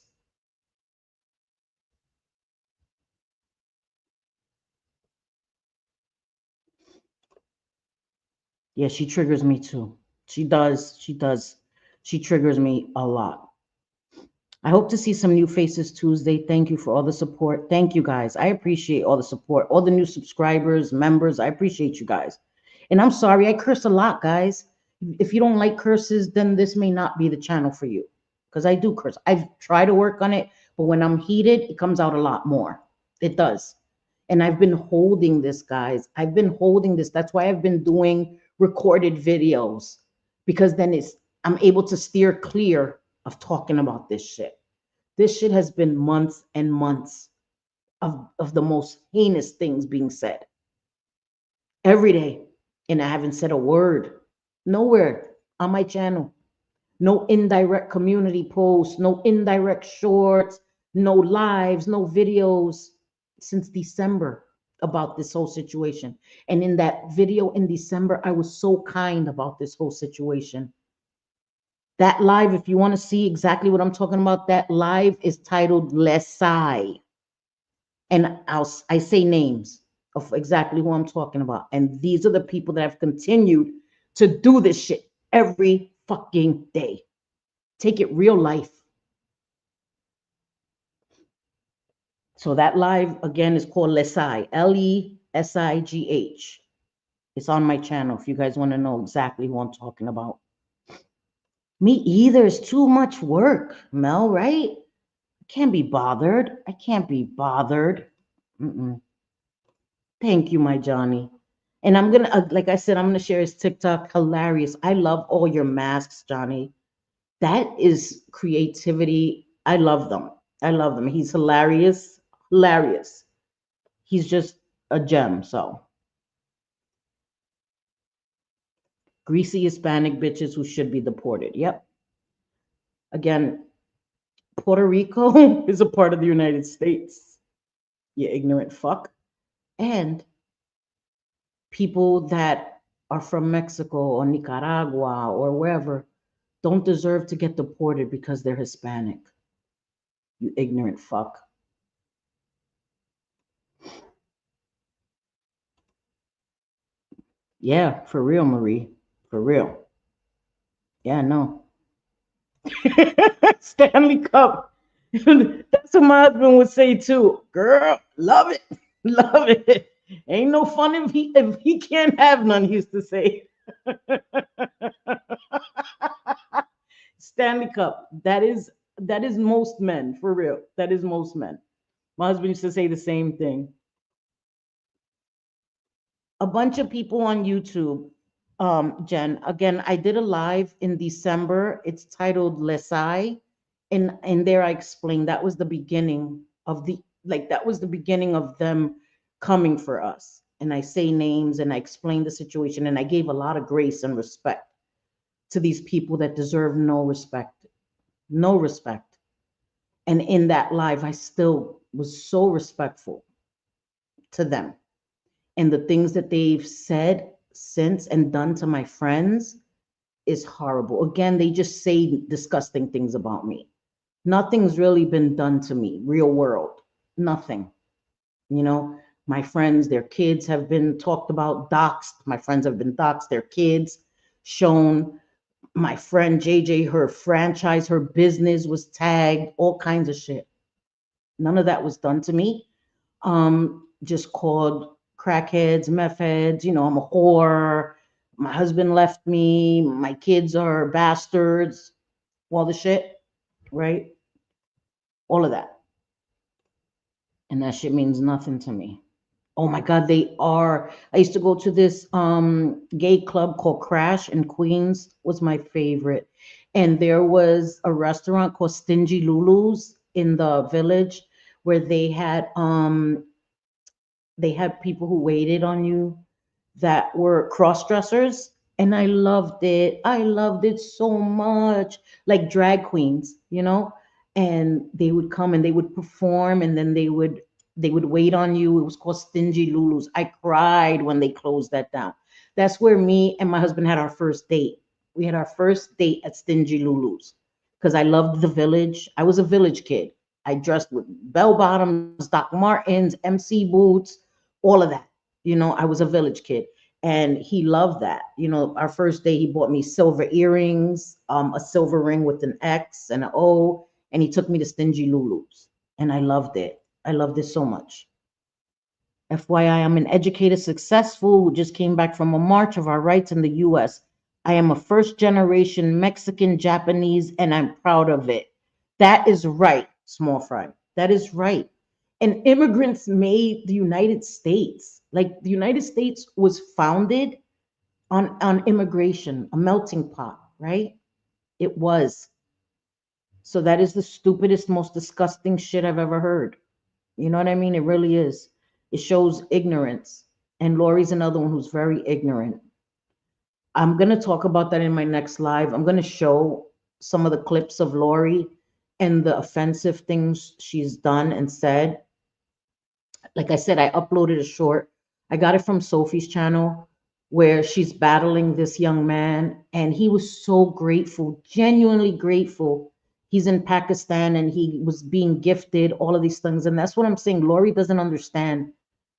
Yeah, she triggers me too. She does. She does. She triggers me a lot. I hope to see some new faces Tuesday. Thank you for all the support. Thank you guys. I appreciate all the support, all the new subscribers, members. I appreciate you guys. And I'm sorry, I curse a lot, guys. If you don't like curses, then this may not be the channel for you. Because I do curse. I've tried to work on it, but when I'm heated, it comes out a lot more. It does. And I've been holding this, guys. I've been holding this. That's why I've been doing recorded videos. Because then I'm able to steer clear of talking about this shit. This shit has been months and months of the most heinous things being said every day. And I haven't said a word, nowhere on my channel. No indirect community posts, no indirect shorts, no lives, no videos since December about this whole situation. And in that video in December, I was so kind about this whole situation. That live, if you want to see exactly what I'm talking about, that live is titled Lesai. And I say names of exactly who I'm talking about. And these are the people that have continued to do this shit every fucking day. Take it real life. So that live again is called Lesai, Lesigh. It's on my channel if you guys want to know exactly who I'm talking about. Me either. It's too much work, Mel, right? I can't be bothered. I can't be bothered. Mm-mm. Thank you, my Johnny. And I'm gonna, like I said, I'm gonna share his TikTok. Hilarious. I love all your masks, Johnny. That is creativity. I love them. I love them. He's hilarious. Hilarious. He's just a gem. So greasy Hispanic bitches who should be deported. Yep. Again, Puerto Rico is a part of the United States. You ignorant fuck. And people that are from Mexico or Nicaragua or wherever don't deserve to get deported because they're Hispanic. You ignorant fuck. Yeah, for real, Marie. For real. Yeah, no. Stanley Cup. That's what my husband would say too. Girl, love it. Love it. Ain't no fun if he can't have none, he used to say. Stanley Cup. That is most men, for real. That is most men. My husband used to say the same thing. A bunch of people on YouTube, Jen. Again, I did a live in December. It's titled Lesai. And there I explained that was the beginning of that was the beginning of them coming for us. And I say names and I explained the situation and I gave a lot of grace and respect to these people that deserve no respect. No respect. And in that live, I still was so respectful to them. And the things that they've said since and done to my friends is horrible. Again, they just say disgusting things about me. Nothing's really been done to me, real world. Nothing. You know, my friends, their kids have been talked about, doxxed. My friends have been doxxed, their kids shown. My friend JJ, her franchise, her business was tagged, all kinds of shit. None of that was done to me. Just called crackheads, meth heads, I'm a whore. My husband left me, my kids are bastards, all the shit, right? All of that. And that shit means nothing to me. Oh my God, they are. I used to go to this gay club called Crash in Queens, was my favorite. And there was a restaurant called Stingy Lulu's in the village where they had people who waited on you that were cross dressers, and I loved it. I loved it so much. Like drag queens, and they would come and they would perform, and then they would wait on you. It was called Stingy Lulu's. I cried when they closed that down. That's where me and my husband had our first date. We had our first date at Stingy Lulu's because I loved the village. I was a village kid. I dressed with bell bottoms, Doc Martens, MC boots, all of that. I was a village kid, and he loved that. Our first day, he bought me silver earrings, a silver ring with an X and an O, and he took me to Stingy Lulu's, and I loved it. I loved it so much. FYI, I'm an educated, successful who just came back from a march of our rights in the US. I am a first generation Mexican Japanese, and I'm proud of it. That is right, small fry. That is right. And immigrants made the United States. Like the United States was founded on immigration, a melting pot, right? It was. So that is the stupidest, most disgusting shit I've ever heard. You know what I mean? It really is. It shows ignorance. And Lori's another one who's very ignorant. I'm going to talk about that in my next live. I'm going to show some of the clips of Lori and the offensive things she's done and said. Like I said, I uploaded a short. I got it from Sophie's channel where she's battling this young man, and he was so grateful, genuinely grateful. He's in Pakistan and he was being gifted all of these things. And that's what I'm saying. Lori doesn't understand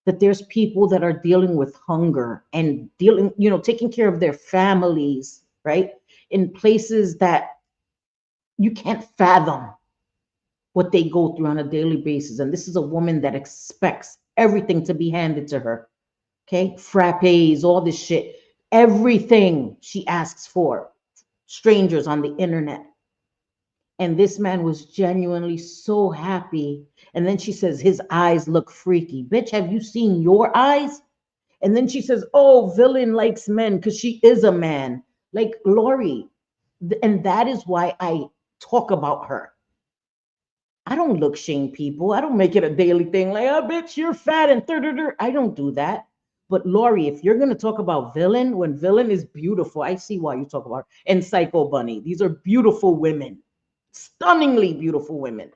that there's people that are dealing with hunger and dealing, taking care of their families, right? In places that you can't fathom what they go through on a daily basis. And this is a woman that expects everything to be handed to her. Okay. Frappes, all this shit, everything she asks for, strangers on the internet. And this man was genuinely so happy. And then she says, his eyes look freaky. Bitch, have you seen your eyes? And then she says, oh, villain likes men because she is a man. Like Lori. And that is why I talk about her. I don't look shame people. I don't make it a daily thing like, oh, bitch, you're fat and third. I don't do that. But Lori, if you're going to talk about villain, when villain is beautiful, I see why you talk about her. And Psycho Bunny. These are beautiful women, stunningly beautiful women.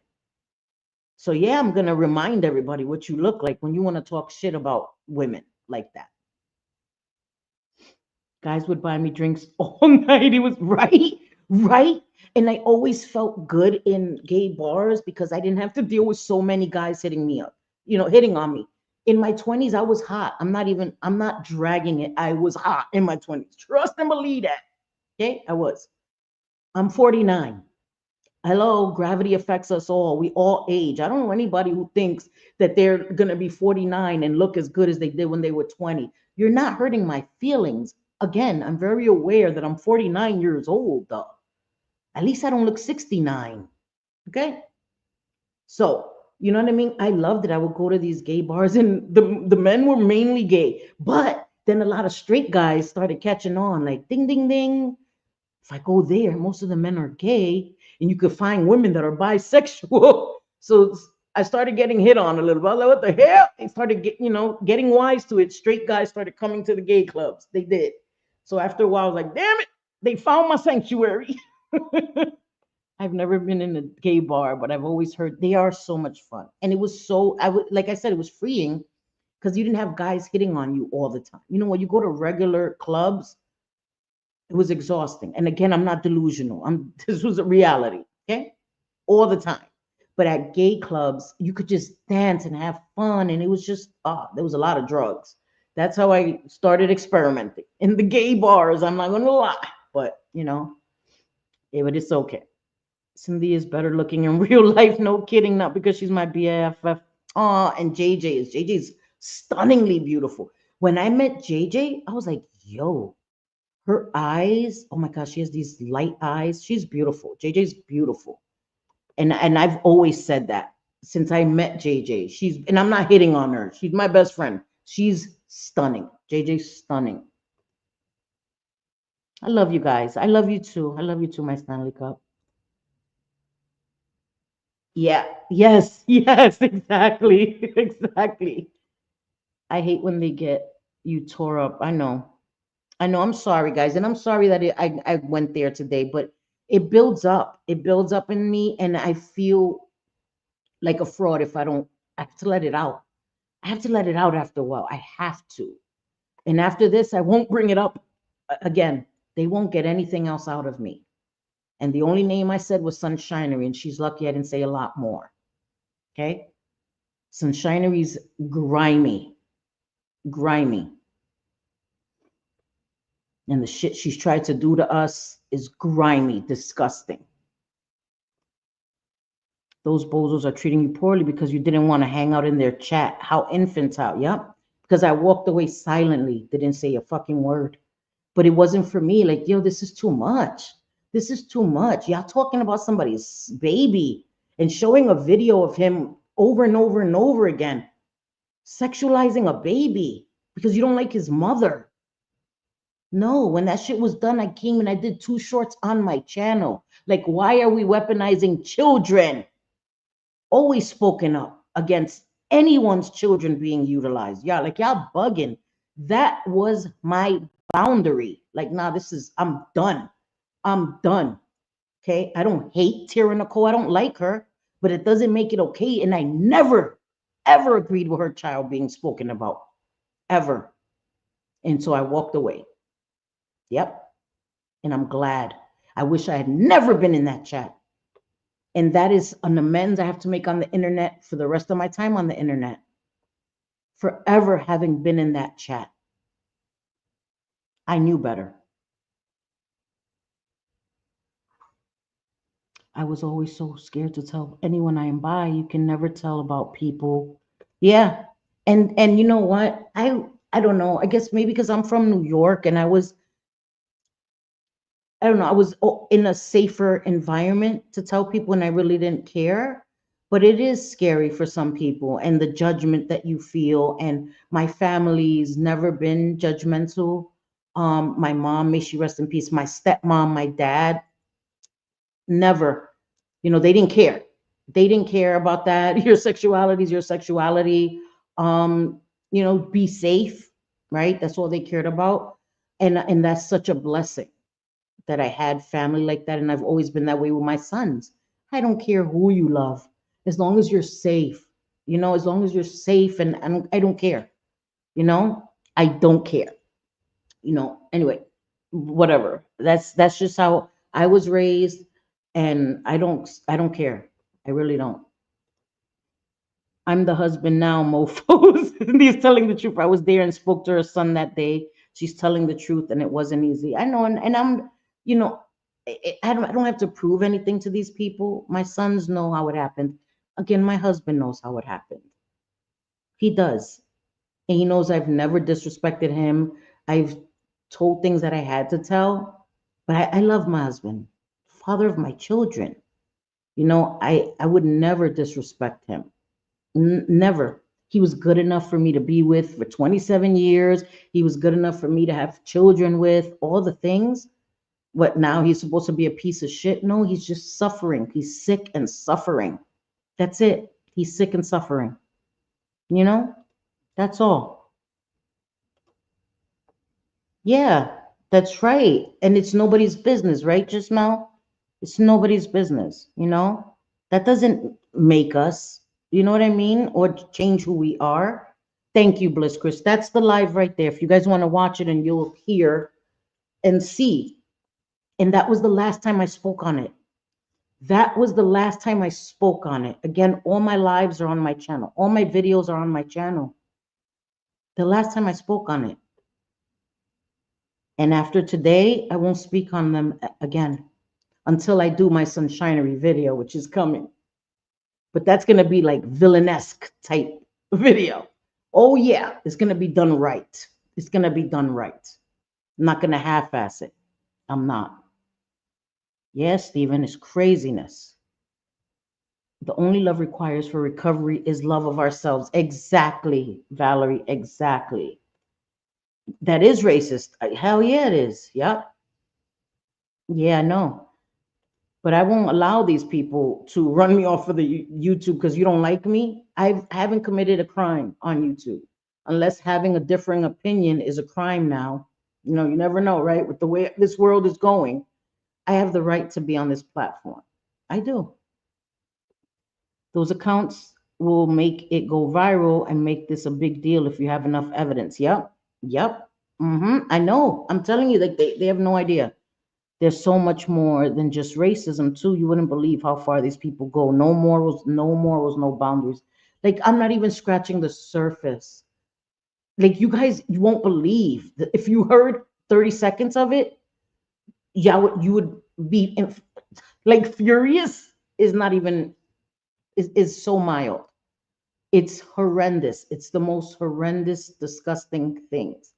So yeah, I'm going to remind everybody what you look like when you want to talk shit about women like that. Guys would buy me drinks all night. It was right, right. And I always felt good in gay bars because I didn't have to deal with so many guys hitting me up, hitting on me. In my 20s, I was hot. I'm not dragging it. I was hot in my 20s. Trust and believe that. Okay, I was. I'm 49. Hello, gravity affects us all. We all age. I don't know anybody who thinks that they're going to be 49 and look as good as they did when they were 20. You're not hurting my feelings. Again, I'm very aware that I'm 49 years old, though. At least I don't look 69. Okay? So, you know what I mean? I loved it. I would go to these gay bars, and the men were mainly gay. But then a lot of straight guys started catching on, like ding, ding, ding. If I go there, most of the men are gay, and you could find women that are bisexual. So I started getting hit on a little bit. I was like, what the hell? They started getting wise to it. Straight guys started coming to the gay clubs. They did. So after a while, I was like, damn it, they found my sanctuary. I've never been in a gay bar, but I've always heard they are so much fun. And it was so, like I said, it was freeing because you didn't have guys hitting on you all the time. When you go to regular clubs, it was exhausting. And again, I'm not delusional. This was a reality, okay? All the time. But at gay clubs, you could just dance and have fun. And it was just, there was a lot of drugs. That's how I started experimenting in the gay bars. I'm not going to lie. But, but it's okay. Cindy is better looking in real life. No kidding. Not because she's my BFF. And JJ's stunningly beautiful. When I met JJ, I was like, yo, her eyes, oh my gosh, she has these light eyes. She's beautiful. JJ's beautiful. And I've always said that since I met JJ. And I'm not hitting on her. She's my best friend. She's stunning. JJ's stunning. I love you guys. I love you too. I love you too, my Stanley Cup. Yeah. Yes. Yes. Exactly. Exactly. I hate when they get you tore up. I know. I know. I'm sorry, guys, and I'm sorry that I went there today, but it builds up. It builds up in me, and I feel like a fraud if I don't. I have to let it out. I have to let it out after a while. I have to. And after this, I won't bring it up again. They won't get anything else out of me. And the only name I said was Sunshinery, and she's lucky I didn't say a lot more. Okay? Sunshinery's grimy, grimy. And the shit she's tried to do to us is grimy, disgusting. Those bozos are treating you poorly because you didn't want to hang out in their chat. How infantile, yep. Because I walked away silently, didn't say a fucking word. But it wasn't for me. Like, yo, this is too much. This is too much. Y'all talking about somebody's baby and showing a video of him over and over and over again, sexualizing a baby because you don't like his mother. No, when that shit was done, I came and I did 2 shorts on my channel. Like, why are we weaponizing children? Always spoken up against anyone's children being utilized. Yeah, like y'all bugging. That was my boundary. Like, nah, I'm done. I'm done. Okay. I don't hate Tara Nicole. I don't like her, but it doesn't make it okay. And I never, ever agreed with her child being spoken about. Ever. And so I walked away. Yep. And I'm glad. I wish I had never been in that chat. And that is an amends I have to make on the internet for the rest of my time on the internet. Forever having been in that chat. I knew better. I was always so scared to tell anyone I am by. You can never tell about people. Yeah. And you know what? I don't know. I guess maybe because I'm from New York and I don't know, I was in a safer environment to tell people and I really didn't care. But it is scary for some people and the judgment that you feel. And my family's never been judgmental. My mom, may she rest in peace, my stepmom, my dad, never. They didn't care. They didn't care about that. Your sexuality is your sexuality. Um, be safe, right? That's all they cared about. And that's such a blessing that I had family like that, and I've always been that way with my sons. I don't care who you love, as long as you're safe. As long as you're safe, and I don't care. I don't care. Anyway, whatever. That's just how I was raised, and I don't care. I really don't. I'm the husband now, mofos. And he's telling the truth. I was there and spoke to her son that day. She's telling the truth, and it wasn't easy. I know, and I'm, you know, I don't have to prove anything to these people. My sons know how it happened. Again, my husband knows how it happened. He does, and he knows I've never disrespected him. I've told things that I had to tell, but I love my husband, father of my children. I would never disrespect him. Never. He was good enough for me to be with for 27 years. He was good enough for me to have children with, all the things. What now? He's supposed to be a piece of shit? No, he's just suffering. He's sick and suffering. That's it. He's sick and suffering. You know? That's all. Yeah, that's right. And it's nobody's business, right, just now? It's nobody's business. That doesn't make us, you know what I mean? Or change who we are. Thank you, Bliss Chris. That's the live right there. If you guys want to watch it and you'll hear and see. And that was the last time I spoke on it. That was the last time I spoke on it. Again, all my lives are on my channel. All my videos are on my channel. The last time I spoke on it. And after today, I won't speak on them again until I do my Sunshinery video, which is coming. But that's going to be like villainesque type video. Oh, yeah, it's going to be done right. It's going to be done right. I'm not going to half ass it. I'm not. Yes, Stephen, it's craziness. The only love requires for recovery is love of ourselves. Exactly, Valerie, exactly. That is racist. Hell yeah, it is. Yep. Yeah, I know. But I won't allow these people to run me off of the YouTube because you don't like me. I haven't committed a crime on YouTube, unless having a differing opinion is a crime now. You know, you never know, right? With the way this world is going, I have the right to be on this platform. I do. Those accounts will make it go viral and make this a big deal if you have enough evidence. Yep. Yep. I know. I'm telling you, like they have no idea. There's so much more than just racism too. You wouldn't believe how far these people go. No more was no boundaries. Like I'm not even scratching the surface. Like you guys, you won't believe that if you heard 30 seconds of it, yeah, you would be like furious is not even is so mild. It's horrendous. It's the most horrendous, disgusting things.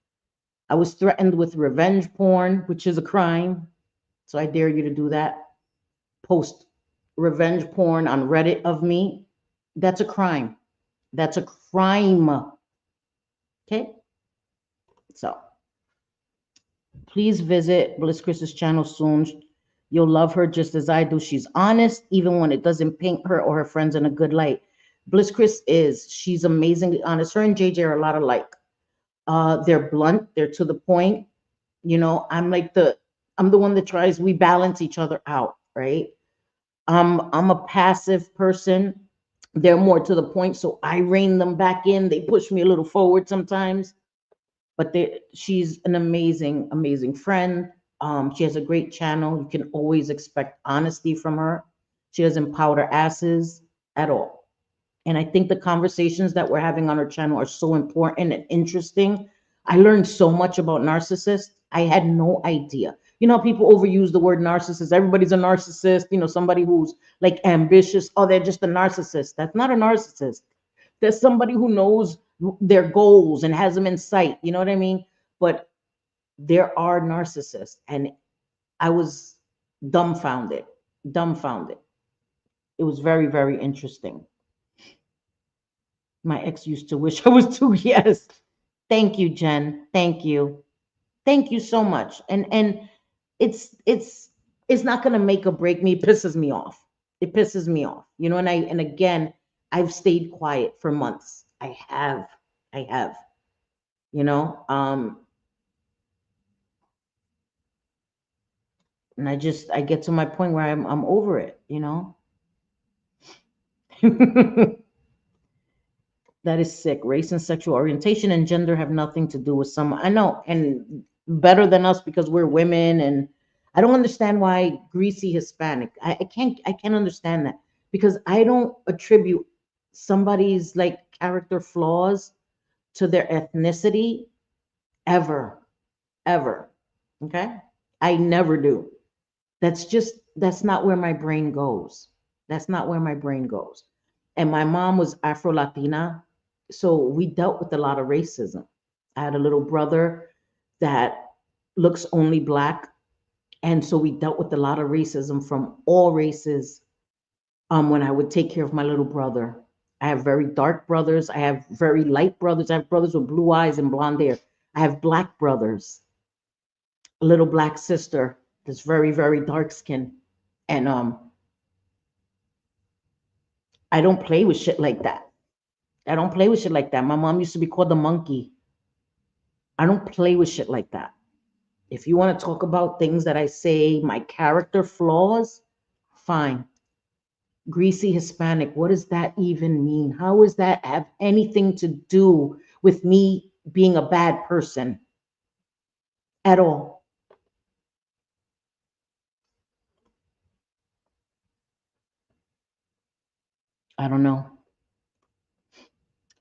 I was threatened with revenge porn, which is a crime. So I dare you to do that. Post revenge porn on Reddit of me. That's a crime. That's a crime. Okay? So please visit Bliss Chris's channel soon. You'll love her just as I do. She's honest, even when it doesn't paint her or her friends in a good light. Bliss Chris is. She's amazingly honest. Her and JJ are a lot alike. They're blunt, they're to the point. You know, I'm the one that tries, we balance each other out, right? I'm a passive person. They're more to the point, so I rein them back in. They push me a little forward sometimes, but she's an amazing, amazing friend. She has a great channel. You can always expect honesty from her. She doesn't powder asses at all. And I think the conversations that we're having on our channel are so important and interesting. I learned so much about narcissists. I had no idea. You know, people overuse the word narcissist. Everybody's a narcissist. You know, somebody who's like ambitious. Oh, they're just a narcissist. That's not a narcissist. There's somebody who knows their goals and has them in sight. You know what I mean? But there are narcissists. And I was dumbfounded. Dumbfounded. It was very, very interesting. My ex used to wish I was too. Yes. Thank you, Jen. Thank you. Thank you so much. And it's it's not gonna make or break me. It pisses me off. It pisses me off. You know, and again, I've stayed quiet for months. I have. I have. You know, and I get to my point where I'm over it, you know? That is sick. Race and sexual orientation and gender have nothing to do with some. I know, and better than us because we're women. And I don't understand why greasy Hispanic. I can't understand that because I don't attribute somebody's like character flaws to their ethnicity ever, ever. Okay, I never do. That's not where my brain goes. That's not where my brain goes. And my mom was Afro Latina, so we dealt with a lot of racism. I had a little brother that looks only black, and so we dealt with a lot of racism from all races. When I would take care of my little brother, I have very dark brothers. I have very light brothers. I have brothers with blue eyes and blonde hair. I have black brothers, a little black sister that's very, very dark skinned. And I don't play with shit like that. I don't play with shit like that. My mom used to be called the monkey. I don't play with shit like that. If you want to talk about things that I say, my character flaws, fine. Greasy Hispanic, what does that even mean? How does that have anything to do with me being a bad person at all? I don't know.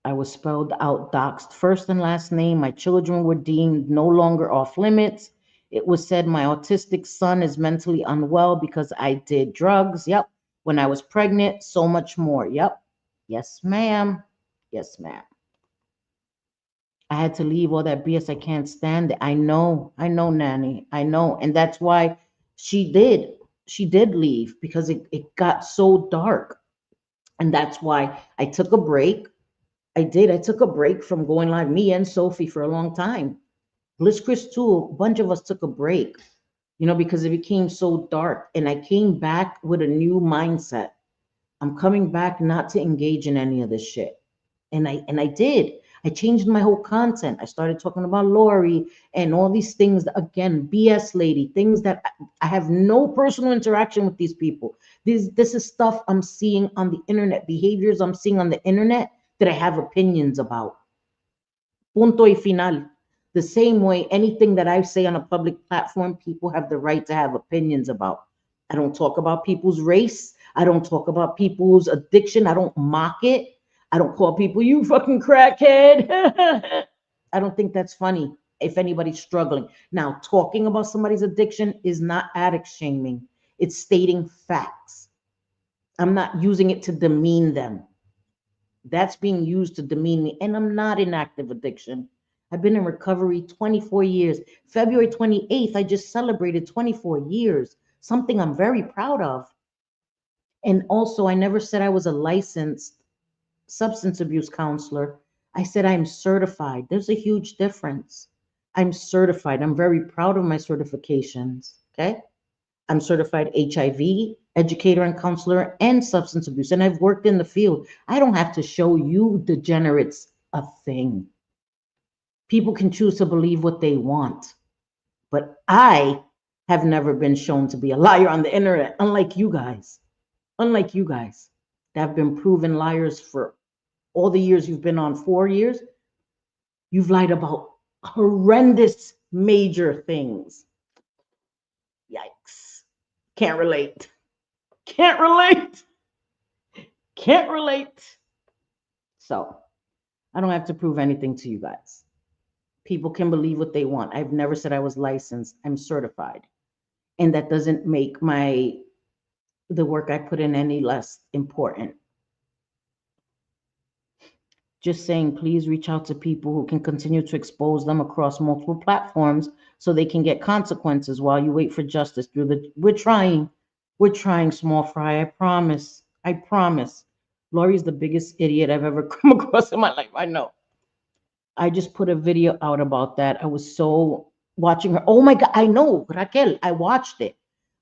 I was spelled out, doxed first and last name. My children were deemed no longer off limits. It was said my autistic son is mentally unwell because I did drugs. Yep. When I was pregnant, so much more. Yep. Yes, ma'am. Yes, ma'am. I had to leave all that BS. I can't stand it. I know, Nanny. I know. And that's why she did. She did leave because it got so dark. And that's why I took a break. I did. I took a break from going live, me and Sophie, for a long time. Bliss Chris too. A bunch of us took a break because it became so dark. And I came back with a new mindset. I'm coming back not to engage in any of this shit. And I did. I changed my whole content. I started talking about Lori and all these things that, again, BS lady, things that I have no personal interaction with these people. This is stuff I'm seeing on the internet, behaviors I'm seeing on the internet that I have opinions about. Punto y final. The same way anything that I say on a public platform, people have the right to have opinions about. I don't talk about people's race. I don't talk about people's addiction. I don't mock it. I don't call people, you fucking crackhead. I don't think that's funny if anybody's struggling. Now, talking about somebody's addiction is not addict shaming, it's stating facts. I'm not using it to demean them. That's being used to demean me. And I'm not in active addiction. I've been in recovery 24 years. February 28th, I just celebrated 24 years, something I'm very proud of. And also, I never said I was a licensed substance abuse counselor. I said I'm certified. There's a huge difference. I'm certified. I'm very proud of my certifications. Okay. I'm certified HIV educator and counselor and substance abuse. And I've worked in the field. I don't have to show you degenerates a thing. People can choose to believe what they want. But I have never been shown to be a liar on the internet, unlike you guys. Unlike you guys that have been proven liars for all the years you've been on, 4 years. You've lied about horrendous major things. Yikes. Can't relate. Can't relate. Can't relate. So I don't have to prove anything to you guys. People can believe what they want. I've never said I was licensed. I'm certified. And that doesn't make the work I put in any less important. Just saying, please reach out to people who can continue to expose them across multiple platforms so they can get consequences while you wait for justice through the we're trying, small fry. I promise. I promise. Lori's the biggest idiot I've ever come across in my life. I know. I just put a video out about that. I was so watching her. Oh my God, I know, Raquel. I watched it.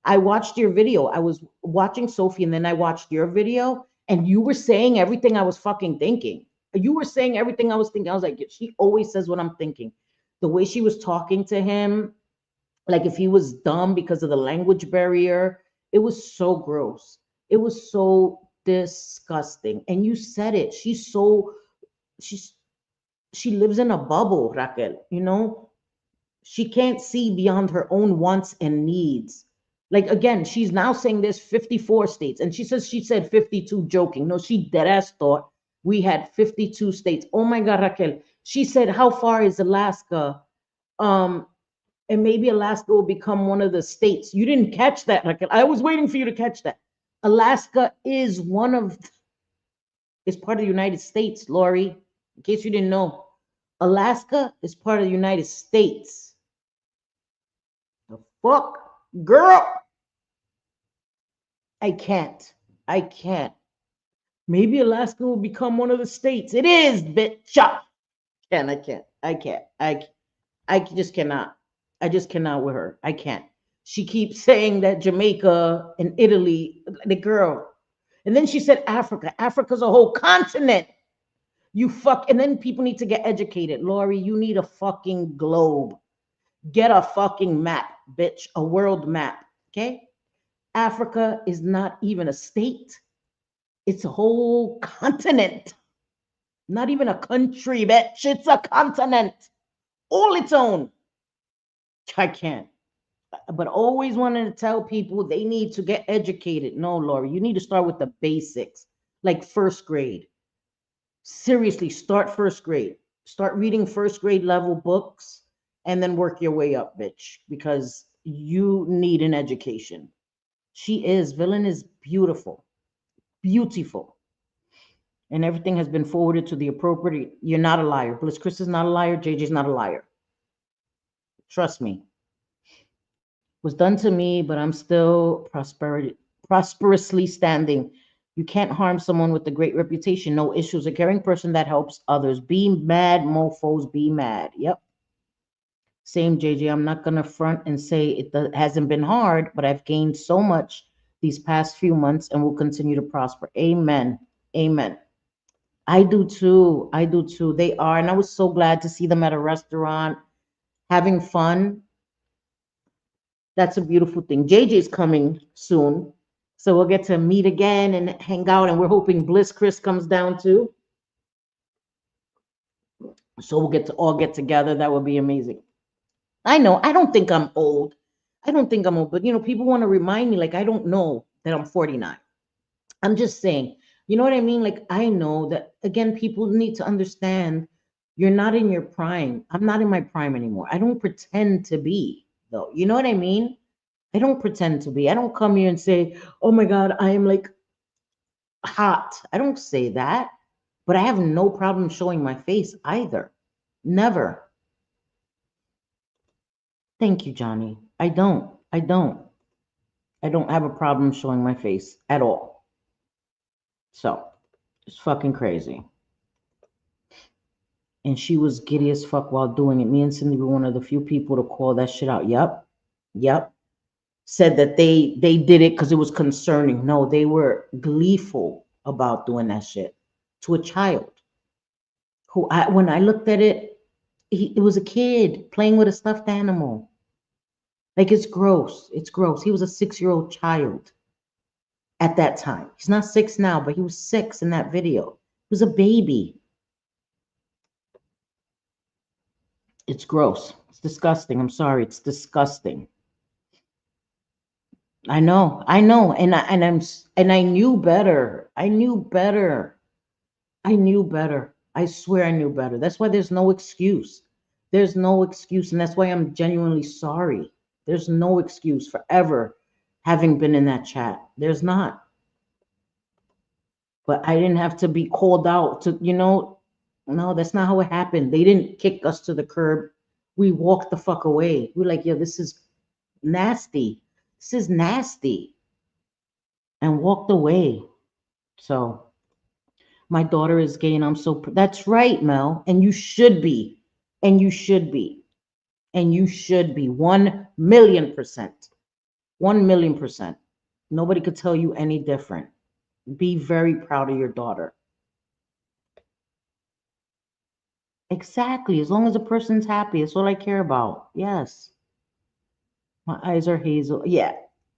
I watched your video. I was watching Sophie and then I watched your video, and you were saying everything I was fucking thinking. You were saying everything I was thinking. I was like, she always says what I'm thinking. The way she was talking to him, like if he was dumb because of the language barrier, it was so gross. It was so disgusting. And you said it. She's she lives in a bubble, Raquel, She can't see beyond her own wants and needs. Like again, she's now saying there's 54 states, and she said 52 joking. No, she dead ass thought we had 52 states. Oh my God, Raquel. She said, how far is Alaska? Um, and maybe Alaska will become one of the states. You didn't catch that, Raquel. I was waiting for you to catch that. Alaska is part of the United States, Lori. In case you didn't know, Alaska is part of the United States. The fuck, girl? I can't. I can't. Maybe Alaska will become one of the states. It is, bitch. I can't. I can't. I just cannot. I just cannot with her. I can't. She keeps saying that Jamaica and Italy, the girl. And then she said Africa. Africa's a whole continent. You fuck. And then people need to get educated. Lori, you need a fucking globe. Get a fucking map, bitch. A world map. Okay? Africa is not even a state. It's a whole continent. Not even a country, bitch. It's a continent. All its own. I can't. But always wanting to tell people they need to get educated. No, Lori, you need to start with the basics, like first grade. Seriously, start first grade. Start reading first grade level books and then work your way up, bitch, because you need an education. Villain is beautiful, beautiful. And everything has been forwarded to the appropriate. You're not a liar. Bliss Chris is not a liar. JJ's not a liar. Trust me. Was done to me, but I'm still prosperously standing. You can't harm someone with a great reputation, no issues, a caring person that helps others. Be mad, mofos, be mad. Yep. Same, JJ. I'm not gonna front and say hasn't been hard, but I've gained so much these past few months and will continue to prosper. Amen. Amen. I do too. I do too. They are. And I was so glad to see them at a restaurant having fun. That's a beautiful thing. JJ's coming soon. So we'll get to meet again and hang out. And we're hoping Bliss Chris comes down too. So we'll get to all get together. That would be amazing. I know. I don't think I'm old. I don't think I'm old, but people want to remind me like I don't know that I'm 49. I'm just saying, you know what I mean? Like I know that again, people need to understand you're not in your prime. I'm not in my prime anymore. I don't pretend to be though. You know what I mean? I don't pretend to be. I don't come here and say, "Oh my God, I am like hot." I don't say that, but I have no problem showing my face either. Never. Thank you, Johnny. I don't. I don't. I don't have a problem showing my face at all. So it's fucking crazy. And she was giddy as fuck while doing it. Me and Cindy were one of the few people to call that shit out. Yep. Yep. Said that they did it because it was concerning. No, they were gleeful about doing that shit to a child who when I looked at it, it was a kid playing with a stuffed animal. Like it's gross. It's gross. He was a 6-year-old child at that time. He's not 6 now, but he was 6 in that video. He was a baby. It's gross. It's disgusting. I'm sorry. It's disgusting. I know, and I knew better. I knew better. I knew better. I swear I knew better. That's why there's no excuse. There's no excuse, and that's why I'm genuinely sorry. There's no excuse for ever having been in that chat. There's not. But I didn't have to be called out no, that's not how it happened. They didn't kick us to the curb. We walked the fuck away. We're like, yeah, this is nasty. This is nasty. And walked away. So my daughter is gay and that's right, Mel. And you should be. And you should be. And you should be 1,000,000%. 1,000,000%. Nobody could tell you any different. Be very proud of your daughter. Exactly. As long as the person's happy, that's all I care about. Yes. My eyes are hazel. Yeah.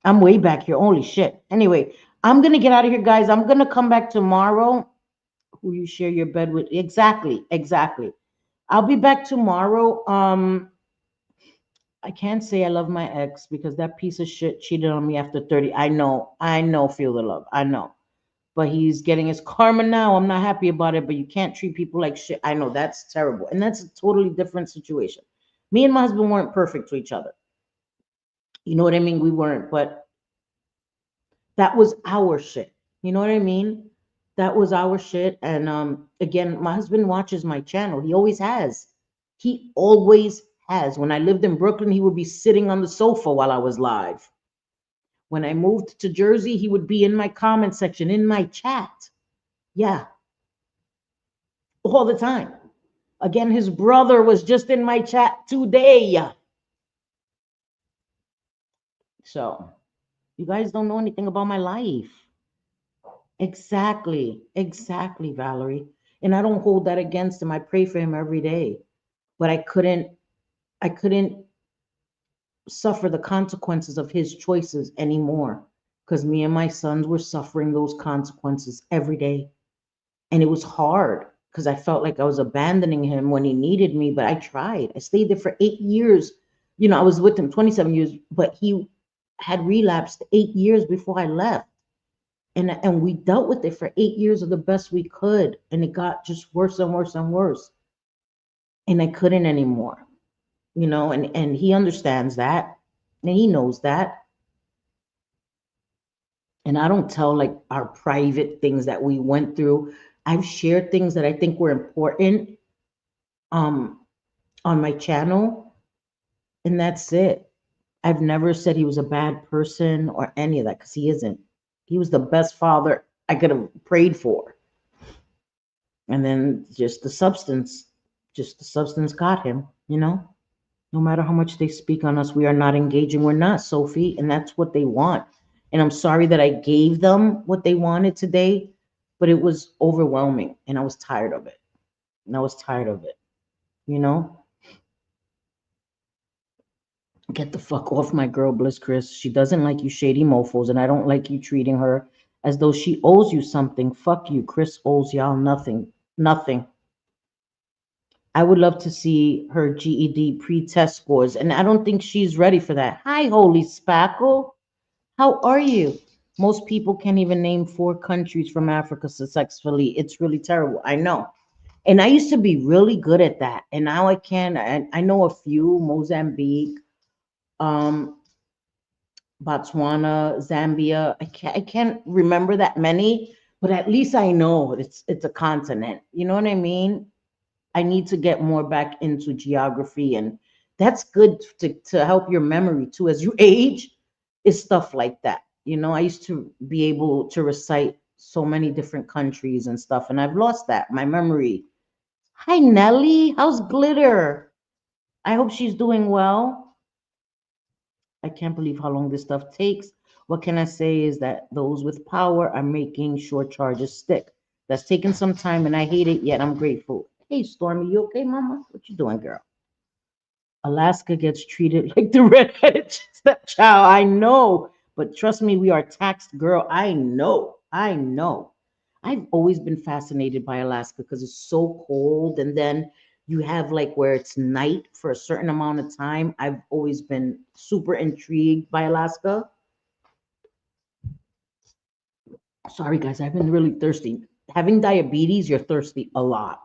I'm way back here. Holy shit. Anyway, I'm going to get out of here, guys. I'm going to come back tomorrow. Who you share your bed with? Exactly. Exactly. I'll be back tomorrow. I can't say I love my ex because that piece of shit cheated on me after 30. I know, feel the love. I know. But he's getting his karma now. I'm not happy about it, but you can't treat people like shit. I know that's terrible. And that's a totally different situation. Me and my husband weren't perfect to each other. You know what I mean? We weren't, but that was our shit. You know what I mean? That was our shit. And again, my husband watches my channel. He always has. He always has. When I lived in Brooklyn, he would be sitting on the sofa while I was live. When I moved to Jersey, he would be in my comment section, in my chat. Yeah. All the time. Again, his brother was just in my chat today. So, you guys don't know anything about my life. Exactly. Exactly, Valerie. And I don't hold that against him. I pray for him every day. But I couldn't suffer the consequences of his choices anymore because me and my sons were suffering those consequences every day. And it was hard because I felt like I was abandoning him when he needed me, but I tried. I stayed there for 8 years. I was with him 27 years, but he had relapsed 8 years before I left. And we dealt with it for 8 years of the best we could. And it got just worse and worse and worse. And I couldn't anymore, and he understands that. And he knows that. And I don't tell like our private things that we went through. I've shared things that I think were important um on my channel, and that's it. I've never said he was a bad person or any of that because he isn't. He was the best father I could have prayed for. And then just the substance got him. No matter how much they speak on us, we are not engaging. We're not, Sophie, and that's what they want. And I'm sorry that I gave them what they wanted today, but it was overwhelming and I was tired of it. And I was tired of it. You know, get the fuck off my girl, Bliss Chris. She doesn't like you shady mofos, and I don't like you treating her as though she owes you something. Fuck you. Chris owes y'all nothing. Nothing. I would love to see her GED pre-test scores, and I don't think she's ready for that. Hi, Holy Spackle. How are you? Most people can't even name 4 countries from Africa successfully. It's really terrible. I know. And I used to be really good at that. And now I can. I know a few: Mozambique, um, Botswana, Zambia. I can't remember that many, but at least I know it's a continent. You know what I mean? I need to get more back into geography, and that's good to help your memory too. As you age, is stuff like that. You know, I used to be able to recite so many different countries and stuff, and I've lost that. My memory. Hi, Nelly. How's Glitter? I hope she's doing well. I can't believe how long this stuff takes. What can I say is that those with power are making short charges stick. That's taken some time and I hate it, yet I'm grateful. Hey, Stormy, you okay, mama? What you doing, girl? Alaska gets treated like the redheaded stepchild. I know, but trust me, we are taxed, girl. I know. I know. I've always been fascinated by Alaska because it's so cold, and then you have like where it's night for a certain amount of time. I've always been super intrigued by Alaska. Sorry, guys, I've been really thirsty. Having diabetes, you're thirsty a lot.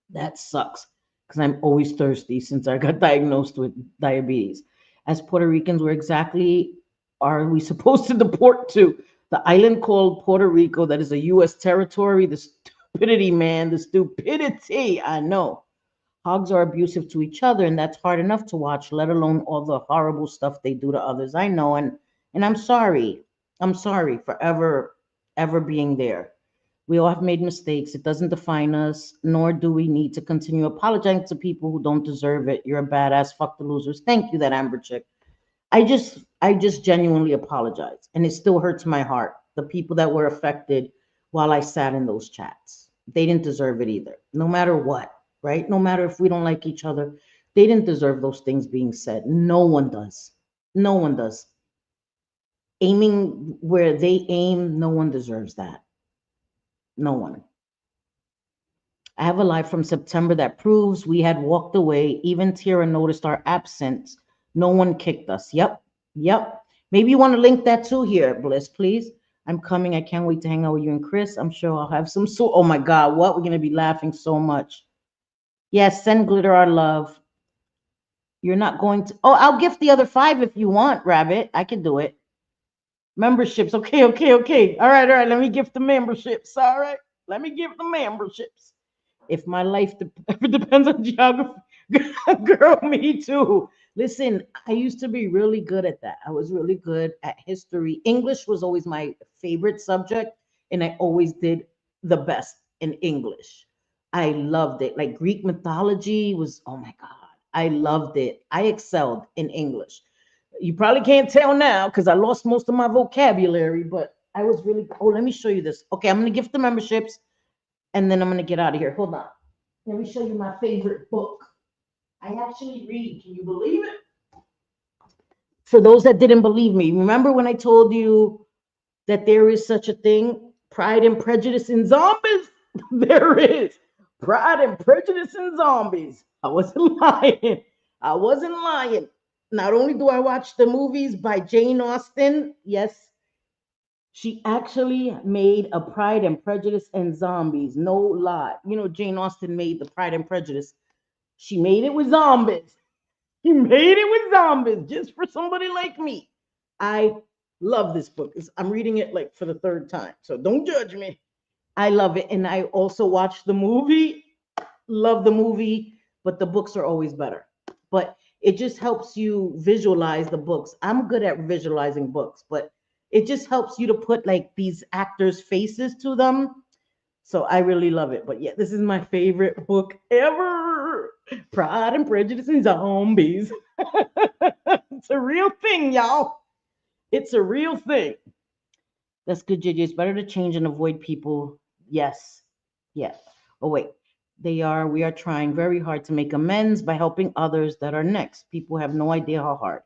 That sucks because I'm always thirsty since I got diagnosed with diabetes. As Puerto Ricans, where exactly are we supposed to deport to? The island called Puerto Rico that is a U.S. territory? The stupidity, man, the stupidity. I know. Hogs are abusive to each other, and that's hard enough to watch, let alone all the horrible stuff they do to others. I know, and I'm sorry. I'm sorry for ever being there. We all have made mistakes. It doesn't define us, nor do we need to continue apologizing to people who don't deserve it. You're a badass. Fuck the losers. Thank you, that Amber chick. I just genuinely apologize. And it still hurts my heart. The people that were affected while I sat in those chats. They didn't deserve it either. No matter what, right? No matter if we don't like each other, they didn't deserve those things being said. No one does. No one does. Aiming where they aim, no one deserves that. No one. I have a life from September that proves we had walked away. Even Tara noticed our absence. No one kicked us. Yep. Yep. Maybe you want to link that too here, Bliss, please. I'm coming. I can't wait to hang out with you and Chris. I'm sure I'll have some so oh my God, what? We're gonna be laughing so much. Yes, send Glitter our love. You're not going to I'll gift the other 5 if you want, Rabbit. I can do it. Memberships. Okay, okay, okay. All right. Let me gift the memberships. All right. Let me give the memberships. If my life ever depends on geography, girl, me too. Listen, I used to be really good at that. I was really good at history. English was always my favorite subject, and I always did the best in English. I loved it. Like Greek mythology was, oh my God, I loved it. I excelled in English. You probably can't tell now because I lost most of my vocabulary, but I was really, oh, let me show you this. Okay, I'm going to gift the memberships and then I'm going to get out of here. Hold on. Let me show you my favorite book. I actually read. Can you believe it? For those that didn't believe me, remember when I told you that there is such a thing, Pride and Prejudice in Zombies? There is Pride and Prejudice in Zombies. I wasn't lying. I wasn't lying. Not only do I watch the movies by Jane Austen, yes, she actually made a Pride and Prejudice and Zombies. No lie. You know, Jane Austen made the Pride and Prejudice. She made it with zombies. She made it with zombies just for somebody like me. I love this book. I'm reading it like for the 3rd time. So don't judge me. I love it. And I also watched the movie. Love the movie, but the books are always better. But it just helps you visualize the books. I'm good at visualizing books, but it just helps you to put like these actors' faces to them. So I really love it. But yeah, this is my favorite book ever. Pride and Prejudice and Zombies. It's a real thing, y'all. It's a real thing. That's good, JJ. It's better to change and avoid people. Yes. Yes. Oh, wait. We are trying very hard to make amends by helping others that are next. People have no idea how hard.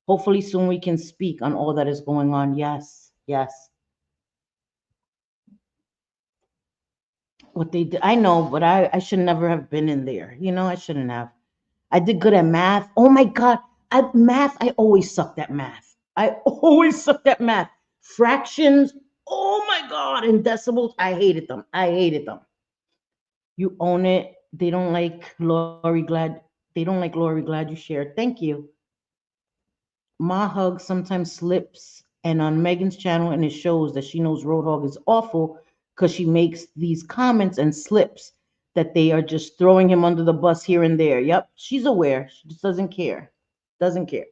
Hopefully, soon we can speak on all that is going on. Yes. Yes. What they did, I know, but I should never have been in there. I shouldn't have. I did good at math. Oh my God. I always sucked at math. I always sucked at math. Fractions, oh my God. And decimals, I hated them. I hated them. You own it. They don't like Lori Glad you shared. Thank you. Ma Hug sometimes slips and on Megan's channel and it shows that she knows Roadhog is awful because she makes these comments and slips that they are just throwing him under the bus here and there. Yep, she's aware. She just doesn't care. Doesn't care.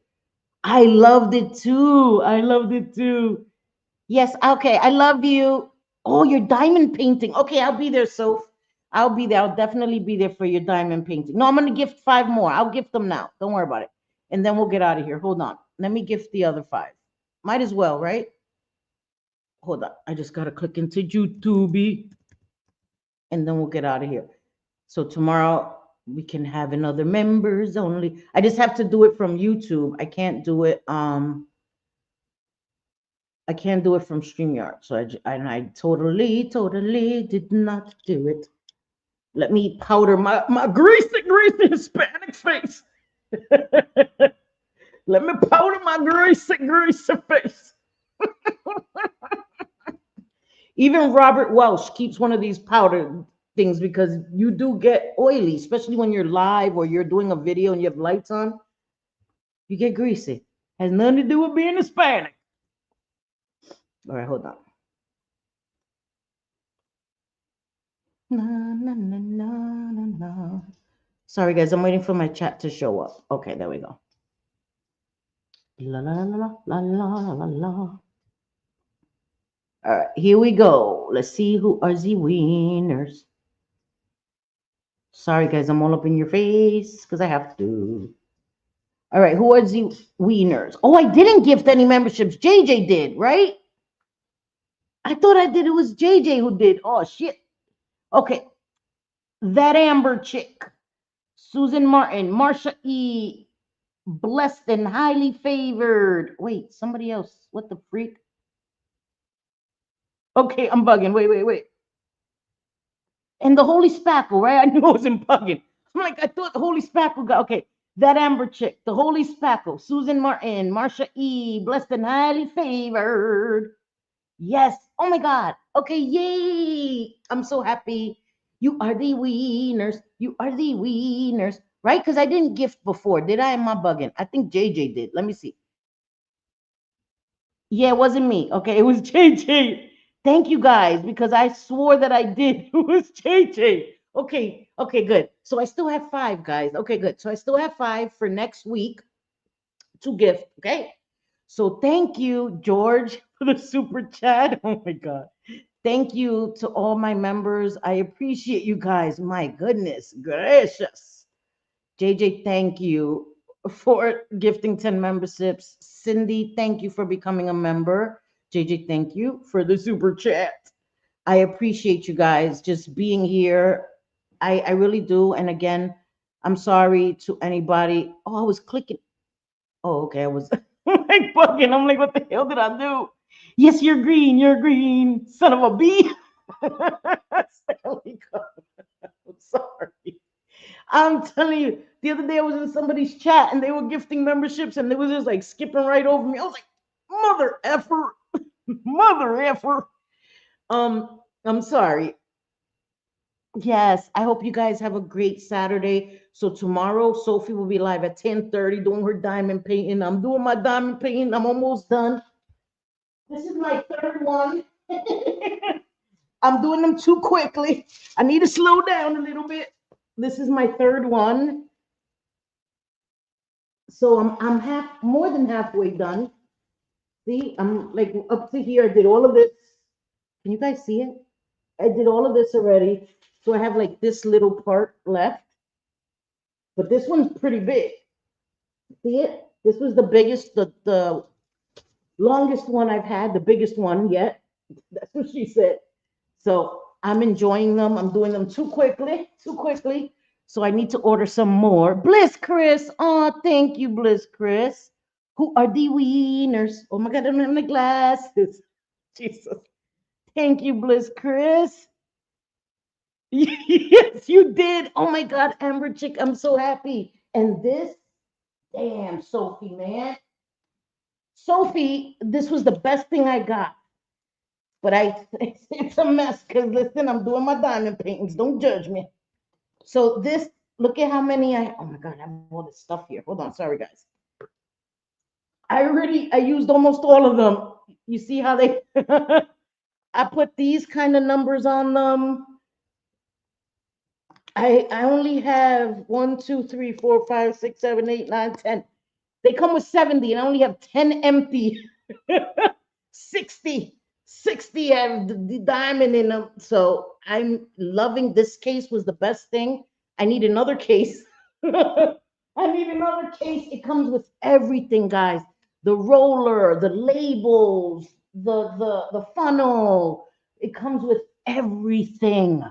I loved it too. I loved it too. Yes, okay. I love you. Oh, your diamond painting. Okay, I'll be there, Soph. I'll be there. I'll definitely be there for your diamond painting. No, I'm gonna gift five more. I'll gift them now. Don't worry about it. And then we'll get out of here. Hold on. Let me gift the other five. Might as well, right? Hold on. I just gotta click into YouTube and then we'll get out of here. So tomorrow we can have another members only. I just have to do it from YouTube. I can't do it from StreamYard. So I totally did not do it. Let me powder my greasy Hispanic face. Let me powder my greasy face. Even Robert Welsh keeps one of these powder things because you do get oily, especially when you're live or you're doing a video and you have lights on. You get greasy. Has nothing to do with being Hispanic. All right, hold on. Na, na, na, na, na, na. Sorry, guys, I'm waiting for my chat to show up. Okay, there we go. La la la la la la la. All right, here we go. Let's see who are the winners. Sorry, guys, I'm all up in your face because I have to. All right, who are the winners? Oh, I didn't gift any memberships. JJ did, right? I thought I did. It was JJ who did. Oh, shit. Okay. That Amber chick. Susan Martin. Marsha E. Blessed and highly favored. Wait, somebody else. What the freak? Okay, I'm bugging. Wait. And the Holy Spackle, right? I knew I wasn't bugging. I'm like, I thought the Holy Spackle got okay. That Amber chick, the Holy Spackle, Susan Martin, Marsha E, blessed and highly favored. Yes. Oh my God. Okay, yay. I'm so happy. You are the winners. You are the winners. Right? Because I didn't gift before. Did I? Am I bugging? I think JJ did. Let me see. Yeah, it wasn't me. Okay, it was JJ. Thank you guys because I swore that I did. It was JJ. Okay, good. So I still have five, guys. Okay, good. So I still have five for next week to gift. Okay. So thank you, George, for the super chat. Oh my God. Thank you to all my members. I appreciate you guys. My goodness gracious. JJ, thank you for gifting 10 memberships. Cindy, thank you for becoming a member. JJ, thank you for the super chat. I appreciate you guys just being here. I really do. And again, I'm sorry to anybody. Oh, I was clicking. Oh, okay. I was like bugging. I'm like, what the hell did I do? Yes, you're green. You're green. Son of a bee. I'm sorry. I'm telling you, the other day I was in somebody's chat and they were gifting memberships and they was just like skipping right over me. I was like, mother effer, mother effer. I'm sorry. Yes, I hope you guys have a great Saturday. So tomorrow, Sophie will be live at 10:30 doing her diamond painting. I'm doing my diamond painting. I'm almost done. This is my third one. I'm doing them too quickly. I need to slow down a little bit. This is my third one. So I'm half more than halfway done. See, I'm like up to here. I did all of this. Can you guys see it? I did all of this already. So I have like this little part left. but this one's pretty big. See it? This was the biggest, the longest one I've had, the biggest one yet. That's what she said. So I'm enjoying them. I'm doing them too quickly, too quickly. So I need to order some more. Bliss Chris. Oh, thank you, Bliss Chris. Who are the wieners? Oh my God, I'm in the glasses. Jesus. Thank you, Bliss Chris. Yes, you did. Oh my God, Amber Chick, I'm so happy. And this, damn, Sophie, man. Sophie, this was the best thing I got. But it's a mess because listen, I'm doing my diamond paintings. Don't judge me. So this, look at how many oh my God, I have all this stuff here. Hold on, sorry guys. I used almost all of them. You see how they, I put these kind of numbers on them. I only have 1, 2, 3, 4, 5, 6, 7, 8, 9, 10. They come with 70 and I only have 10 empty. 60, 60 have the diamond in them. So I'm loving this case was the best thing. I need another case. I need another case. It comes with everything, guys. The roller, the labels, the funnel. It comes with everything.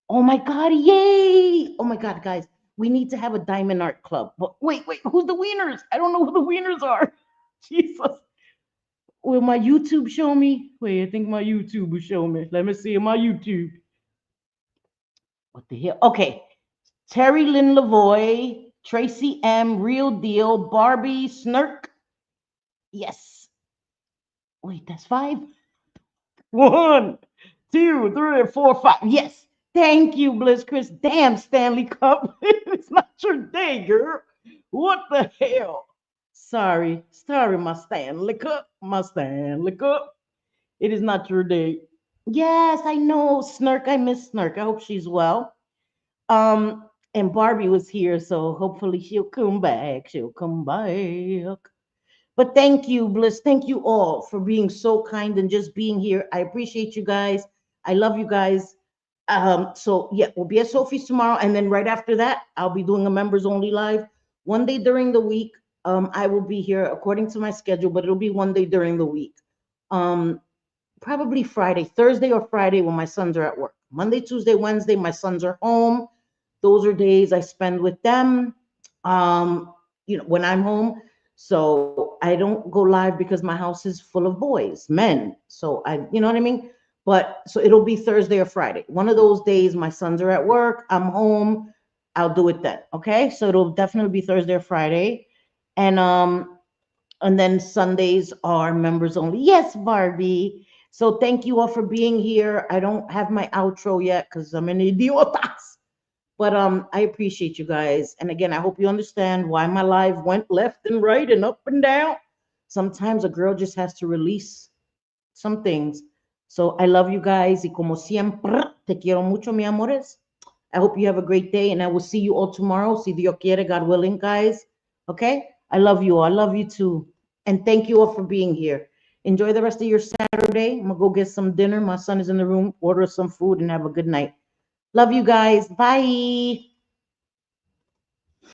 Oh my God, yay! Oh my God, guys, we need to have a diamond art club. But wait, who's the wieners? I don't know who the wieners are. Jesus. Will my YouTube show me? Wait, I think my YouTube will show me. Let me see my YouTube. What the hell? Okay. Terry Lynn Lavoy, Tracy M, Real Deal, Barbie, Snurk. Yes. Wait, that's 5? 1, 2, 3, 4, 5. Yes. Thank you, Bliss Chris. Damn, Stanley Cup. It's not your day, girl. What the hell? Sorry, my Stanley Cup. My Stanley Cup. It is not your day. Yes, I know. Snurk, I miss Snurk. I hope she's well. And Barbie was here, so hopefully she'll come back. She'll come back. But thank you, Bliss. Thank you all for being so kind and just being here. I appreciate you guys. I love you guys. So yeah, we'll be at Sophie's tomorrow, and then right after that, I'll be doing a members only live. One day during the week, I will be here according to my schedule, but it'll be one day during the week. Um, Probably Friday, Thursday or Friday when my sons are at work. Monday, Tuesday, Wednesday, my sons are home. Those are days I spend with them. When I'm home. So I don't go live because my house is full of boys, men. So you know what I mean? But so it'll be Thursday or Friday. One of those days my sons are at work, I'm home, I'll do it then. Okay? So it'll definitely be Thursday or Friday. And and then Sundays are members only. Yes, Barbie. So thank you all for being here. I don't have my outro yet because I'm an idiotas. But I appreciate you guys. And again, I hope you understand why my life went left and right and up and down. Sometimes a girl just has to release some things. So I love you guys. Y como siempre, te quiero mucho, mi amores. I hope you have a great day, and I will see you all tomorrow. Si Dios quiere, God willing, guys. Okay? I love you all. I love you too. And thank you all for being here. Enjoy the rest of your Saturday. I'm going to go get some dinner. My son is in the room. Order some food and have a good night. Love you guys. Bye.